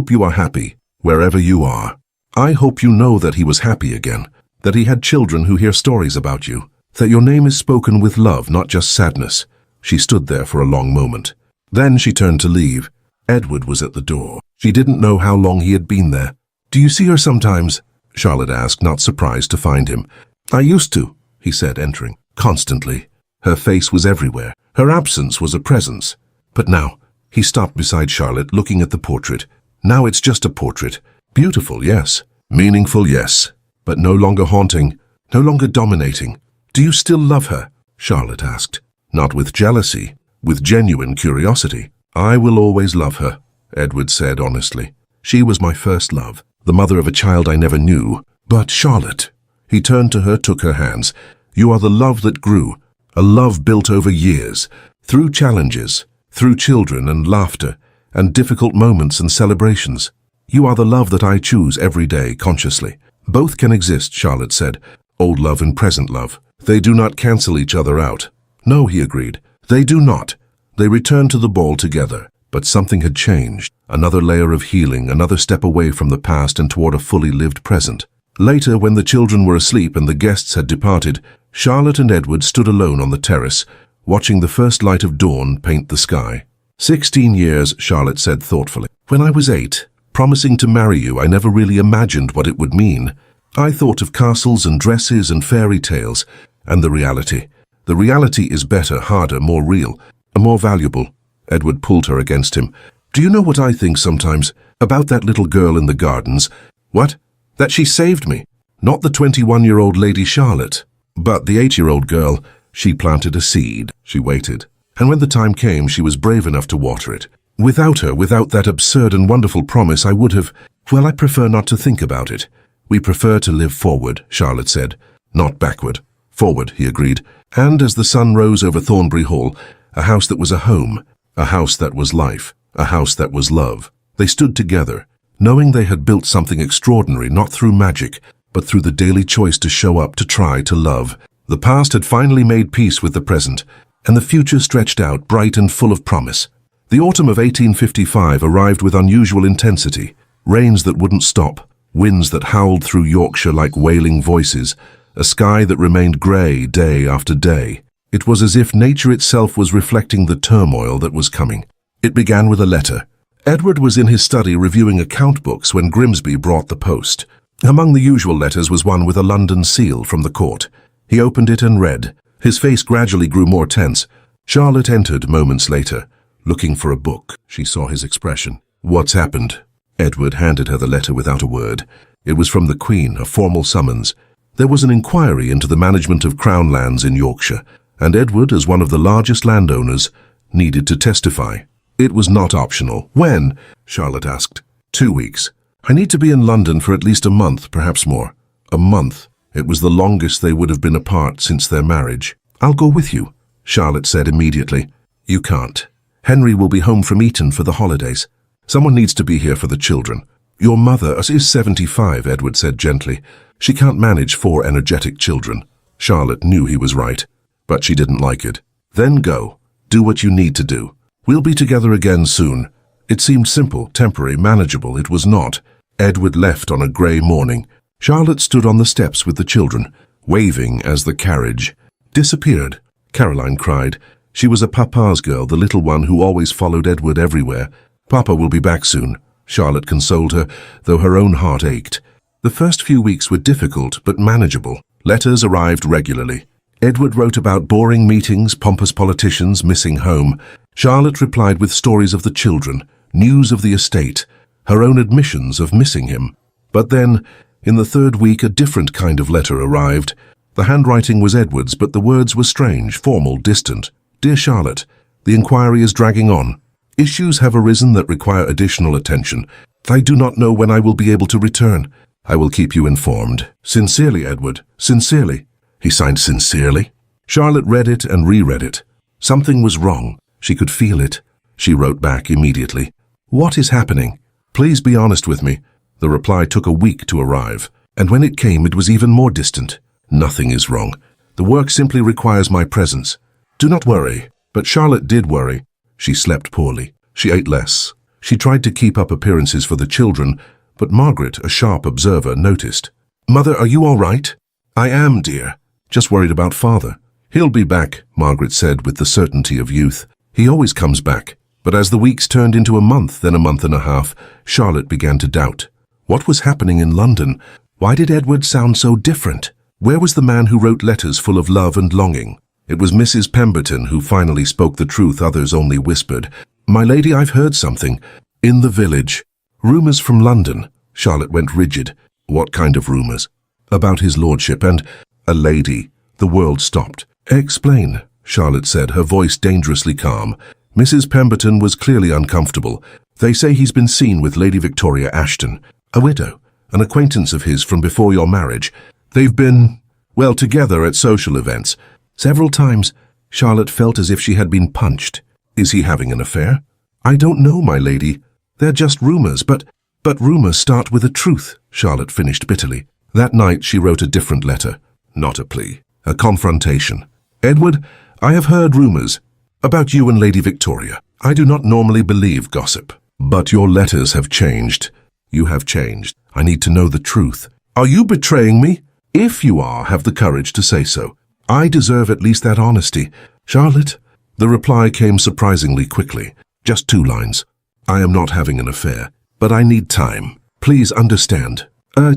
you are happy, wherever you are. I hope you know that he was happy again, that he had children who hear stories about you, that your name is spoken with love, not just sadness." She stood there for a long moment. Then she turned to leave. Edward was at the door. She didn't know how long he had been there. "Do you see her sometimes?" Charlotte asked, not surprised to find him. "I used to," he said, entering. "Constantly. Her face was everywhere. Her absence was a presence. But now," he stopped beside Charlotte, looking at the portrait. "Now it's just a portrait. Beautiful, yes. Meaningful, yes. But no longer haunting, no longer dominating. Do you still love her?" Charlotte asked. "Not with jealousy, with genuine curiosity." "I will always love her," Edward said honestly. "She was my first love, the mother of a child I never knew. But Charlotte," he turned to her, took her hands, "you are the love that grew, a love built over years, through challenges, through children and laughter, and difficult moments and celebrations. You are the love that I choose every day consciously. Both can exist, Charlotte said. Old love and present love. They do not cancel each other out. No, he agreed. They do not. They returned to the ball together. But something had changed. Another layer of healing, another step away from the past and toward a fully lived present. Later, when the children were asleep and the guests had departed, Charlotte and Edward stood alone on the terrace, watching the first light of dawn paint the sky. 16 years, Charlotte said thoughtfully. When I was 8, promising to marry you, I never really imagined what it would mean. I thought of castles and dresses and fairy tales, and the reality. The reality is better, harder, more real, and more valuable. Edward pulled her against him. Do you know what I think sometimes? About that little girl in the gardens? What? That she saved me. Not the 21-year-old Lady Charlotte, but the 8-year-old girl. She planted a seed. She waited. And when the time came, she was brave enough to water it. Without her, without that absurd and wonderful promise, I would have... Well, I prefer not to think about it. We prefer to live forward, Charlotte said. Not backward. Forward, he agreed. And as the sun rose over Thornbury Hall, a house that was a home, a house that was life, a house that was love. They stood together, knowing they had built something extraordinary, not through magic, but through the daily choice to show up, to try, to love. The past had finally made peace with the present, and the future stretched out, bright and full of promise. The autumn of 1855 arrived with unusual intensity, rains that wouldn't stop, winds that howled through Yorkshire like wailing voices, a sky that remained grey day after day. It was as if nature itself was reflecting the turmoil that was coming. It began with a letter. Edward was in his study reviewing account books when Grimsby brought the post. Among the usual letters was one with a London seal from the court. He opened it and read. His face gradually grew more tense. Charlotte entered moments later. Looking for a book, she saw his expression. What's happened? Edward handed her the letter without a word. It was from the Queen, a formal summons. There was an inquiry into the management of Crown lands in Yorkshire, and Edward, as one of the largest landowners, needed to testify. It was not optional. When? Charlotte asked. 2 weeks. I need to be in London for at least a month, perhaps more. A month. It was the longest they would have been apart since their marriage. I'll go with you, Charlotte said immediately. You can't. Henry will be home from Eton for the holidays. Someone needs to be here for the children. Your mother is 75, Edward said gently. She can't manage 4 energetic children. Charlotte knew he was right, but she didn't like it. Then go. Do what you need to do. We'll be together again soon. It seemed simple, temporary, manageable. It was not. Edward left on a grey morning. Charlotte stood on the steps with the children, waving as the carriage disappeared. Caroline cried. She was a papa's girl, the little one who always followed Edward everywhere. Papa will be back soon, Charlotte consoled her, though her own heart ached. The first few weeks were difficult but manageable. Letters arrived regularly. Edward wrote about boring meetings, pompous politicians, missing home. Charlotte replied with stories of the children, news of the estate, her own admissions of missing him. But then, in the 3rd week, a different kind of letter arrived. The handwriting was Edward's, but the words were strange, formal, distant. Dear Charlotte, the inquiry is dragging on. Issues have arisen that require additional attention. I do not know when I will be able to return. I will keep you informed. Sincerely, Edward. Sincerely. He signed sincerely. Charlotte read it and reread it. Something was wrong. She could feel it. She wrote back immediately. What is happening? Please be honest with me. The reply took a week to arrive, and when it came, it was even more distant. Nothing is wrong. The work simply requires my presence. Do not worry. But Charlotte did worry. She slept poorly. She ate less. She tried to keep up appearances for the children, but Margaret, a sharp observer, noticed. Mother, are you all right? I am, dear. Just worried about father. He'll be back, Margaret said with the certainty of youth. He always comes back. But as the weeks turned into a month, then a month and a half, Charlotte began to doubt. What was happening in London? Why did Edward sound so different? Where was the man who wrote letters full of love and longing? It was Mrs. Pemberton who finally spoke the truth, others only whispered. My lady, I've heard something. In the village. Rumours from London. Charlotte went rigid. What kind of rumours? About his lordship and a lady. The world stopped. Explain, Charlotte said, her voice dangerously calm. Mrs. Pemberton was clearly uncomfortable. They say he's been seen with Lady Victoria Ashton, a widow, an acquaintance of his from before your marriage. They've been, well, together at social events. Several times, Charlotte felt as if she had been punched. Is he having an affair? I don't know, my lady. They're just rumours, but rumours start with a truth, Charlotte finished bitterly. That night she wrote a different letter. Not a plea, a confrontation. Edward, I have heard rumors about you and Lady Victoria. I do not normally believe gossip, but your letters have changed. You have changed. I need to know the truth. Are you betraying me? If you are, have the courage to say so. I deserve at least that honesty. Charlotte? The reply came surprisingly quickly. Just 2 lines. I am not having an affair, but I need time. Please understand.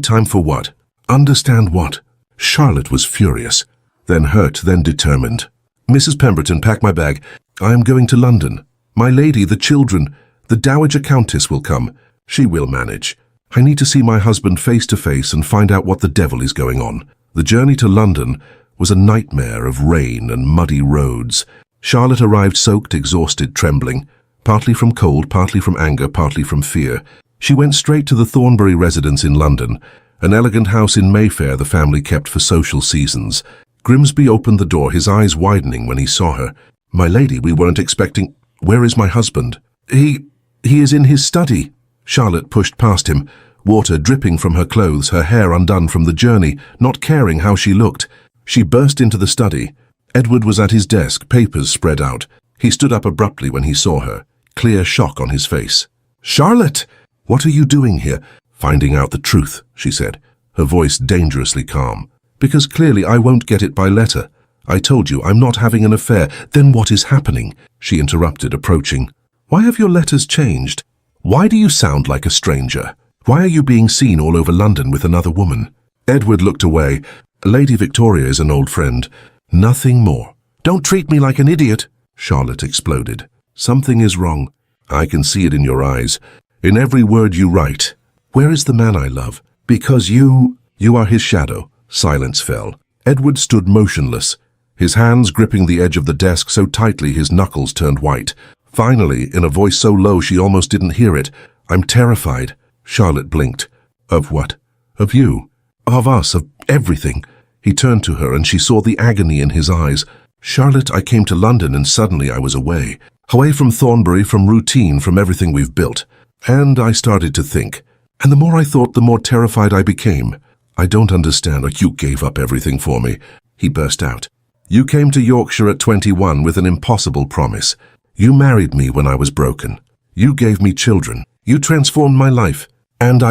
Time for what? Understand what? Charlotte was furious, then hurt, then determined. Mrs. Pemberton, pack my bag. I am going to London. My lady, the children, the Dowager Countess will come. She will manage. I need to see my husband face to face and find out what the devil is going on. The journey to London was a nightmare of rain and muddy roads. Charlotte arrived soaked, exhausted, trembling, partly from cold, partly from anger, partly from fear. She went straight to the Thornbury residence in London, an elegant house in Mayfair the family kept for social seasons. Grimsby opened the door, his eyes widening when he saw her. My lady, we weren't expecting... Where is my husband? He is in his study. Charlotte pushed past him, water dripping from her clothes, her hair undone from the journey, not caring how she looked. She burst into the study. Edward was at his desk, papers spread out. He stood up abruptly when he saw her, clear shock on his face. Charlotte! What are you doing here? Finding out the truth, she said, her voice dangerously calm. Because clearly I won't get it by letter. I told you I'm not having an affair. Then what is happening? She interrupted, approaching. Why have your letters changed? Why do you sound like a stranger? Why are you being seen all over London with another woman? Edward looked away. Lady Victoria is an old friend. Nothing more. Don't treat me like an idiot, Charlotte exploded. Something is wrong. I can see it in your eyes, in every word you write. Where is the man I love? Because you are his shadow. Silence fell. Edward stood motionless, his hands gripping the edge of the desk so tightly his knuckles turned white. Finally, in a voice so low she almost didn't hear it, I'm terrified. Charlotte blinked. Of what? Of you. Of us, of everything. He turned to her and she saw the agony in his eyes. Charlotte, I came to London and suddenly I was away. Away from Thornbury, from routine, from everything we've built. And I started to think. And the more I thought, the more terrified I became. I don't understand. You gave up everything for me. He burst out. You came to Yorkshire at 21 with an impossible promise. You married me when I was broken. You gave me children. You transformed my life. And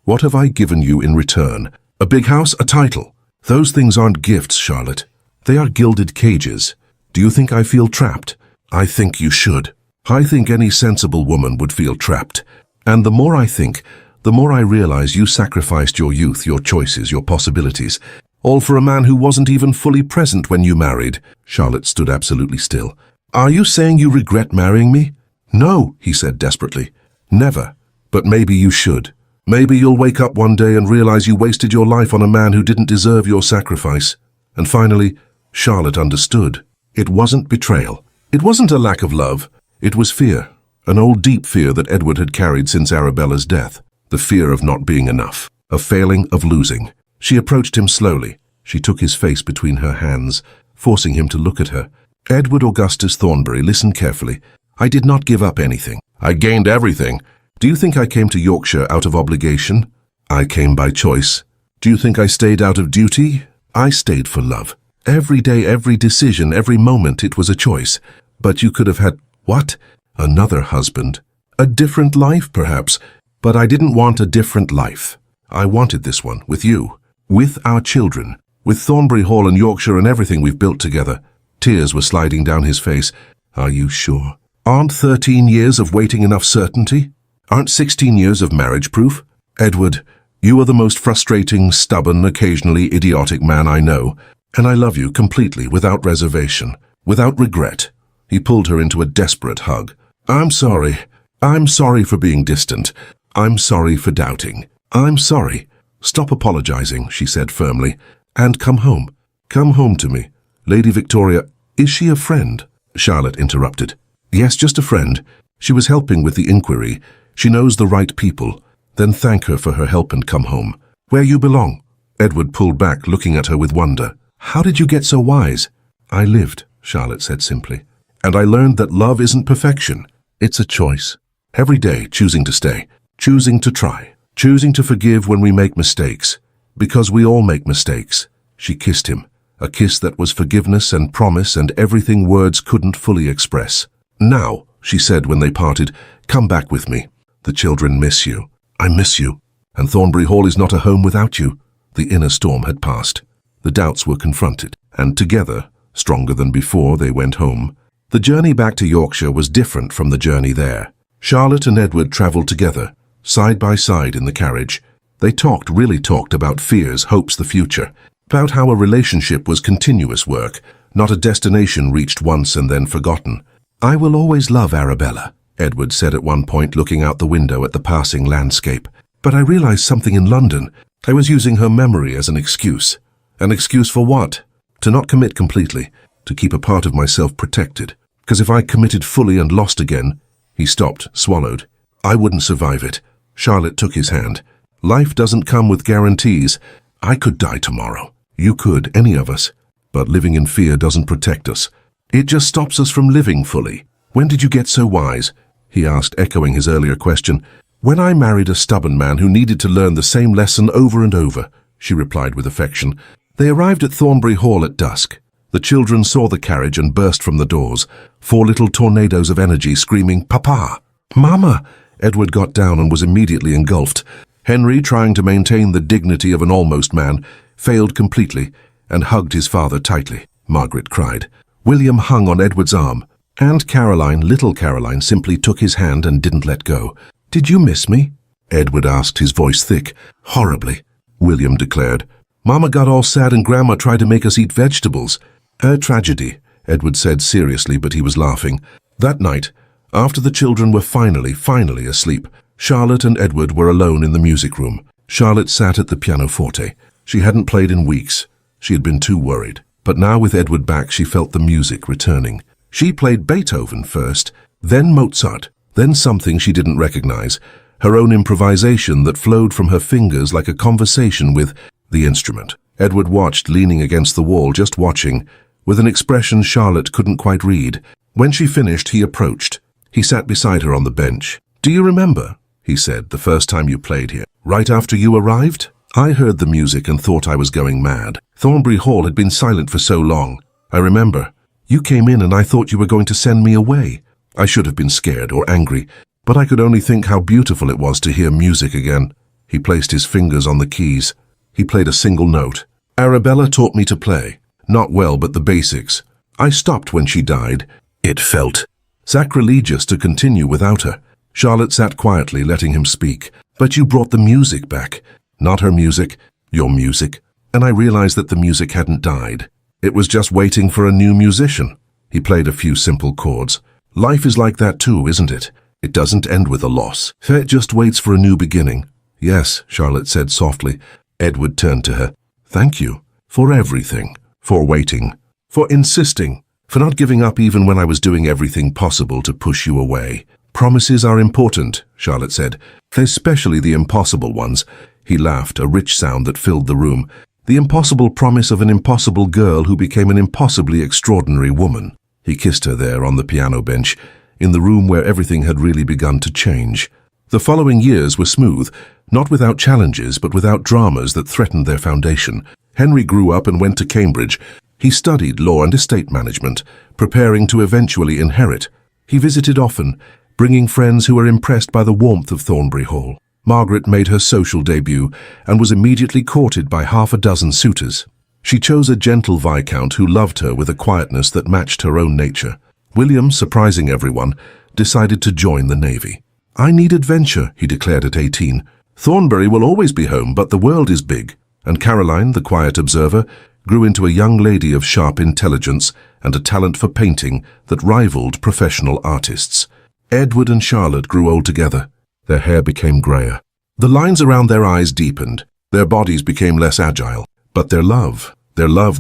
what have I given you in return? A big house, a title. Those things aren't gifts, Charlotte. They are gilded cages. Do you think I feel trapped? I think you should. I think any sensible woman would feel trapped. And the more I think, the more I realize you sacrificed your youth, your choices, your possibilities, all for a man who wasn't even fully present when you married. Charlotte stood absolutely still. Are you saying you regret marrying me? No, he said desperately. Never. But maybe you should. Maybe you'll wake up one day and realize you wasted your life on a man who didn't deserve your sacrifice. And finally, Charlotte understood. It wasn't betrayal. It wasn't a lack of love. It was fear. An old deep fear that Edward had carried since Arabella's death. The fear of not being enough. Of failing, of losing. She approached him slowly. She took his face between her hands, forcing him to look at her. Edward Augustus Thornbury, listen carefully. I did not give up anything. I gained everything. Do you think I came to Yorkshire out of obligation? I came by choice. Do you think I stayed out of duty? I stayed for love. Every day, every decision, every moment, it was a choice. But you could have had, what? Another husband. A different life, perhaps. But I didn't want a different life. I wanted this one, with you. With our children. With Thornbury Hall and Yorkshire and everything we've built together. Tears were sliding down his face. Are you sure? Aren't 13 years of waiting enough certainty? Aren't 16 years of marriage proof? Edward, you are the most frustrating, stubborn, occasionally idiotic man I know. And I love you completely, without reservation, without regret. He pulled her into a desperate hug. I'm sorry. I'm sorry for being distant. I'm sorry for doubting. I'm sorry. Stop apologizing, she said firmly. And come home. Come home to me. Lady Victoria, is she a friend? Charlotte interrupted. Yes, just a friend. She was helping with the inquiry. She knows the right people. Then thank her for her help and come home. Where you belong. Edward pulled back, looking at her with wonder. How did you get so wise? I lived, Charlotte said simply. And I learned that love isn't perfection. It's a choice. Every day, choosing to stay. Choosing to try. Choosing to forgive when we make mistakes. Because we all make mistakes. She kissed him, a kiss that was forgiveness and promise and everything words couldn't fully express. Now, she said when they parted, come back with me. The children miss you. I miss you. And Thornbury Hall is not a home without you. The inner storm had passed. The doubts were confronted, and together, stronger than before, they went home. The journey back to Yorkshire was different from the journey there. Charlotte and Edward travelled together, side by side in the carriage. They really talked about fears, hopes, the future, about how a relationship was continuous work, not a destination reached once and then forgotten. I will always love Arabella, Edward said at one point, looking out the window at the passing landscape. But I realized something in London. I was using her memory as an excuse. An excuse for what? To not commit completely, to keep a part of myself protected. Because if I committed fully and lost again, he stopped, swallowed. I wouldn't survive it. Charlotte took his hand. Life doesn't come with guarantees. I could die tomorrow. You could, any of us. But living in fear doesn't protect us. It just stops us from living fully. When did you get so wise? He asked, echoing his earlier question. When I married a stubborn man who needed to learn the same lesson over and over, she replied with affection. They arrived at Thornbury Hall at dusk. The children saw the carriage and burst from the doors, 4 little tornadoes of energy screaming, Papa! Mama! Edward got down and was immediately engulfed. Henry, trying to maintain the dignity of an almost man, failed completely and hugged his father tightly. Margaret cried. William hung on Edward's arm, and Caroline, little Caroline, simply took his hand and didn't let go. Did you miss me? Edward asked, his voice thick. Horribly, William declared. Mama got all sad and Grandma tried to make us eat vegetables. A tragedy, Edward said seriously, but he was laughing. That night, after the children were finally asleep, Charlotte and Edward were alone in the music room. Charlotte sat at the pianoforte. She hadn't played in weeks. She had been too worried. But now with Edward back, she felt the music returning. She played Beethoven first, then Mozart, then something she didn't recognize, her own improvisation that flowed from her fingers like a conversation with the instrument. Edward watched, leaning against the wall, just watching, with an expression Charlotte couldn't quite read. When she finished, he approached. He sat beside her on the bench. Do you remember, he said, the first time you played here, right after you arrived? I heard the music and thought I was going mad. Thornbury Hall had been silent for so long. I remember. You came in and I thought you were going to send me away. I should have been scared or angry, but I could only think how beautiful it was to hear music again. He placed his fingers on the keys. He played a single note. Arabella taught me to play. Not well, but the basics. I stopped when she died. It felt sacrilegious to continue without her. Charlotte sat quietly, letting him speak. But you brought the music back. Not her music, your music. And I realized that the music hadn't died. It was just waiting for a new musician. He played a few simple chords. Life is like that too, isn't it? It doesn't end with a loss. It just waits for a new beginning. Yes, Charlotte said softly. Edward turned to her. Thank you. For everything. For waiting. For insisting. For not giving up even when I was doing everything possible to push you away. Promises are important, Charlotte said. Especially the impossible ones. He laughed, a rich sound that filled the room. The impossible promise of an impossible girl who became an impossibly extraordinary woman. He kissed her there on the piano bench, in the room where everything had really begun to change. The following years were smooth, not without challenges, but without dramas that threatened their foundation. Henry grew up and went to Cambridge. He studied law and estate management, preparing to eventually inherit. He visited often, bringing friends who were impressed by the warmth of Thornbury Hall. Margaret made her social debut and was immediately courted by 6 suitors. She chose a gentle viscount who loved her with a quietness that matched her own nature. William, surprising everyone, decided to join the Navy. I need adventure, he declared at 18. Thornbury will always be home, but the world is big. And Caroline, the quiet observer, grew into a young lady of sharp intelligence and a talent for painting that rivaled professional artists. Edward and Charlotte grew old together. Their hair became grayer. The lines around their eyes deepened. Their bodies became less agile. But their love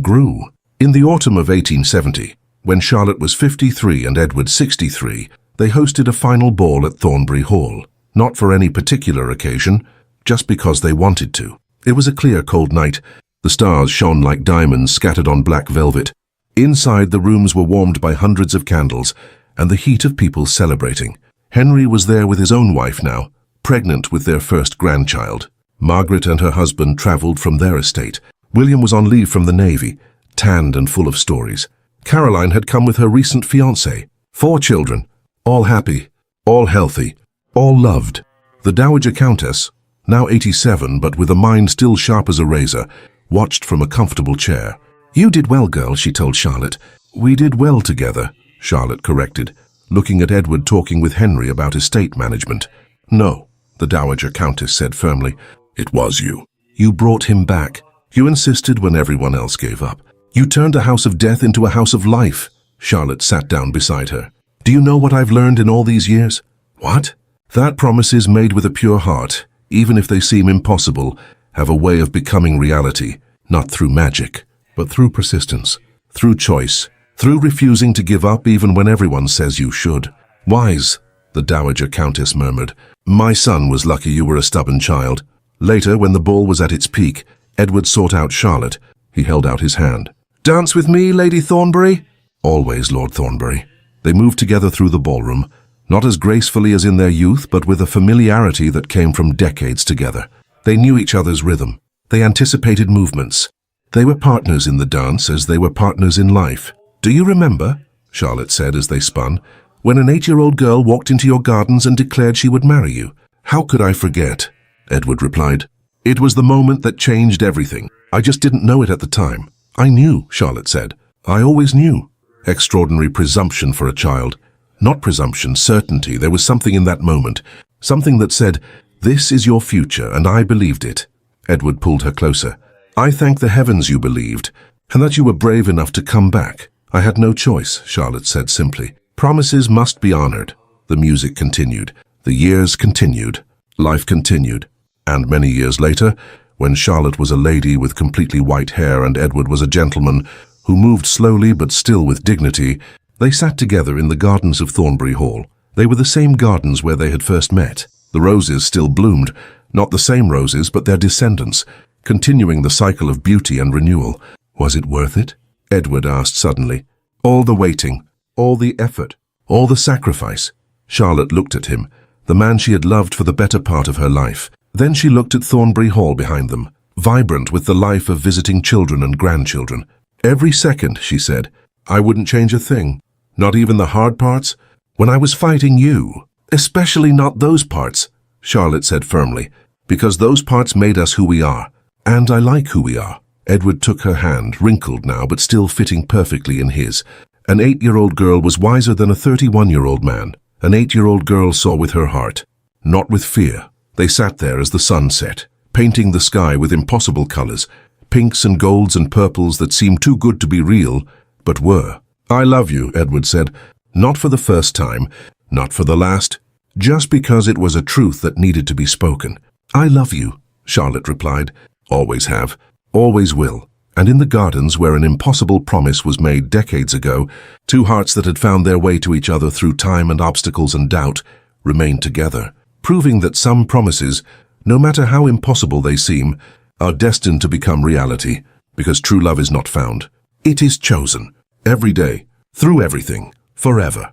grew. In the autumn of 1870, when Charlotte was 53 and Edward 63, they hosted a final ball at Thornbury Hall. Not for any particular occasion, just because they wanted to. It was a clear, cold night. The stars shone like diamonds scattered on black velvet. Inside, the rooms were warmed by hundreds of candles and the heat of people celebrating. Henry was there with his own wife now, pregnant with their first grandchild. Margaret and her husband travelled from their estate. William was on leave from the Navy, tanned and full of stories. Caroline had come with her recent fiancé. 4 children, all happy, all healthy, all loved. The Dowager Countess, now 87 but with a mind still sharp as a razor, watched from a comfortable chair. "You did well, girl," she told Charlotte. "We did well together," Charlotte corrected, looking at Edward talking with Henry about estate management. "No," the Dowager Countess said firmly. "It was you. You brought him back. You insisted when everyone else gave up. You turned a house of death into a house of life." Charlotte sat down beside her. "Do you know what I've learned in all these years?" "What?" "That promises made with a pure heart, even if they seem impossible, have a way of becoming reality, not through magic, but through persistence, through choice, through refusing to give up even when everyone says you should." "Wise," the Dowager Countess murmured. "My son was lucky you were a stubborn child." Later, when the ball was at its peak, Edward sought out Charlotte. He held out his hand. "Dance with me, Lady Thornbury?" "Always, Lord Thornbury." They moved together through the ballroom, not as gracefully as in their youth, but with a familiarity that came from decades together. They knew each other's rhythm. They anticipated movements. They were partners in the dance as they were partners in life. "Do you remember," Charlotte said as they spun, "when an 8-year-old girl walked into your gardens and declared she would marry you?" "How could I forget?" Edward replied. "It was the moment that changed everything. I just didn't know it at the time." "I knew," Charlotte said. "I always knew." Extraordinary presumption for a child. Not presumption, certainty. There was something in that moment. Something that said, "This is your future," and I believed it. Edward pulled her closer. "I thank the heavens you believed, and that you were brave enough to come back." "I had no choice," Charlotte said simply. "Promises must be honored." The music continued. The years continued. Life continued. And many years later, when Charlotte was a lady with completely white hair and Edward was a gentleman who moved slowly but still with dignity, they sat together in the gardens of Thornbury Hall. They were the same gardens where they had first met. The roses still bloomed, not the same roses but their descendants, continuing the cycle of beauty and renewal. Was it worth it? Edward asked suddenly. All the waiting, all the effort, all the sacrifice. Charlotte looked at him, the man she had loved for the better part of her life. Then she looked at Thornbury Hall behind them, vibrant with the life of visiting children and grandchildren. "Every second," she said. "I wouldn't change a thing. Not even the hard parts? When I was fighting you. Especially not those parts," Charlotte said firmly, "because those parts made us who we are. And I like who we are." Edward took her hand, wrinkled now but still fitting perfectly in his. An 8-year-old girl was wiser than a 31-year-old man. An 8-year-old girl saw with her heart, not with fear. They sat there as the sun set, painting the sky with impossible colors, pinks and golds and purples that seemed too good to be real, but were. "I love you," Edward said, not for the first time, not for the last, just because it was a truth that needed to be spoken. "I love you," Charlotte replied. "Always have, always will." And in the gardens where an impossible promise was made decades ago, two hearts that had found their way to each other through time and obstacles and doubt remained together, proving that some promises, no matter how impossible they seem, are destined to become reality, because true love is not found. It is chosen, every day, through everything, forever.